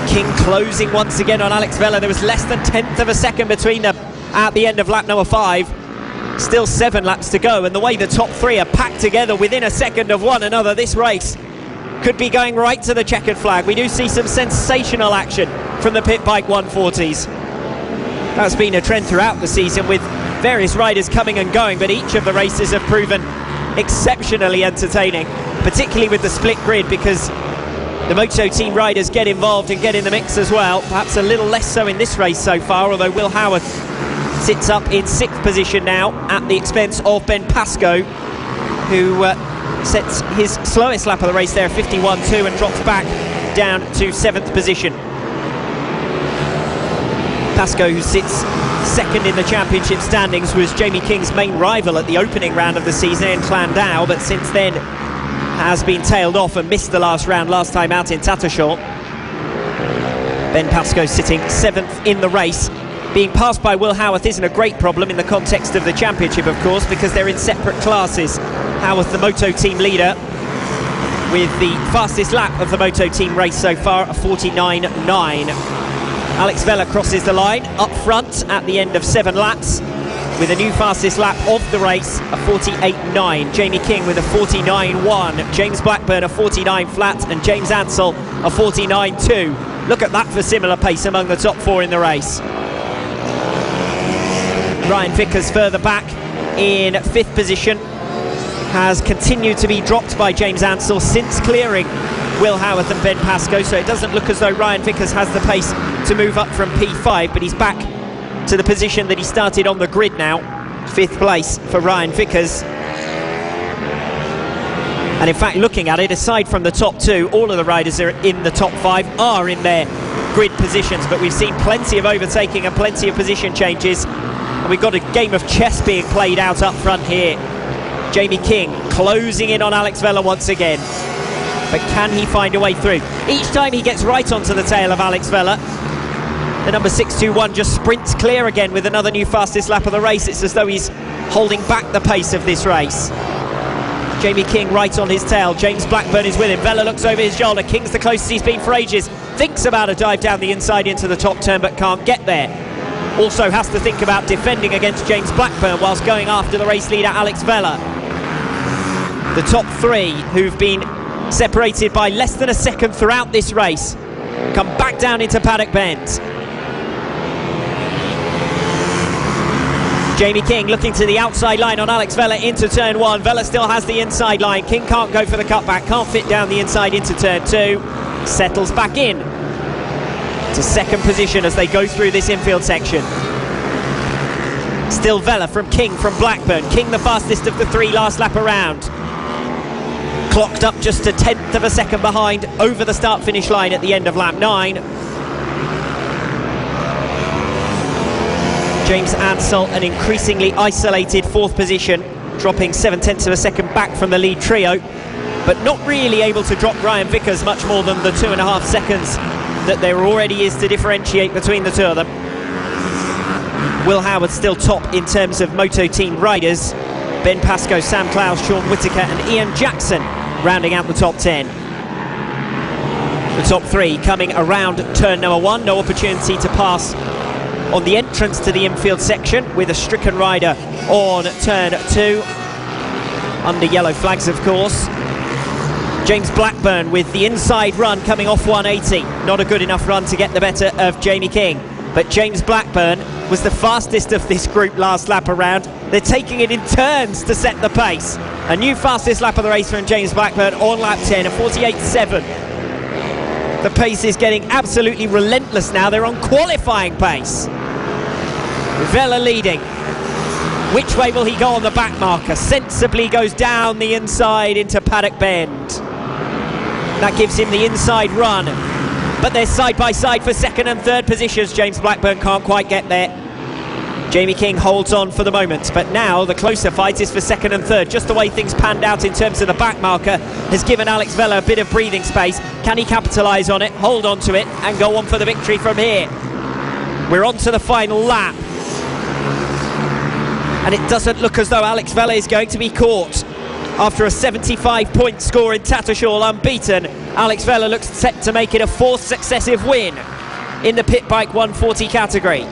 King closing once again on Alex Vella. There was less than 1/10 of a second between them at the end of lap number 5. Still 7 laps to go, and the way the top 3 are packed together within a second of one another, this race could be going right to the checkered flag. We do see some sensational action from the pit bike 140s. That's been a trend throughout the season with various riders coming and going, but each of the races have proven exceptionally entertaining, particularly with the split grid, because the Moto team riders get involved and get in the mix as well. Perhaps a little less so in this race so far, although Will Howarth sits up in 6th position now at the expense of Ben Pascoe, who sets his slowest lap of the race there, 51.2, and drops back down to 7th position. Pascoe, who sits 2nd in the championship standings, was Jamie King's main rival at the opening round of the season in Clandau, but since then has been tailed off and missed the last round last time out in Tattershall. Ben Pascoe sitting 7th in the race. Being passed by Will Howarth isn't a great problem in the context of the championship, of course, because they're in separate classes. Howarth, the Moto team leader, with the fastest lap of the Moto team race so far, a 49.9. Alex Vella crosses the line up front at the end of 7 laps with a new fastest lap of the race, a 48.9. Jamie King with a 49.1. James Blackburn a 49 flat, and James Ansell a 49.2. Look at that for similar pace among the top 4 in the race. Ryan Vickers further back in 5th position has continued to be dropped by James Ansell since clearing Will Howarth and Ben Pascoe, so it doesn't look as though Ryan Vickers has the pace to move up from P5, but he's back to the position that he started on the grid now. 5th place for Ryan Vickers. And in fact, looking at it, aside from the top 2, all of the riders are in the top 5 are in their grid positions, but we've seen plenty of overtaking and plenty of position changes. And we've got a game of chess being played out up front here. Jamie King closing in on Alex Vella once again. But can he find a way through? Each time he gets right onto the tail of Alex Vella, the number 621 just sprints clear again with another new fastest lap of the race. It's as though he's holding back the pace of this race. Jamie King right on his tail. James Blackburn is with him. Vella looks over his shoulder. King's the closest he's been for ages. Thinks about a dive down the inside into the top turn, but can't get there. Also has to think about defending against James Blackburn whilst going after the race leader Alex Vella. The top 3, who've been separated by less than a second throughout this race, come back down into Paddock Bend. Jamie King looking to the outside line on Alex Vella into turn 1. Vella still has the inside line. King can't go for the cutback, can't fit down the inside into turn 2. Settles back in to 2nd position as they go through this infield section. Still Vella from King from Blackburn. King the fastest of the 3 last lap around. Clocked up just a 1/10 of a second behind over the start-finish line at the end of lap 9. James Ansell, an increasingly isolated 4th position, dropping 7/10 of a second back from the lead trio, but not really able to drop Ryan Vickers much more than the 2.5 seconds that there already is to differentiate between the 2 of them. Will Howard still top in terms of Moto team riders. Ben Pascoe, Sam Clowes, Sean Whittaker and Ian Jackson rounding out the top 10. The top 3 coming around turn number 1. No opportunity to pass on the entrance to the infield section, with a stricken rider on turn 2. Under yellow flags, of course. James Blackburn with the inside run coming off 180. Not a good enough run to get the better of Jamie King. But James Blackburn was the fastest of this group last lap around. They're taking it in turns to set the pace. A new fastest lap of the race from James Blackburn on lap 10, a 48.7. The pace is getting absolutely relentless now. They're on qualifying pace. Vela leading. Which way will he go on the back marker? Sensibly goes down the inside into Paddock Bend. That gives him the inside run. But they're side by side for second and third positions. James Blackburn can't quite get there. Jamie King holds on for the moment, but now the closer fight is for second and third. Just the way things panned out in terms of the back marker has given Alex Vela a bit of breathing space. Can he capitalise on it, hold on to it, and go on for the victory from here? We're on to the final lap. And it doesn't look as though Alex Vela is going to be caught. After a 75-point score in Tattershall unbeaten, Alex Vela looks set to make it a fourth successive win in the Pit Bike 140 category.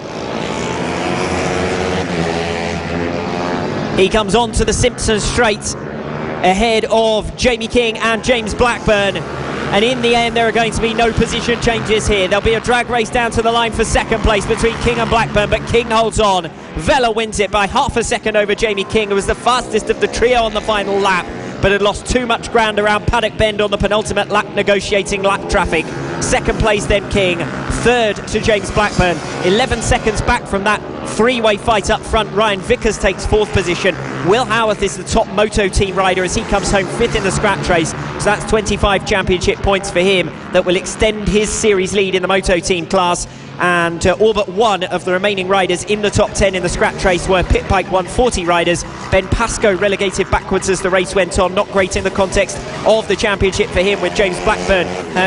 He comes on to the Simpson Straight ahead of Jamie King and James Blackburn. And in the end, there are going to be no position changes here. There'll be a drag race down to the line for second place between King and Blackburn, but King holds on. Vela wins it by half a second over Jamie King, who was the fastest of the trio on the final lap, but had lost too much ground around Paddock Bend on the penultimate lap, negotiating lap traffic. Second place then King, third to James Blackburn. 11 seconds back from that three-way fight up front. Ryan Vickers takes fourth position. Will Howarth is the top Moto team rider as he comes home fifth in the scratch race, so that's 25 championship points for him that will extend his series lead in the Moto team class. And all but one of the remaining riders in the top 10 in the scratch race were Pit Bike 140 riders. Ben Pascoe relegated backwards as the race went on, not great in the context of the championship for him, with James Blackburn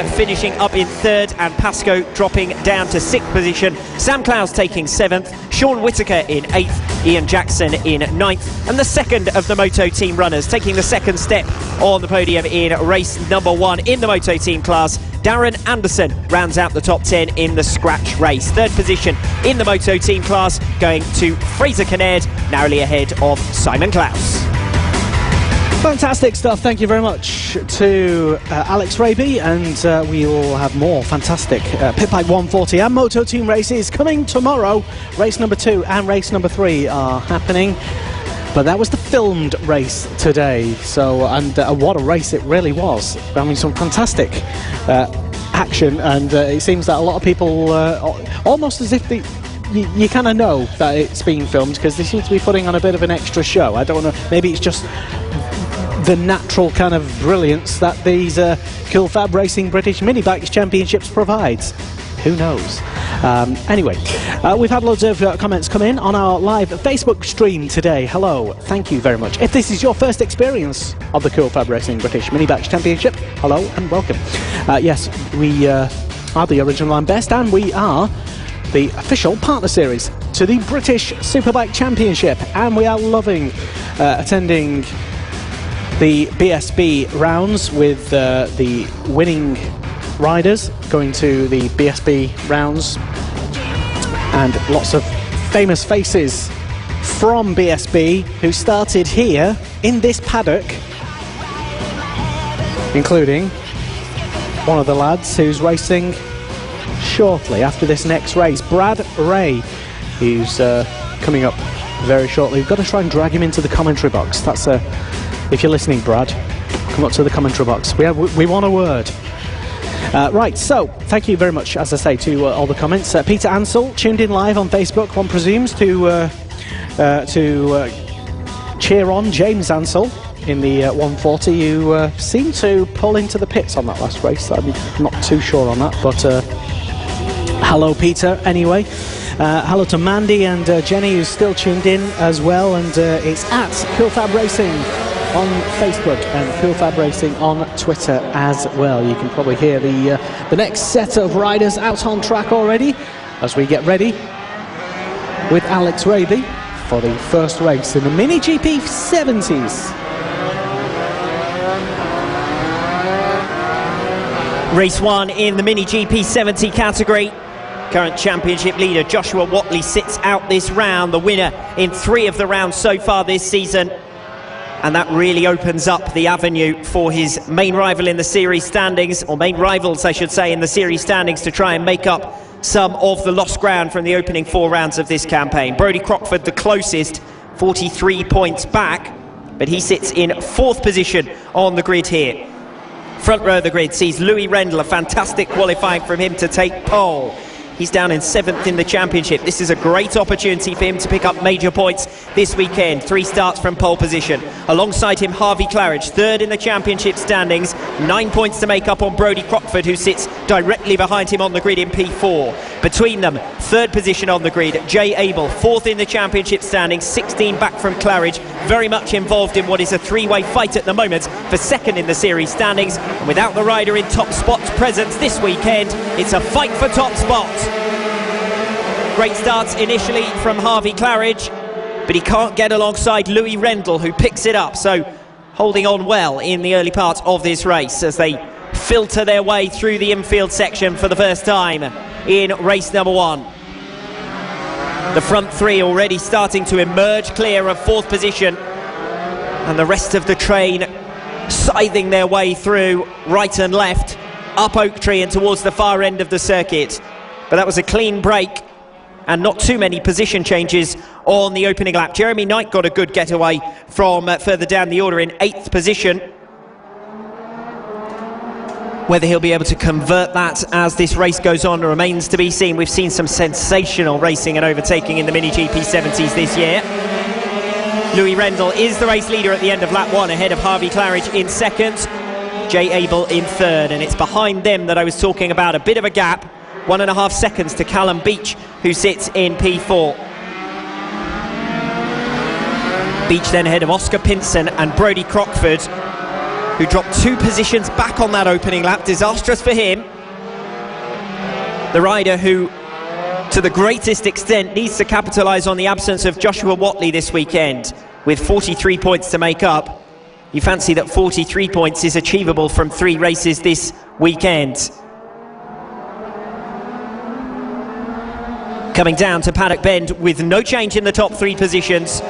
finishing up in third and Pascoe dropping down to sixth position. Sam Clowes taking seventh, Sean Whittaker in eighth, Ian Jackson in ninth, and the second of the Moto team runners taking the second step on the podium in race number one in the Moto team class. Darren Anderson rounds out the top 10 in the scratch race. Third position in the Moto team class going to Fraser Kinnaird, narrowly ahead of Simon Clowes. Fantastic stuff. Thank you very much to Alex Raby, and we will have more fantastic Pit Bike 140 and Moto team races coming tomorrow. Race number 2 and race number 3 are happening. But that was the filmed race today, so what a race it really was. I mean, some fantastic action, and it seems that a lot of people, almost as if you kind of know that it's being filmed, because they seem to be putting on a bit of an extra show. I don't know, maybe it's just the natural kind of brilliance that these Cool FAB-Racing British Mini Bikes Championships provides. Who knows? Anyway, we've had loads of comments come in on our live Facebook stream today. Hello, thank you very much. If this is your first experience of the Cool FAB-Racing British Mini Bikes Championship, hello and welcome. Yes, we are the original and best, and we are the official partner series to the British Superbike Championship, and we are loving attending the BSB rounds with the winning riders going to the BSB rounds, and lots of famous faces from BSB who started here in this paddock, including one of the lads who's racing shortly after this next race, Brad Ray, who's coming up very shortly. We've got to try and drag him into the commentary box. That's if you're listening, Brad, come up to the commentary box. We want a word. Right, so thank you very much, as I say, to all the comments. Peter Ansell tuned in live on Facebook, one presumes, to cheer on James Ansell in the 140. You seemed to pull into the pits on that last race. I'm not too sure on that, but hello, Peter, anyway. Hello to Mandy and Jenny, who's still tuned in as well, and it's at Cool FAB-Racing on Facebook and Cool FAB-Racing on Twitter as well. You can probably hear the next set of riders out on track already as we get ready with Alex Raby for the first race in the Mini GP 70s. Race 1 in the Mini GP 70 category. Current championship leader Joshua Watley sits out this round, the winner in 3 of the rounds so far this season. And that really opens up the avenue for his main rival in the series standings, or main rivals, I should say, in the series standings, to try and make up some of the lost ground from the opening 4 rounds of this campaign. Brodie Crockford the closest, 43 points back, but he sits in 4th position on the grid here. Front row of the grid sees Louis Rendell, a fantastic qualifying from him to take pole. He's down in 7th in the championship. This is a great opportunity for him to pick up major points this weekend. 3 starts from pole position. Alongside him, Harvey Claridge, 3rd in the championship standings. 9 points to make up on Brodie Crockford, who sits directly behind him on the grid in P4. Between them, 3rd position on the grid, Jay Abel, 4th in the championship standings, 16 back from Claridge. Very much involved in what is a 3-way fight at the moment for 2nd in the series standings. And without the rider in top spot's presence this weekend, it's a fight for top spots. Great starts initially from Harvey Claridge, but he can't get alongside Louis Rendell, who picks it up. So holding on well in the early part of this race as they filter their way through the infield section for the first time in race number 1. The front 3 already starting to emerge clear of 4th position, and the rest of the train scything their way through right and left, up Oak Tree and towards the far end of the circuit. But that was a clean break and not too many position changes on the opening lap. Jeremy Knight got a good getaway from further down the order in 8th position. Whether he'll be able to convert that as this race goes on remains to be seen. We've seen some sensational racing and overtaking in the Mini GP70s this year. Louis Rendell is the race leader at the end of lap 1, ahead of Harvey Claridge in 2nd, Jay Abel in 3rd, and it's behind them that I was talking about, a bit of a gap. 1.5 seconds to Callum Beach, who sits in P4. Beach then ahead of Oscar Pinson and Brodie Crockford, who dropped 2 positions back on that opening lap. Disastrous for him. The rider who, to the greatest extent, needs to capitalise on the absence of Joshua Watley this weekend, with 43 points to make up. You fancy that 43 points is achievable from 3 races this weekend. Coming down to Paddock Bend with no change in the top 3 positions.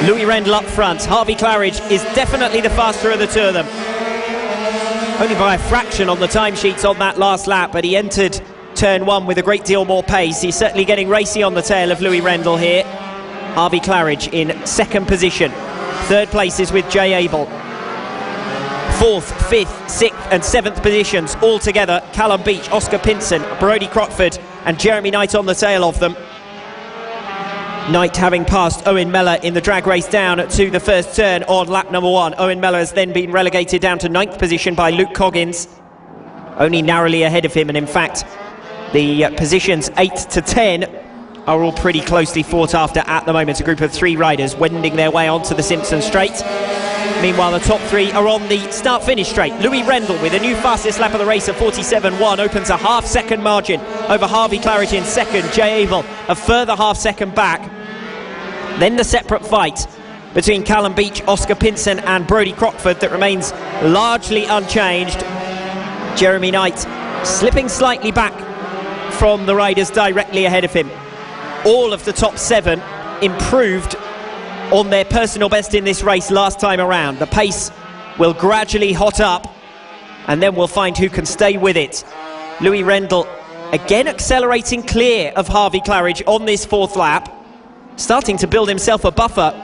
Louis Rendell up front. Harvey Claridge is definitely the faster of the 2 of them. Only by a fraction on the timesheets on that last lap, but he entered turn 1 with a great deal more pace. He's certainly getting racy on the tail of Louis Rendell here. Harvey Claridge in 2nd position. 3rd place is with Jay Abel. 4th, 5th, 6th and 7th positions all together. Callum Beach, Oscar Pinson, Brodie Crockford and Jeremy Knight on the tail of them. Knight having passed Owen Mellor in the drag race down to the first turn on lap number 1. Owen Mellor has then been relegated down to 9th position by Luke Coggins, only narrowly ahead of him, and in fact the positions 8 to 10 are all pretty closely fought after at the moment. A group of 3 riders wending their way onto the Simpson Straight. Meanwhile, the top 3 are on the start-finish straight. Louis Rendell with a new fastest lap of the race of 47.1 opens a half-second margin over Harvey Claridge in 2nd. Jay Abel a further half-second back. Then the separate fight between Callum Beach, Oscar Pinson and Brodie Crockford that remains largely unchanged. Jeremy Knight slipping slightly back from the riders directly ahead of him. All of the top 7 improved on their personal best in this race last time around. The pace will gradually hot up and then we'll find who can stay with it. Louis Rendell again accelerating clear of Harvey Claridge on this 4th lap, starting to build himself a buffer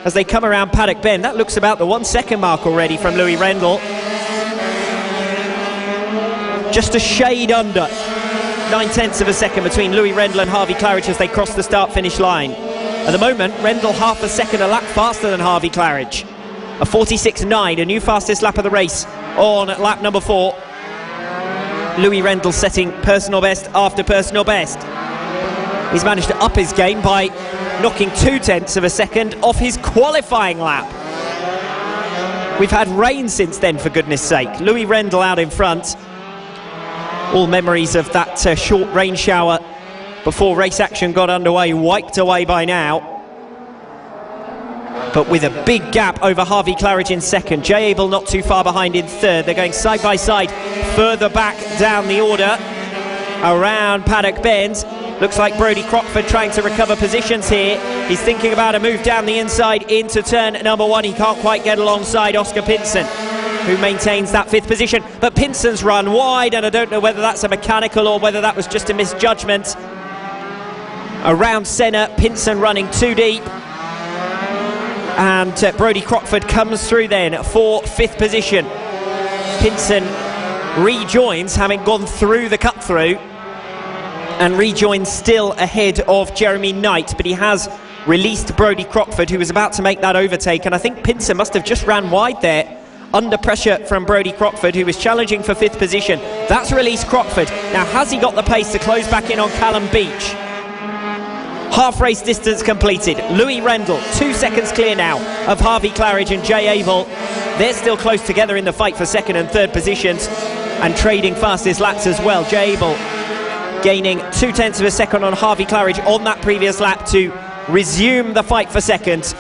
as they come around Paddock Bend. That looks about the 1 second mark already from Louis Rendell. Just a shade under, 9/10 of a second between Louis Rendell and Harvey Claridge as they cross the start-finish line. At the moment, Rendell half a second a lap faster than Harvey Claridge. A 46.9, a new fastest lap of the race on lap number 4. Louis Rendell setting personal best after personal best. He's managed to up his game by knocking 0.2 of a second off his qualifying lap. We've had rain since then, for goodness sake. Louis Rendell out in front. All memories of that short rain shower before race action got underway wiped away by now. But with a big gap over Harvey Claridge in 2nd. Jay Abel not too far behind in 3rd. They're going side by side further back down the order around Paddock Bend. Looks like Brodie Crockford trying to recover positions here. He's thinking about a move down the inside into turn number 1. He can't quite get alongside Oscar Pinson, who maintains that 5th position. But Pinson's run wide, and I don't know whether that's a mechanical or whether that was just a misjudgment. Around Senna, Pinson running too deep. And Brodie Crockford comes through then for 5th position. Pinson rejoins, having gone through the cut-through, and rejoins still ahead of Jeremy Knight, but he has released Brodie Crockford, who was about to make that overtake, and I think Pinson must have just ran wide there, under pressure from Brodie Crockford, who was challenging for 5th position. That's released Crockford. Now, has he got the pace to close back in on Callum Beach? Half race distance completed. Louis Rendell, 2 seconds clear now of Harvey Claridge and Jay Abel. They're still close together in the fight for 2nd and 3rd positions and trading fastest laps as well. Jay Abel gaining 0.2 of a second on Harvey Claridge on that previous lap to resume the fight for 2nd.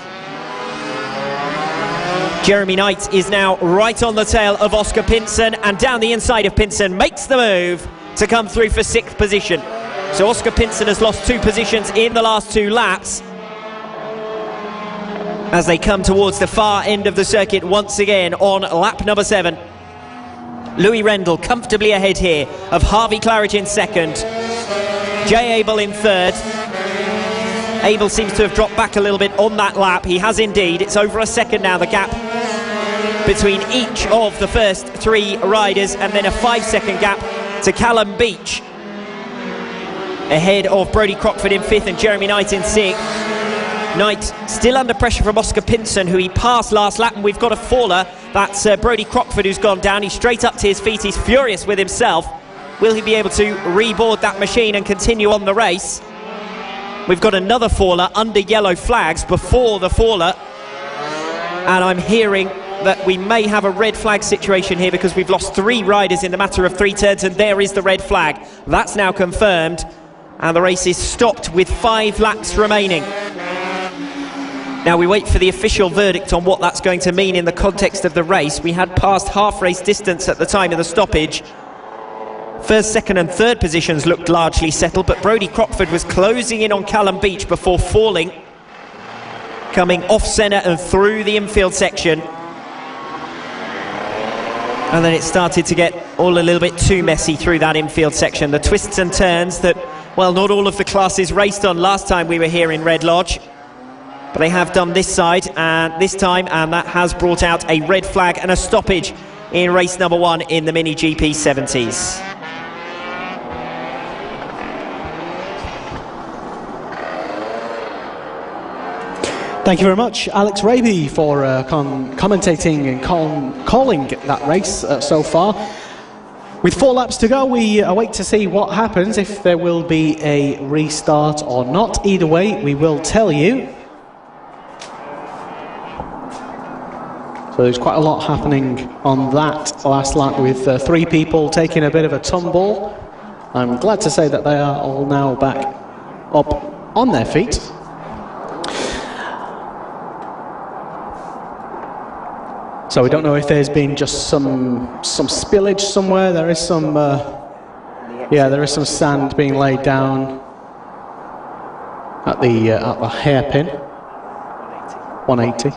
Jeremy Knight is now right on the tail of Oscar Pinson, and down the inside of Pinson makes the move to come through for 6th position. So Oscar Pinson has lost 2 positions in the last 2 laps as they come towards the far end of the circuit once again on lap number 7. Louis Rendell comfortably ahead here of Harvey Claridge in 2nd, Jay Abel in 3rd. Abel seems to have dropped back a little bit on that lap. He has indeed. It's over a second now, the gap between each of the first 3 riders, and then a 5-second gap to Callum Beach, ahead of Brodie Crockford in 5th and Jeremy Knight in 6th. Knight still under pressure from Oscar Pinson, who he passed last lap, and we've got a faller. That's Brodie Crockford who's gone down. He's straight up to his feet. He's furious with himself. Will he be able to reboard that machine and continue on the race? We've got another faller under yellow flags before the faller, and I'm hearing that we may have a red flag situation here because we've lost 3 riders in the matter of 3 turns, and there is the red flag. That's now confirmed, and the race is stopped with 5 laps remaining. Now we wait for the official verdict on what that's going to mean in the context of the race. We had passed half race distance at the time of the stoppage. 1st, 2nd and 3rd positions looked largely settled, but Brodie Crockford was closing in on Callum Beach before falling, coming off centre and through the infield section. And then it started to get all a little bit too messy through that infield section. The twists and turns that, well, not all of the classes raced on last time we were here in Red Lodge, but they have done this side and this time, and that has brought out a red flag and a stoppage in race number 1 in the Mini GP 70s. Thank you very much, Alex Raby, for commentating and calling that race so far. With 4 laps to go, we await to see what happens, if there will be a restart or not. Either way, we will tell you. So there's quite a lot happening on that last lap, with 3 people taking a bit of a tumble. I'm glad to say that they are all now back up on their feet. So we don't know if there's been just some spillage somewhere. There is some, yeah, there is some sand being laid down at the hairpin. 180.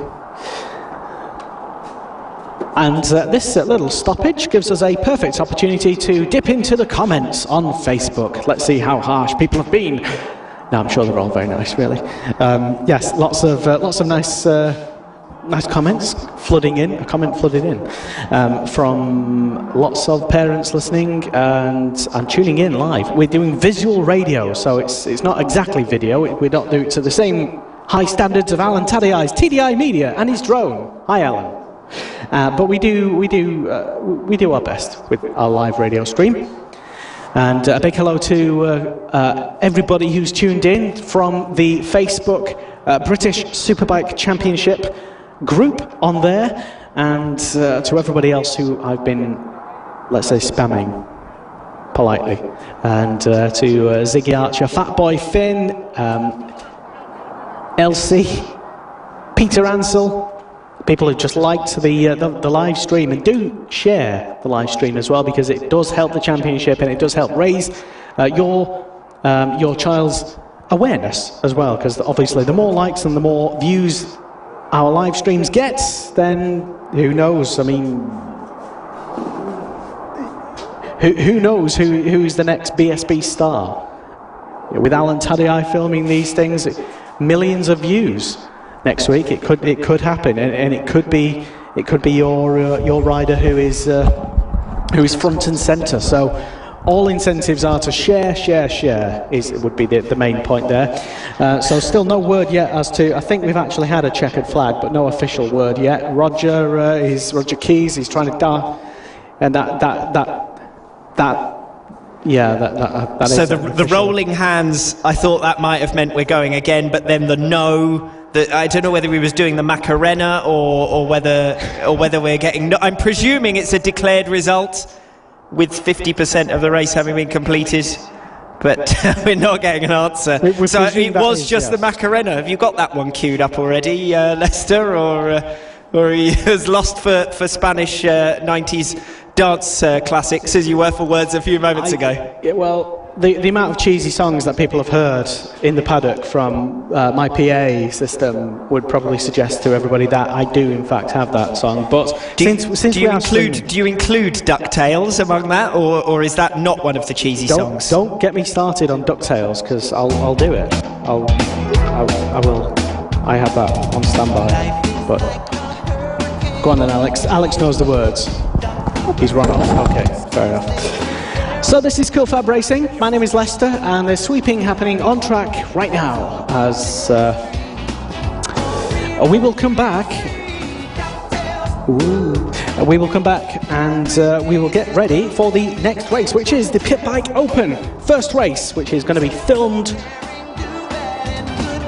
And this little stoppage gives us a perfect opportunity to dip into the comments on Facebook. Let's see how harsh people have been. No, I'm sure they're all very nice, really. Yes, lots of nice comments flooding in. A comment flooded in from lots of parents listening and tuning in live. We're doing visual radio, so it's not exactly video. We don't do it to the same high standards of Alan Taddyey's TDI Media and his drone. Hi, Alan. But we do our best with our live radio stream. And a big hello to everybody who's tuned in from the Facebook British Superbike Championship group on there, and to everybody else who I've been, let's say, spamming politely, and to Ziggy Archer, Fatboy Finn, Elsie, Peter Ansell, people who just liked the live stream, and do share the live stream as well, because it does help the championship and it does help raise your child's awareness as well, because obviously the more likes and the more views our live streams get, then who knows? I mean, who knows who's the next BSB star? With Alan Taddyeye filming these things, millions of views. next week. It could happen, and it could be your rider who is front and centre. So all incentives are to share. Would be the main point there. So still no word yet as to. I think we've actually had a checkered flag, but no official word yet. Roger Keys. He's trying to die, and that. So the rolling hands, I thought that might have meant we're going again, but then the no. I don't know whether he was doing the Macarena or whether we're getting. No, I'm presuming it's a declared result with 50% of the race having been completed, but we're not getting an answer. So it was just the Macarena. Have you got that one queued up already, Lester, or he has lost for Spanish 90s dance classics as you were for words a few moments ago? Yeah, well, the amount of cheesy songs that people have heard in the paddock from my PA system would probably suggest to everybody that I do in fact have that song. But do you include DuckTales among that, or is that not one of the cheesy songs? Don't get me started on DuckTales, because I'll do it. I will. I have that on standby. But go on then, Alex. Alex knows the words. He's run off. Okay, fair enough. So this is Cool Fab Racing. My name is Lester, and there's sweeping happening on track right now as we will come back. We will come back and we will get ready for the next race, which is the Pit Bike Open first race, which is going to be filmed,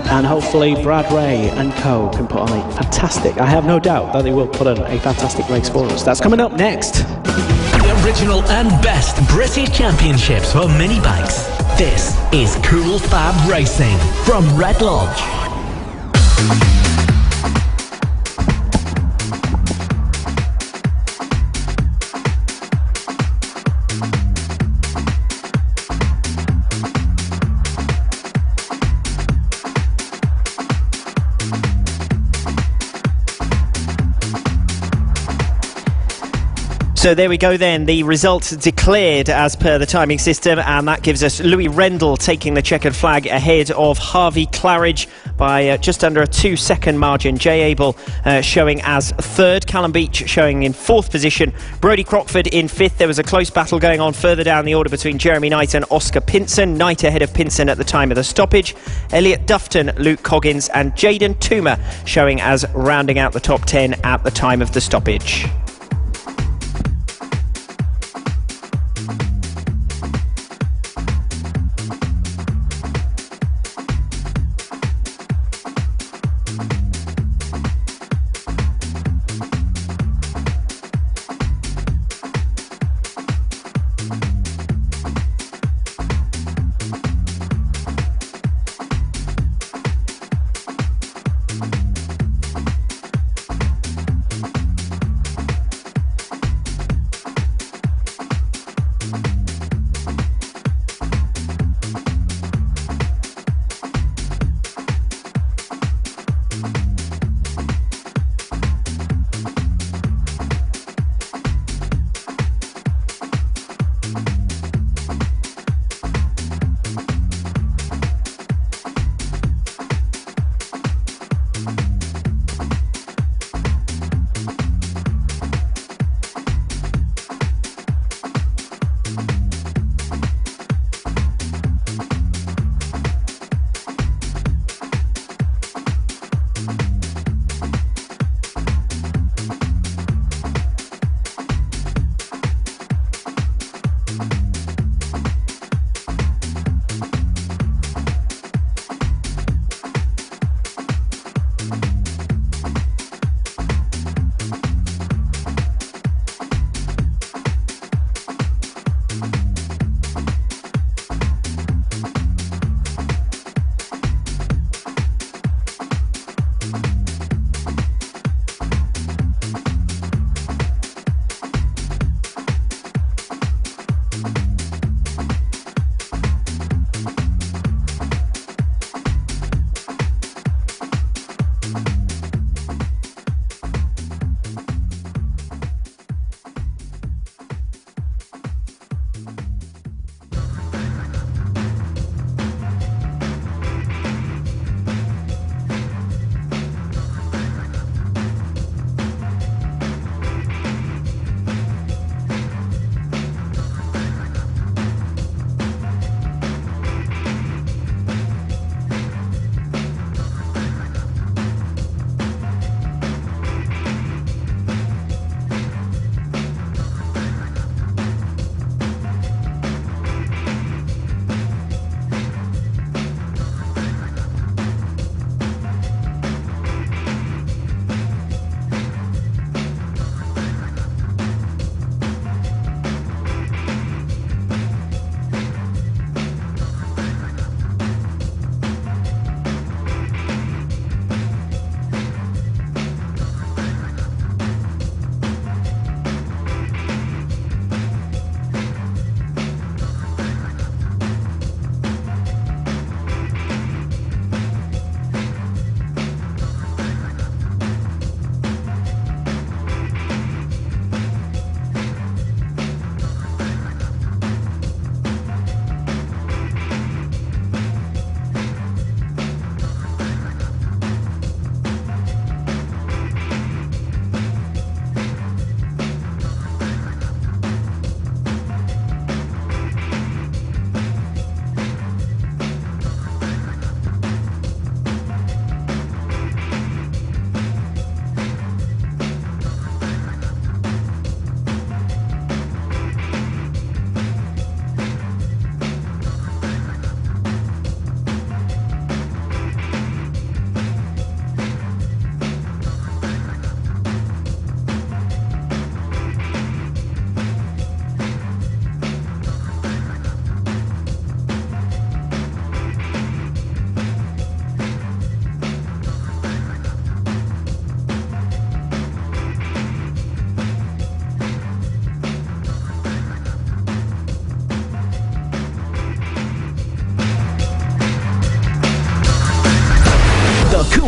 and hopefully Brad Ray and co can put on a fantastic, I have no doubt that they will put on a fantastic race for us. That's coming up next. The original and best British championships for mini bikes. This is Cool Fab Racing from Red Lodge. So there we go then, the results declared as per the timing system, and that gives us Louis Rendell taking the checkered flag ahead of Harvey Claridge by just under a 2-second margin. Jay Abel showing as third, Callum Beach showing in fourth position, Brodie Crockford in fifth. There was a close battle going on further down the order between Jeremy Knight and Oscar Pinson. Knight ahead of Pinson at the time of the stoppage. Elliot Dufton, Luke Coggins and Jaden Toomer showing as rounding out the top 10 at the time of the stoppage.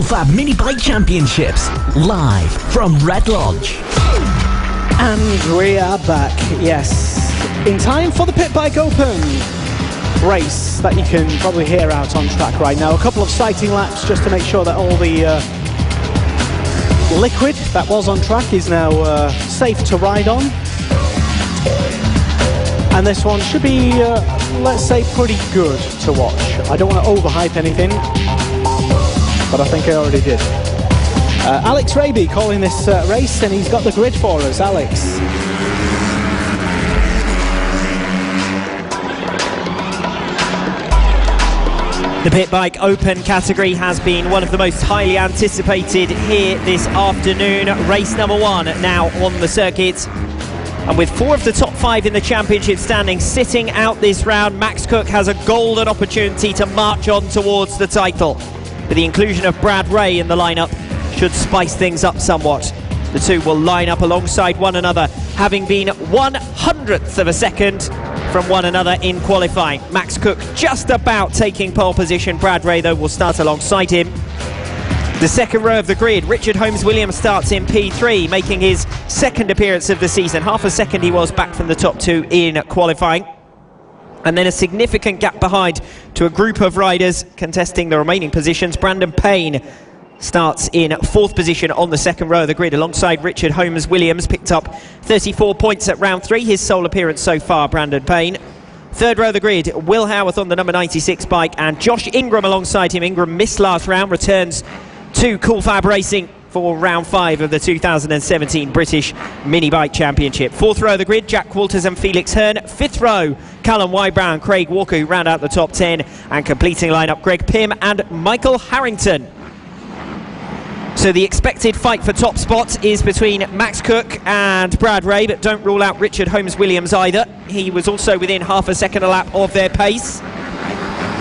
Fab Mini Bike Championships, live from Red Lodge. And we are back, yes, in time for the Pit Bike Open race that you can probably hear out on track right now. A couple of sighting laps just to make sure that all the liquid that was on track is now safe to ride on. And this one should be, let's say, pretty good to watch. I don't want to overhype anything, but I think I already did. Alex Raby calling this race, and he's got the grid for us. Alex. The Pit Bike Open category has been one of the most highly anticipated here this afternoon. Race number 1 now on the circuit. And with 4 of the top 5 in the championship standings sitting out this round, Max Cook has a golden opportunity to march on towards the title. With the inclusion of Brad Ray in the lineup, should spice things up somewhat. The two will line up alongside one another, having been 1/100th of a second from one another in qualifying. Max Cook just about taking pole position. Brad Ray, though, will start alongside him. The second row of the grid, Richard Holmes-Williams starts in P3, making his second appearance of the season. Half a second he was back from the top 2 in qualifying. And then a significant gap behind to a group of riders contesting the remaining positions. Brandon Payne starts in 4th position on the second row of the grid alongside Richard Holmes-Williams. Picked up 34 points at round 3, his sole appearance so far, Brandon Payne. Third row of the grid, Will Howarth on the number 96 bike and Josh Ingram alongside him. Ingram missed last round, returns to Cool FAB-Racing for round 5 of the 2017 British Mini Bike Championship. 4th row of the grid, Jack Walters and Felix Hearn. 5th row, Callum Wybrow and Craig Walker, who round out the top 10. And completing lineup, Greg Pym and Michael Harrington. So the expected fight for top spot is between Max Cook and Brad Ray, but don't rule out Richard Holmes-Williams either. He was also within half a second a lap of their pace.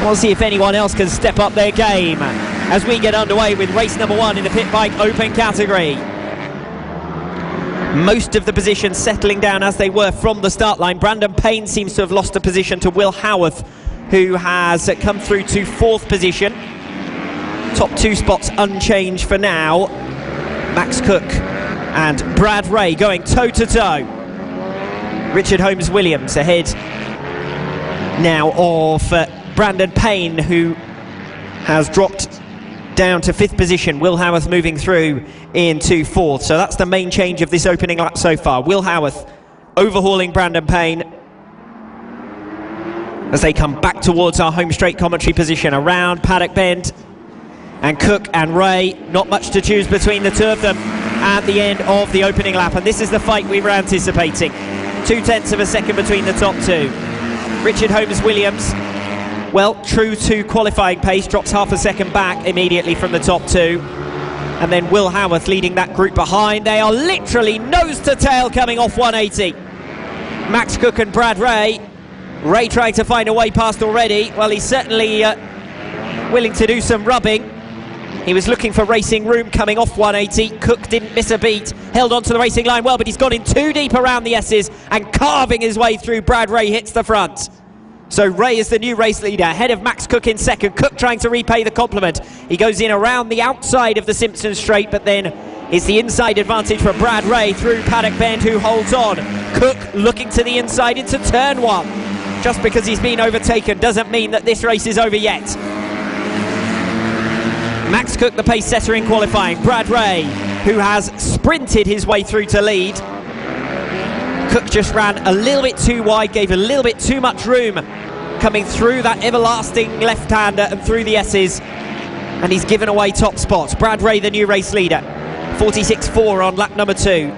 We'll see if anyone else can step up their game as we get underway with race number 1 in the Pit Bike Open category. Most of the positions settling down as they were from the start line. Brandon Payne seems to have lost a position to Will Howarth, who has come through to 4th position. Top 2 spots unchanged for now. Max Cook and Brad Ray going toe-to-toe. Richard Holmes-Williams ahead now of Brandon Payne, who has dropped down to 5th position. Will Howarth moving through into 4th. So that's the main change of this opening lap so far. Will Howarth overhauling Brandon Payne as they come back towards our home straight commentary position around Paddock Bend. And Cook and Ray, not much to choose between the two of them at the end of the opening lap. And this is the fight we were anticipating. 0.2 of a second between the top 2. Richard Holmes-Williams, well, true to qualifying pace, drops half a second back immediately from the top 2. And then Will Howarth leading that group behind. They are literally nose to tail coming off 180. Max Cook and Brad Ray. Ray trying to find a way past already. Well, he's certainly willing to do some rubbing. He was looking for racing room coming off 180. Cook didn't miss a beat, held on to the racing line well, but he's gone in too deep around the S's and carving his way through. Brad Ray hits the front. So Ray is the new race leader, ahead of Max Cook in second. Cook trying to repay the compliment. He goes in around the outside of the Simpson Straight, but then it's the inside advantage for Brad Ray through Paddock Bend, who holds on. Cook looking to the inside into turn 1. Just because he's been overtaken doesn't mean that this race is over yet. Max Cook, the pace setter in qualifying. Brad Ray, who has sprinted his way through to lead. Cook just ran a little bit too wide, gave a little bit too much room coming through that everlasting left-hander and through the S's, and he's given away top spots. Brad Ray, the new race leader, 46.4 on lap number 2.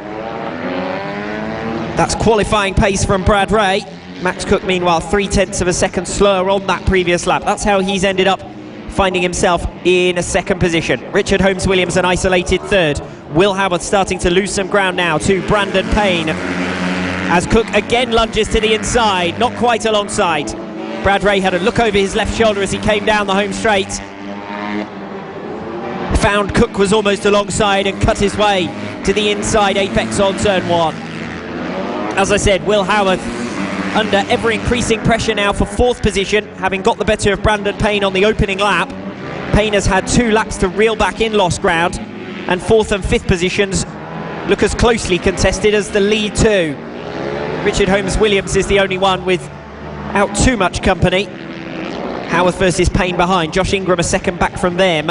That's qualifying pace from Brad Ray. Max Cook, meanwhile, 0.3 of a second slower on that previous lap. That's how he's ended up finding himself in a second position. Richard Holmes-Williams an isolated 3rd. Will Howarth starting to lose some ground now to Brandon Payne as Cook again lunges to the inside, not quite alongside. Brad Ray had a look over his left shoulder as he came down the home straight. Found Cook was almost alongside and cut his way to the inside apex on turn 1. As I said, Will Howarth under ever increasing pressure now for 4th position, having got the better of Brandon Payne on the opening lap. Payne has had 2 laps to reel back in lost ground, and 4th and 5th positions look as closely contested as the lead 2. Richard Holmes-Williams is the only one without too much company. Howarth versus Payne behind. Josh Ingram a second back from them.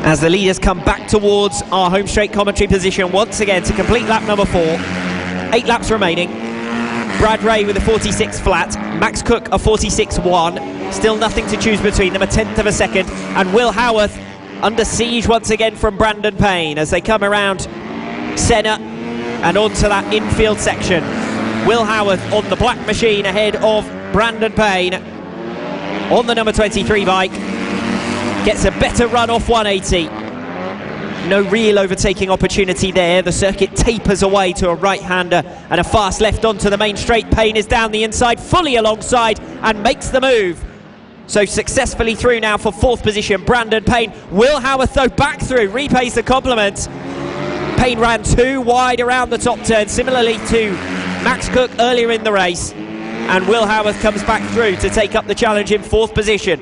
As the leaders come back towards our home straight commentary position once again to complete lap number 4. 8 laps remaining. Brad Ray with a 46 flat, Max Cook a 46.1. Still nothing to choose between them, a 1/10 of a second. And Will Howarth under siege once again from Brandon Payne as they come around Senna and onto that infield section. Will Howarth on the black machine ahead of Brandon Payne on the number 23 bike. Gets a better run off 180. No real overtaking opportunity there. The circuit tapers away to a right-hander and a fast left onto the main straight. Payne is down the inside, fully alongside, and makes the move. So successfully through now for 4th position, Brandon Payne. Will Howarth though back through, repays the compliment. Payne ran 2 wide around the top turn, similarly to Max Cook earlier in the race. And Will Howarth comes back through to take up the challenge in 4th position.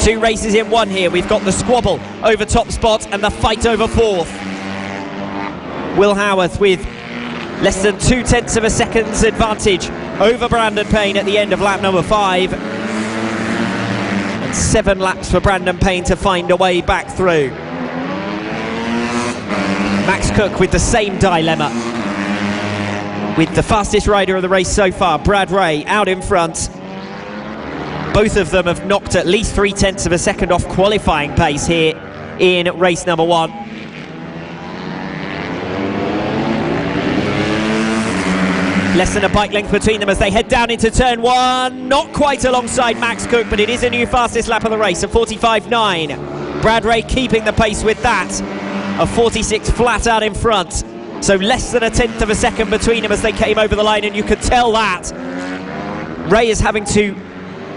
2 races in 1 here. We've got the squabble over top spot and the fight over 4th. Will Howarth with less than 0.2 of a second's advantage over Brandon Payne at the end of lap number 5. And 7 laps for Brandon Payne to find a way back through. Max Cook with the same dilemma, with the fastest rider of the race so far, Brad Ray, out in front. Both of them have knocked at least 0.3 of a second off qualifying pace here in race number 1. Less than a bike length between them as they head down into turn 1. Not quite alongside Max Cook, but it is a new fastest lap of the race, a 45.9. Brad Ray keeping the pace with that, a 46 flat out in front. So less than a 1/10 of a second between them as they came over the line, and you could tell that. Ray is having to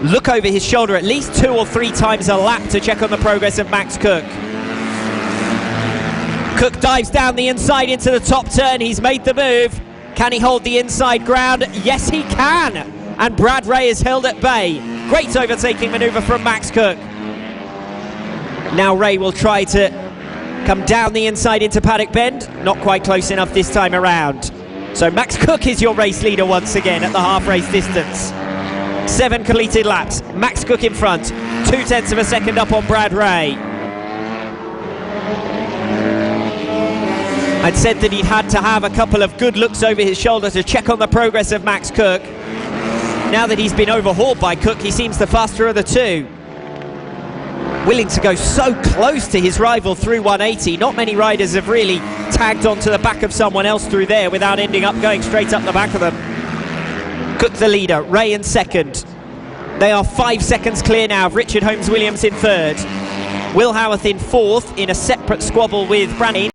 look over his shoulder at least 2 or 3 times a lap to check on the progress of Max Cook. Cook dives down the inside into the top turn. He's made the move. Can he hold the inside ground? Yes, he can. And Brad Ray is held at bay. Great overtaking manoeuvre from Max Cook. Now Ray will try to come down the inside into Paddock Bend. Not quite close enough this time around. So Max Cook is your race leader once again at the half race distance. 7 completed laps. Max Cook in front. 0.2 of a second up on Brad Ray. I'd said that he'd had to have a couple of good looks over his shoulder to check on the progress of Max Cook. Now that he's been overhauled by Cook, he seems the faster of the 2. Willing to go so close to his rival through 180. Not many riders have really tagged onto the back of someone else through there without ending up going straight up the back of them. Cook the leader, Ray in second. They are 5 seconds clear now of Richard Holmes-Williams in 3rd. Will Howarth in 4th in a separate squabble with Brandon.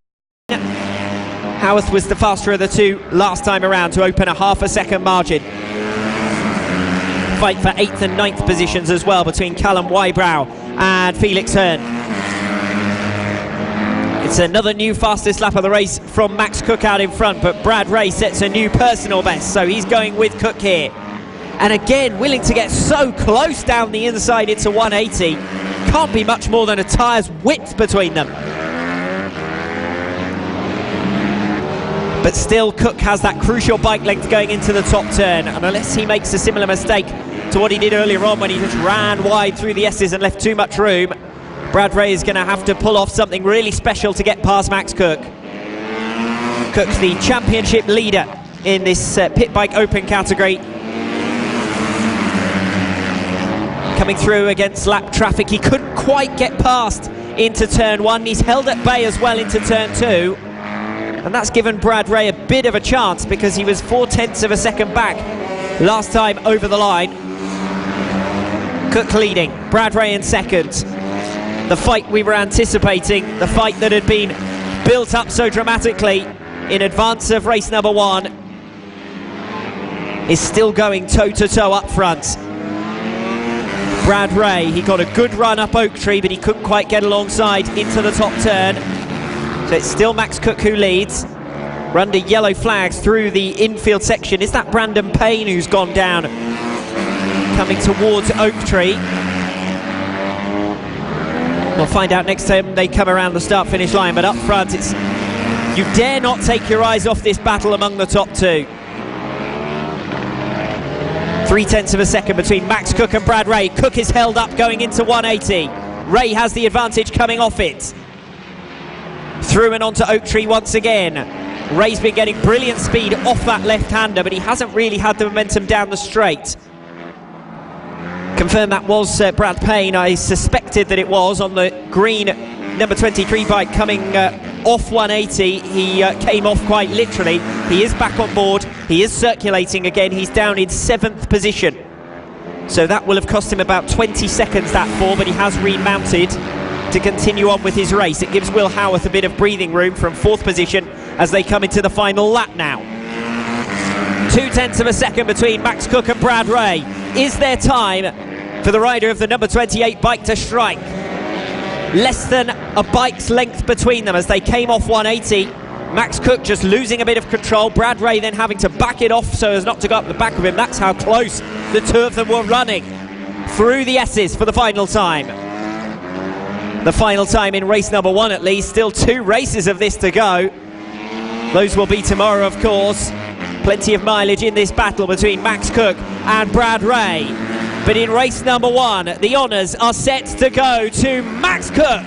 Howarth was the faster of the 2 last time around to open a half a second margin. Fight for 8th and 9th positions as well between Callum Wybrow and Felix Hearn. It's another new fastest lap of the race from Max Cook out in front, but Brad Ray sets a new personal best, so he's going with Cook here. And again, willing to get so close down the inside into 180. Can't be much more than a tyre's width between them. But still, Cook has that crucial bike length going into the top turn, and unless he makes a similar mistake to what he did earlier on when he just ran wide through the S's and left too much room, Brad Ray is going to have to pull off something really special to get past Max Cook. Cook's the championship leader in this pit bike open category. Coming through against lap traffic, he couldn't quite get past into turn 1. He's held at bay as well into turn 2. And that's given Brad Ray a bit of a chance because he was 0.4 of a second back last time over the line. Cook leading, Brad Ray in second. The fight we were anticipating, the fight that had been built up so dramatically in advance of race number 1, is still going toe-to-toe up front. Brad Ray, he got a good run up Oak Tree, but he couldn't quite get alongside into the top turn. So it's still Max Cook who leads. We're under yellow flags through the infield section. Is that Brandon Payne who's gone down coming towards Oak Tree. We'll find out next time they come around the start-finish line, but up front, it's you dare not take your eyes off this battle among the top two. 0.3 of a second between Max Cook and Brad Ray. Cook is held up going into 180. Ray has the advantage coming off it. Through and onto Oak Tree once again. Ray's been getting brilliant speed off that left-hander, but he hasn't really had the momentum down the straight. Confirmed that was Brad Payne. I suspected that it was on the green number 23 bike coming off 180. He came off quite literally. He is back on board. He is circulating again. He's down in 7th position. So that will have cost him about 20 seconds, that fall, but he has remounted to continue on with his race. It gives Will Howarth a bit of breathing room from 4th position as they come into the final lap now. 0.2 of a second between Max Cook and Brad Ray. Is there time for the rider of the number 28 bike to strike? Less than a bike's length between them as they came off 180. Max Cook just losing a bit of control. Brad Ray then having to back it off so as not to go up the back of him. That's how close the two of them were running through the S's for the final time. The final time in race number 1 at least. Still 2 races of this to go. Those will be tomorrow, of course. Plenty of mileage in this battle between Max Cook and Brad Ray. But in race number 1, the honours are set to go to Max Cook.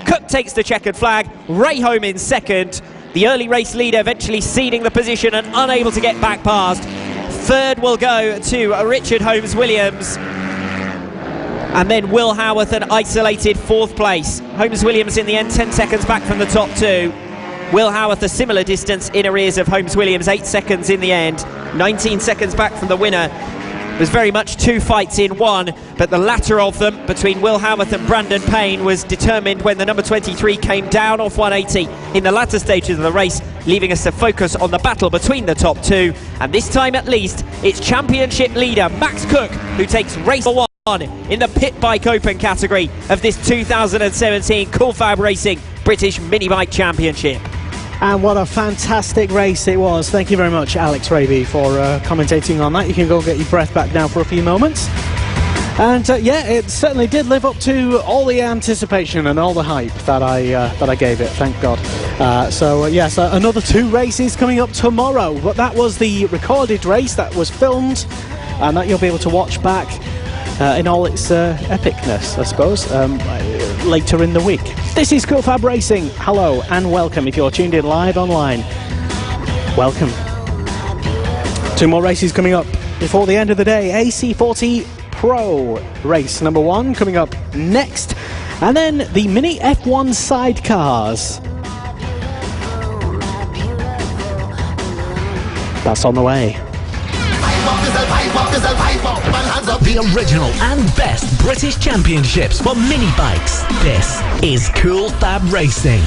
Cook takes the checkered flag. Ray home in 2nd. The early race leader eventually ceding the position and unable to get back past. 3rd will go to Richard Holmes-Williams. And then Will Howarth an isolated 4th place. Holmes-Williams in the end 10 seconds back from the top 2. Will Howarth a similar distance in arrears of Holmes-Williams, 8 seconds in the end. 19 seconds back from the winner. It was very much 2 fights in 1, but the latter of them, between Will Howarth and Brandon Payne, was determined when the number 23 came down off 180 in the latter stages of the race, leaving us to focus on the battle between the top 2. And this time at least, it's championship leader Max Cook who takes race 1 in the Pit Bike Open category of this 2017 Cool Fab Racing British Mini Bike Championship. And what a fantastic race it was. Thank you very much, Alex Raby, for commentating on that. You can go get your breath back now for a few moments. And yeah, it certainly did live up to all the anticipation and all the hype that I gave it, thank God. Yes, another 2 races coming up tomorrow. But that was the recorded race that was filmed and that you'll be able to watch back in all its epicness, I suppose, later in the week. This is Cool Fab Racing. Hello and welcome if you're tuned in live online. Welcome. 2 more races coming up before the end of the day. AC40 Pro race number 1 coming up next. And then the Mini F1 sidecars. That's on the way. The original and best British championships for mini bikes. This is Cool Fab Racing.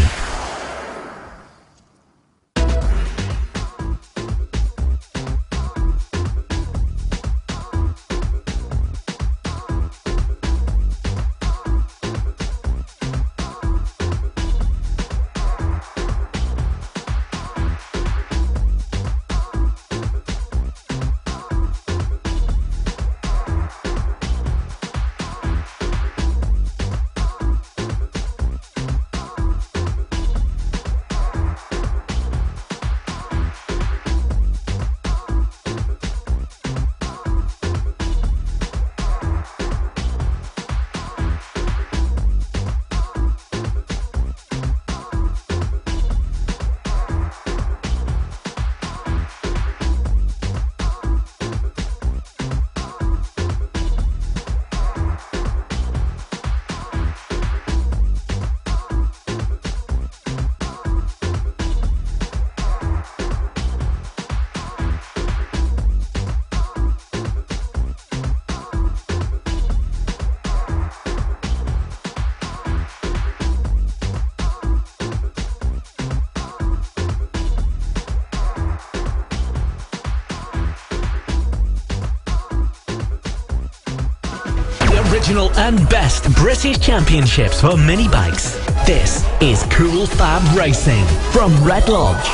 Original and best British championships for mini bikes. This is Cool Fab Racing from Red Lodge.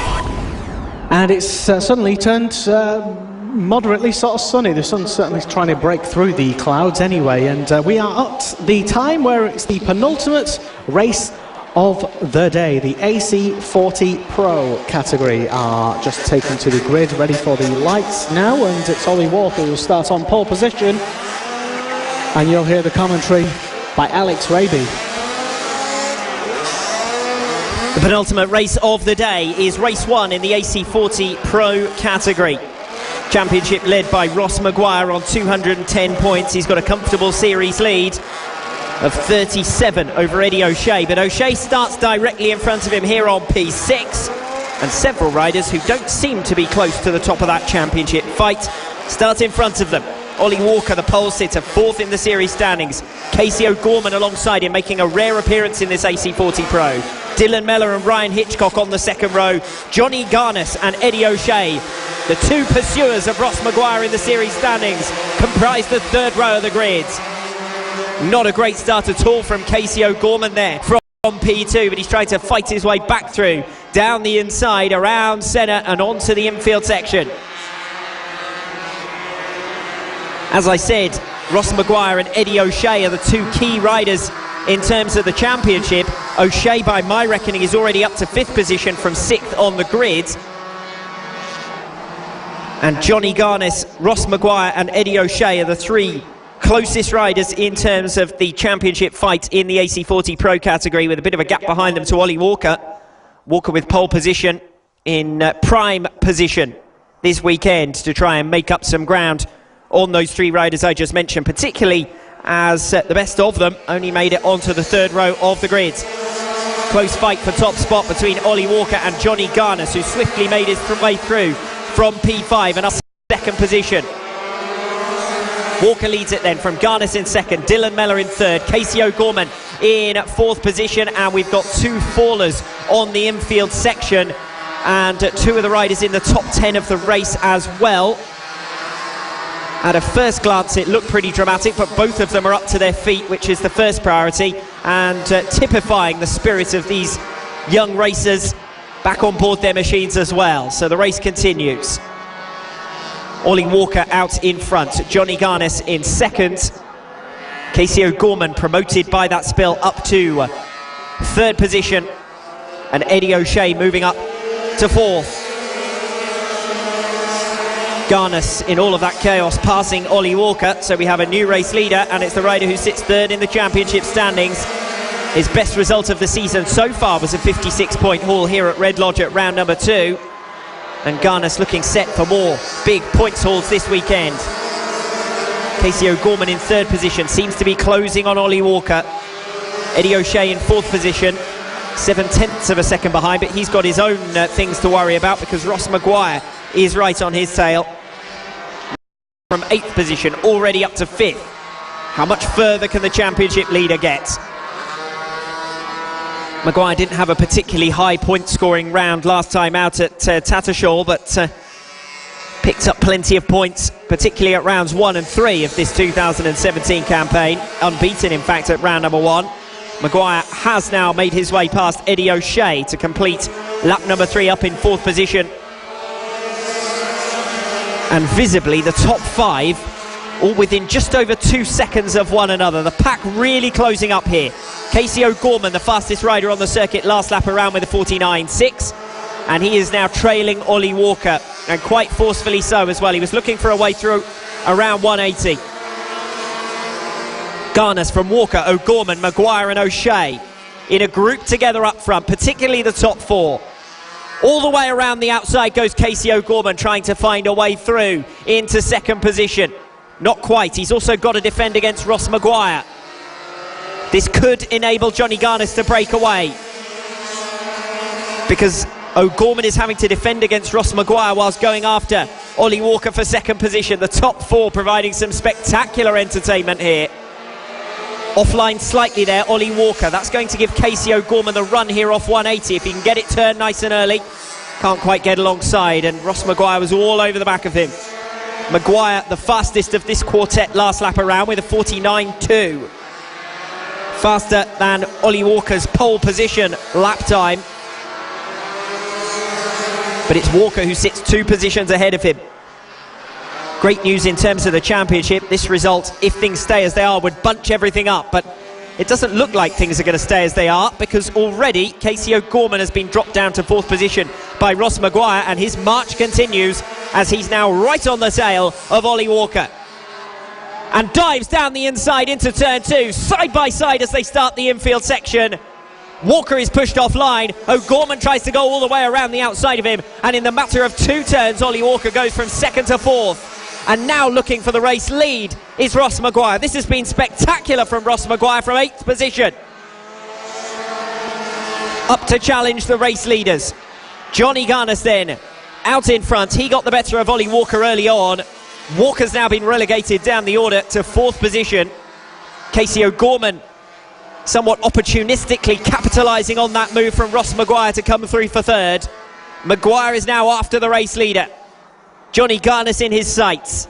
And it's suddenly turned moderately sort of sunny. The sun's certainly trying to break through the clouds anyway, and we are at the time where it's the penultimate race of the day. The AC40 Pro category are just taken to the grid, ready for the lights now, and it's Ollie Walker who will start on pole position, and you'll hear the commentary by Alex Raby. The penultimate race of the day is race 1 in the AC40 Pro category. Championship led by Ross Maguire on 210 points. He's got a comfortable series lead of 37 over Eddie O'Shea, but O'Shea starts directly in front of him here on P6, and several riders who don't seem to be close to the top of that championship fight start in front of them. Ollie Walker, the pole sitter, 4th in the series standings. Casey O'Gorman alongside him, making a rare appearance in this AC40 Pro. Dylan Mellor and Ryan Hitchcock on the second row. Johnny Garnes and Eddie O'Shea, the two pursuers of Ross Maguire in the series standings, comprise the third row of the grids. Not a great start at all from Casey O'Gorman there from P2, but he's trying to fight his way back through, down the inside, around centre and onto the infield section. As I said, Ross Maguire and Eddie O'Shea are the two key riders in terms of the championship. O'Shea, by my reckoning, is already up to 5th position from 6th on the grid. And Johnny Garnes, Ross Maguire and Eddie O'Shea are the three closest riders in terms of the championship fight in the AC40 Pro category, with a bit of a gap behind them to Ollie Walker. Walker with pole position in prime position this weekend to try and make up some ground on those three riders I just mentioned, particularly as the best of them only made it onto the third row of the grid. Close fight for top spot between Ollie Walker and Johnny Garnes, who swiftly made his way through from P5 and up to 2nd position. Walker leads it then from Garnes in 2nd, Dylan Mellor in 3rd, Casey O'Gorman in 4th position, and we've got two fallers on the infield section, and two of the riders in the top 10 of the race as well. At a first glance it looked pretty dramatic, but both of them are up to their feet, which is the first priority, and typifying the spirit of these young racers back on board their machines as well. So the race continues. Ollie Walker out in front, Johnny Garnes in 2nd, Casey O'Gorman promoted by that spill up to 3rd position, and Eddie O'Shea moving up to 4th. Garnes in all of that chaos passing Ollie Walker, so we have a new race leader, and it's the rider who sits 3rd in the championship standings. His best result of the season so far was a 56-point haul here at Red Lodge at round number 2, and Garnes looking set for more big points hauls this weekend. Casey O'Gorman in 3rd position, seems to be closing on Ollie Walker. Eddie O'Shea in 4th position, 7/10 of a second behind, but he's got his own things to worry about, because Ross Maguire is right on his tail. From 8th position, already up to 5th. How much further can the championship leader get? Maguire didn't have a particularly high point scoring round last time out at Tattershall, but picked up plenty of points, particularly at rounds 1 and 3 of this 2017 campaign. Unbeaten, in fact, at round number 1. Maguire has now made his way past Eddie O'Shea to complete lap number 3 up in 4th position. And visibly the top 5 all within just over 2 seconds of one another. The pack really closing up here. Casey O'Gorman, the fastest rider on the circuit last lap around with a 49.6, and he is now trailing Ollie Walker, and quite forcefully so as well. He was looking for a way through around 180. Garnes from Walker, O'Gorman, Maguire and O'Shea in a group together up front, particularly the top 4. All the way around the outside goes Casey O'Gorman, trying to find a way through into 2nd position. Not quite. He's also got to defend against Ross Maguire. This could enable Johnny Garnes to break away, because O'Gorman is having to defend against Ross Maguire whilst going after Ollie Walker for 2nd position. The top 4 providing some spectacular entertainment here. Offline slightly there, Ollie Walker. That's going to give Casey O'Gorman the run here off 180 if he can get it turned nice and early. Can't quite get alongside, and Ross Maguire was all over the back of him. Maguire, the fastest of this quartet last lap around with a 49.2. Faster than Ollie Walker's pole position lap time. But it's Walker who sits 2 positions ahead of him. Great news in terms of the championship. This result, if things stay as they are, would bunch everything up, but it doesn't look like things are going to stay as they are, because already Casey O'Gorman has been dropped down to 4th position by Ross Maguire, and his march continues as he's now right on the tail of Ollie Walker. And dives down the inside into turn 2, side by side as they start the infield section. Walker is pushed offline. O'Gorman tries to go all the way around the outside of him, and in the matter of 2 turns, Ollie Walker goes from 2nd to 4th. And now looking for the race lead is Ross Maguire. This has been spectacular from Ross Maguire from 8th position. Up to challenge the race leaders. Johnny Garnes then out in front. He got the better of Ollie Walker early on. Walker's now been relegated down the order to 4th position. Casey O'Gorman somewhat opportunistically capitalising on that move from Ross Maguire to come through for 3rd. Maguire is now after the race leader. Johnny Garnes in his sights.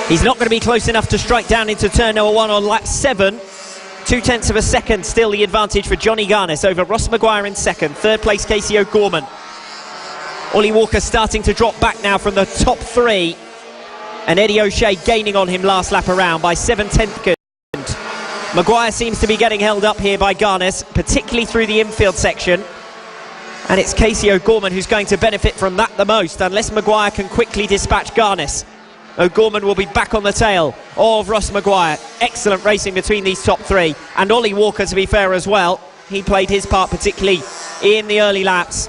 He's not going to be close enough to strike down into turn number 1 on lap 7. 0.2 of a second still the advantage for Johnny Garnes over Ross Maguire in 2nd. 3rd place Casey O'Gorman. Ollie Walker starting to drop back now from the top 3, and Eddie O'Shea gaining on him last lap around by 0.7. Maguire seems to be getting held up here by Garnes, particularly through the infield section, and it's Casey O'Gorman who's going to benefit from that the most, unless Maguire can quickly dispatch Garnes. O'Gorman will be back on the tail of Ross Maguire. Excellent racing between these top 3, and Ollie Walker, to be fair as well, he played his part particularly in the early laps.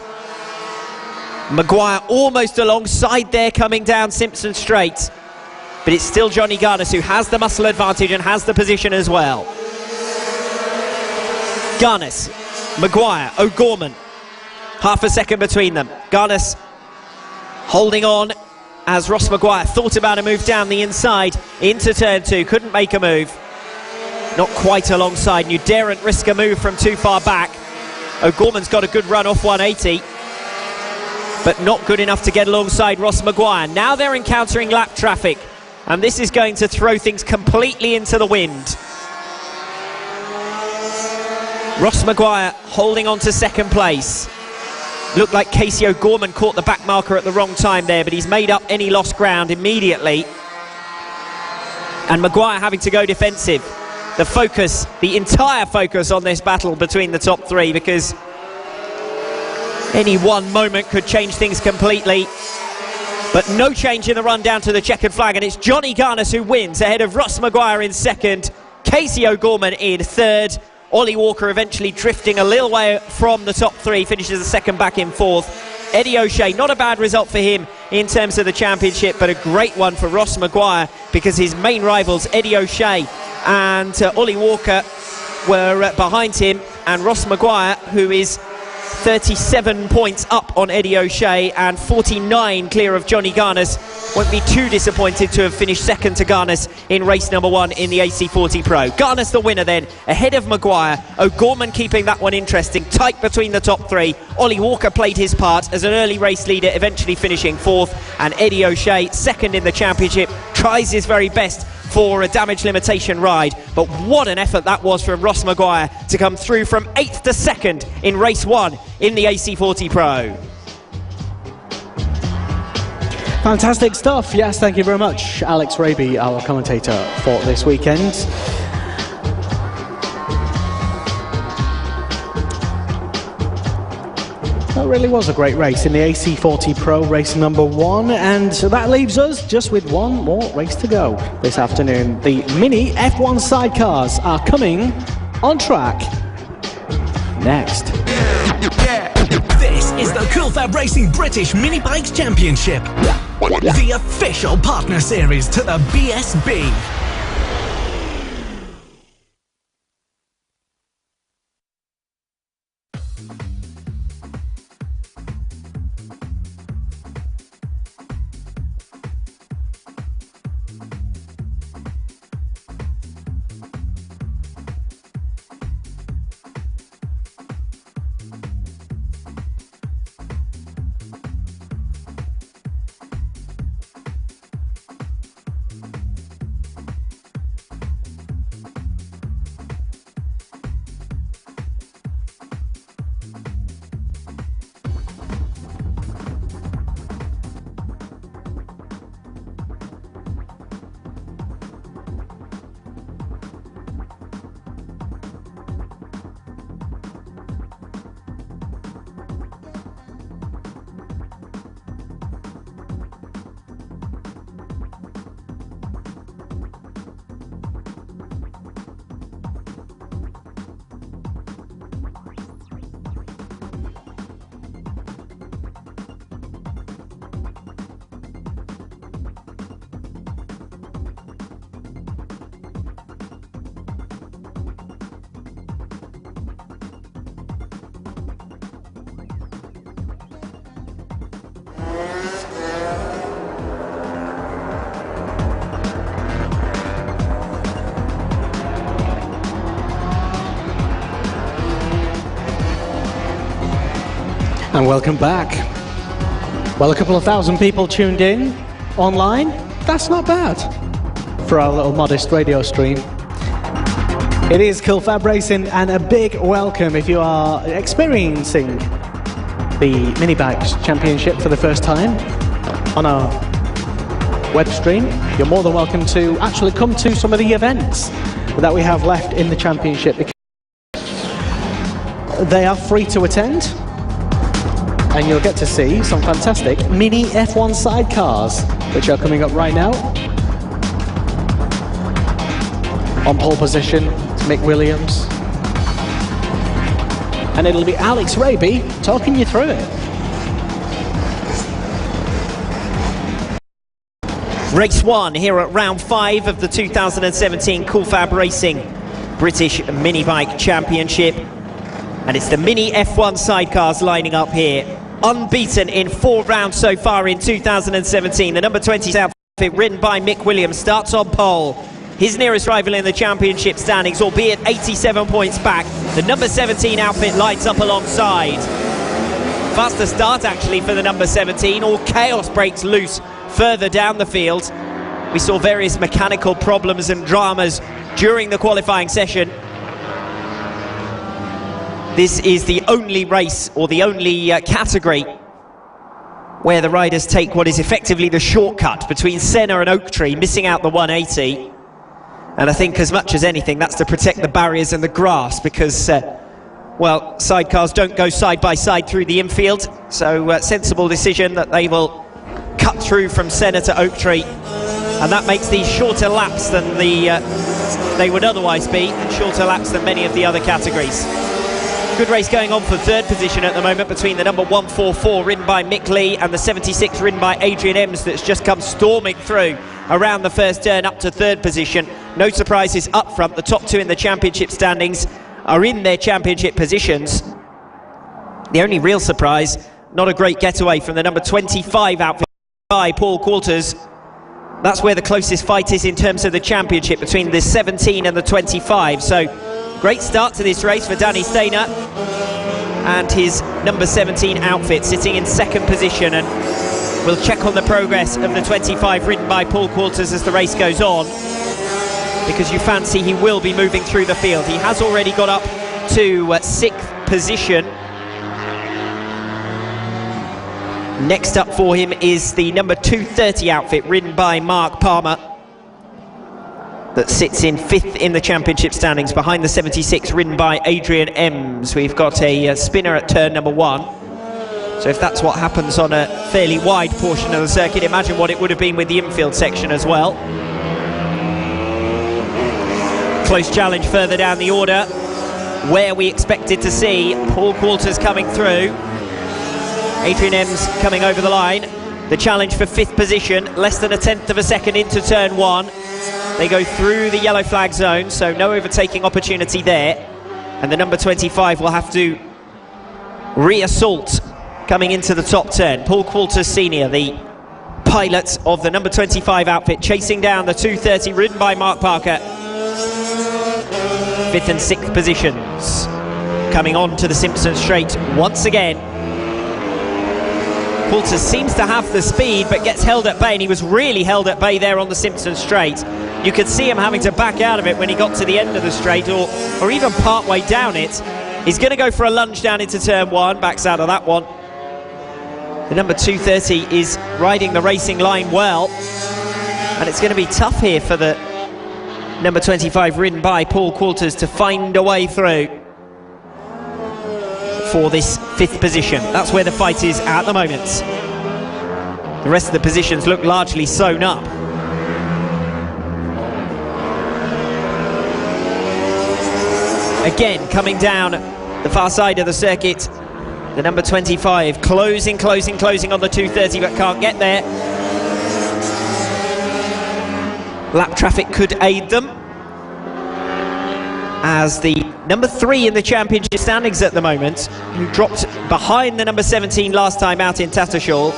Maguire almost alongside there coming down Simpson Straight, but it's still Johnny Garnes who has the muscle advantage and has the position as well. Garnes, Maguire, O'Gorman, half a second between them. Garnes holding on as Ross Maguire thought about a move down the inside into turn 2, couldn't make a move. Not quite alongside, and you daren't risk a move from too far back. O'Gorman's got a good run off 180, but not good enough to get alongside Ross Maguire. Now they're encountering lap traffic, and this is going to throw things completely into the wind. Ross Maguire holding on to 2nd place. Looked like Casey O'Gorman caught the back marker at the wrong time there, but he's made up any lost ground immediately. And Maguire having to go defensive. The focus, the entire focus on this battle between the top 3, because any one moment could change things completely. But no change in the run down to the checkered flag, and it's Johnny Garnes who wins ahead of Ross Maguire in 2nd, Casey O'Gorman in 3rd. Ollie Walker eventually drifting a little way from the top 3, finishes the 2nd back in 4th. Eddie O'Shea, not a bad result for him in terms of the championship, but a great one for Ross Maguire, because his main rivals Eddie O'Shea and Ollie Walker were behind him, and Ross Maguire, who is 37 points up on Eddie O'Shea and 49 clear of Johnny Garnes, won't be too disappointed to have finished 2nd to Garnes in race number 1 in the AC40 Pro. Garnes the winner then, ahead of Maguire. O'Gorman keeping that one interesting, tight between the top 3. Ollie Walker played his part as an early race leader, eventually finishing 4th, and Eddie O'Shea 2nd in the championship, tries his very best for a damage limitation ride, but what an effort that was from Ross Maguire to come through from 8th to 2nd in race 1 in the AC40 Pro. Fantastic stuff. Yes, thank you very much, Alex Raby, our commentator for this weekend. That really was a great race in the AC40 Pro, race number 1, and so that leaves us just with one more race to go this afternoon. The Mini F1 sidecars are coming on track next. This is the Cool FAB-Racing British Mini Bikes Championship, the official partner series to the BSB. And welcome back. Well, a couple of thousand people tuned in online. That's not bad for our little modest radio stream. It is Cool Fab Racing, and a big welcome if you are experiencing the Mini Bikes Championship for the first time on our web stream. You're more than welcome to actually come to some of the events that we have left in the championship. They are free to attend, and you'll get to see some fantastic mini F1 sidecars, which are coming up right now. On pole position, it's Mick Williams. And it'll be Alex Raby talking you through it. Race 1 here at round 5 of the 2017 Cool Fab Racing British Mini Bike Championship. And it's the mini F1 sidecars lining up here. Unbeaten in 4 rounds so far in 2017. The number 20 outfit ridden by Mick Williams starts on pole. His nearest rival in the championship standings, albeit 87 points back. The number 17 outfit lights up alongside. Faster start actually for the number 17. All chaos breaks loose further down the field. We saw various mechanical problems and dramas during the qualifying session. This is the only race, or the only category, where the riders take what is effectively the shortcut between Senna and Oak Tree, missing out the 180. And I think as much as anything, that's to protect the barriers and the grass, because, well, sidecars don't go side by side through the infield. So sensible decision that they will cut through from Senna to Oak Tree. And that makes these shorter laps than they would otherwise be, and shorter laps than many of the other categories. Good race going on for 3rd position at the moment between the number 144 ridden by Mick Lee and the 76 ridden by Adrian Ems, that's just come storming through around the first turn up to 3rd position. No surprises up front. The top 2 in the championship standings are in their championship positions. The only real surprise, not a great getaway from the number 25 outfit by Paul Quarters. That's where the closest fight is in terms of the championship, between the 17 and the 25. So great start to this race for Danny Steiner and his number 17 outfit sitting in 2nd position, and we'll check on the progress of the 25 ridden by Paul Quarters as the race goes on, because you fancy he will be moving through the field. He has already got up to 6th position. Next up for him is the number 230 outfit ridden by Mark Palmer, that sits in 5th in the championship standings behind the 76 ridden by Adrian Ems. We've got a spinner at turn number 1. So if that's what happens on a fairly wide portion of the circuit, imagine what it would have been with the infield section as well. Close challenge further down the order, where we expected to see Paul Quarters coming through. Adrian Ems coming over the line. The challenge for 5th position, less than 1/10 of a second into turn 1. They go through the yellow flag zone, so no overtaking opportunity there. And the number 25 will have to reassault coming into the top turn. Paul Quarters Senior, the pilot of the number 25 outfit, chasing down the 230 ridden by Mark Parker. 5th and 6th positions. Coming on to the Simpson Straight once again. Quarters seems to have the speed, but gets held at bay, and he was really held at bay there on the Simpson Straight. You could see him having to back out of it when he got to the end of the straight, or even part way down it. He's going to go for a lunge down into turn 1, backs out of that one. The number 230 is riding the racing line well, and it's going to be tough here for the number 25 ridden by Paul Quarters to find a way through for this 5th position. That's where the fight is at the moment. The rest of the positions look largely sewn up. Again, coming down the far side of the circuit, the number 25 closing on the 230, but can't get there. Lap traffic could aid them, as the number 3 in the championship standings at the moment, who dropped behind the number 17 last time out in Tattershall,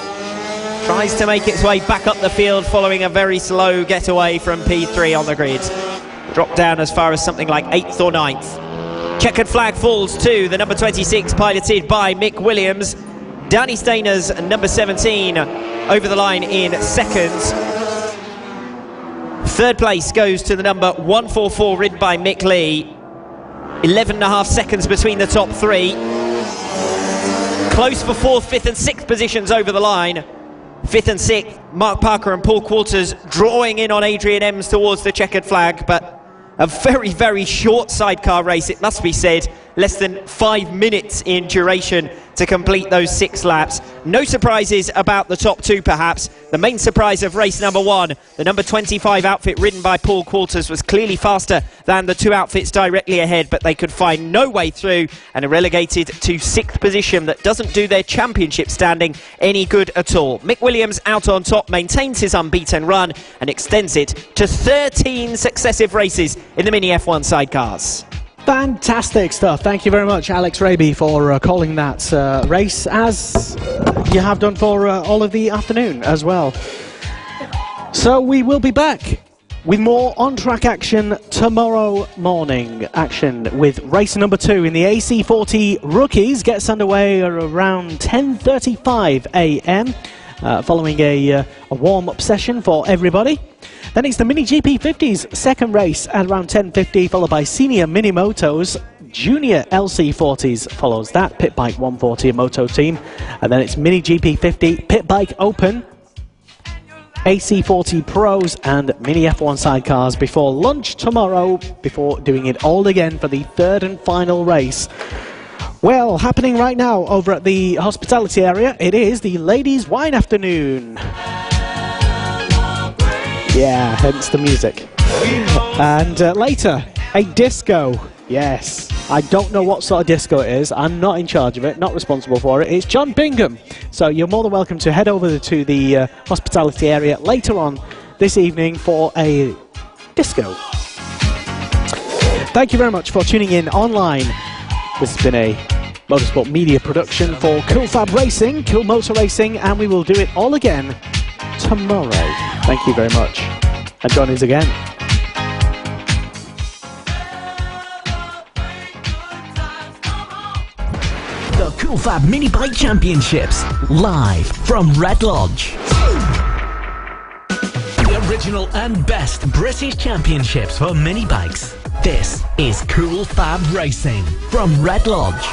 tries to make its way back up the field following a very slow getaway from P3 on the grid. Dropped down as far as something like 8th or 9th. Checkered flag falls to the number 26, piloted by Mick Williams. Danny Stainer's number 17 over the line in seconds. Third place goes to the number 144 ridden by Mick Lee. 11.5 seconds between the top three. Close for 4th, 5th and 6th positions over the line. 5th and 6th, Mark Parker and Paul Quarters drawing in on Adrian Ems towards the checkered flag, but a very, very short sidecar race, it must be said. Less than 5 minutes in duration to complete those 6 laps. No surprises about the top 2, perhaps. The main surprise of race number 1, the number 25 outfit ridden by Paul Quarters, was clearly faster than the 2 outfits directly ahead, but they could find no way through and are relegated to 6th position. That doesn't do their championship standing any good at all. Mick Williams out on top, maintains his unbeaten run and extends it to 13 successive races in the Mini F1 sidecars. Fantastic stuff. Thank you very much, Alex Raby, for calling that race, as you have done for all of the afternoon as well. So we will be back with more on-track action tomorrow morning. Action with race number 2 in the AC40 Rookies gets underway around 10:35 a.m. Following a warm-up session for everybody. Then it's the Mini GP50's second race at around 10:50, followed by Senior Mini Motos. Junior LC40s follows that, Pit Bike 140 a Moto team. And then it's Mini GP50, Pit Bike Open, AC40 Pros and Mini F1 sidecars before lunch tomorrow, before doing it all again for the third and final race. Well, happening right now over at the hospitality area, it is the Ladies' Wine Afternoon. Yeah, hence the music. And later, a disco. Yes, I don't know what sort of disco it is. I'm not in charge of it, not responsible for it. It's John Bingham. So you're more than welcome to head over to the hospitality area later on this evening for a disco. Thank you very much for tuning in online. This has been a motorsport media production for Cool Fab Racing, Cool Motor Racing, and we will do it all again tomorrow. Thank you very much. And join us again. The Cool Fab Mini Bike Championships, live from Red Lodge. The original and best British championships for mini bikes. This is Cool Fab Racing from Red Lodge.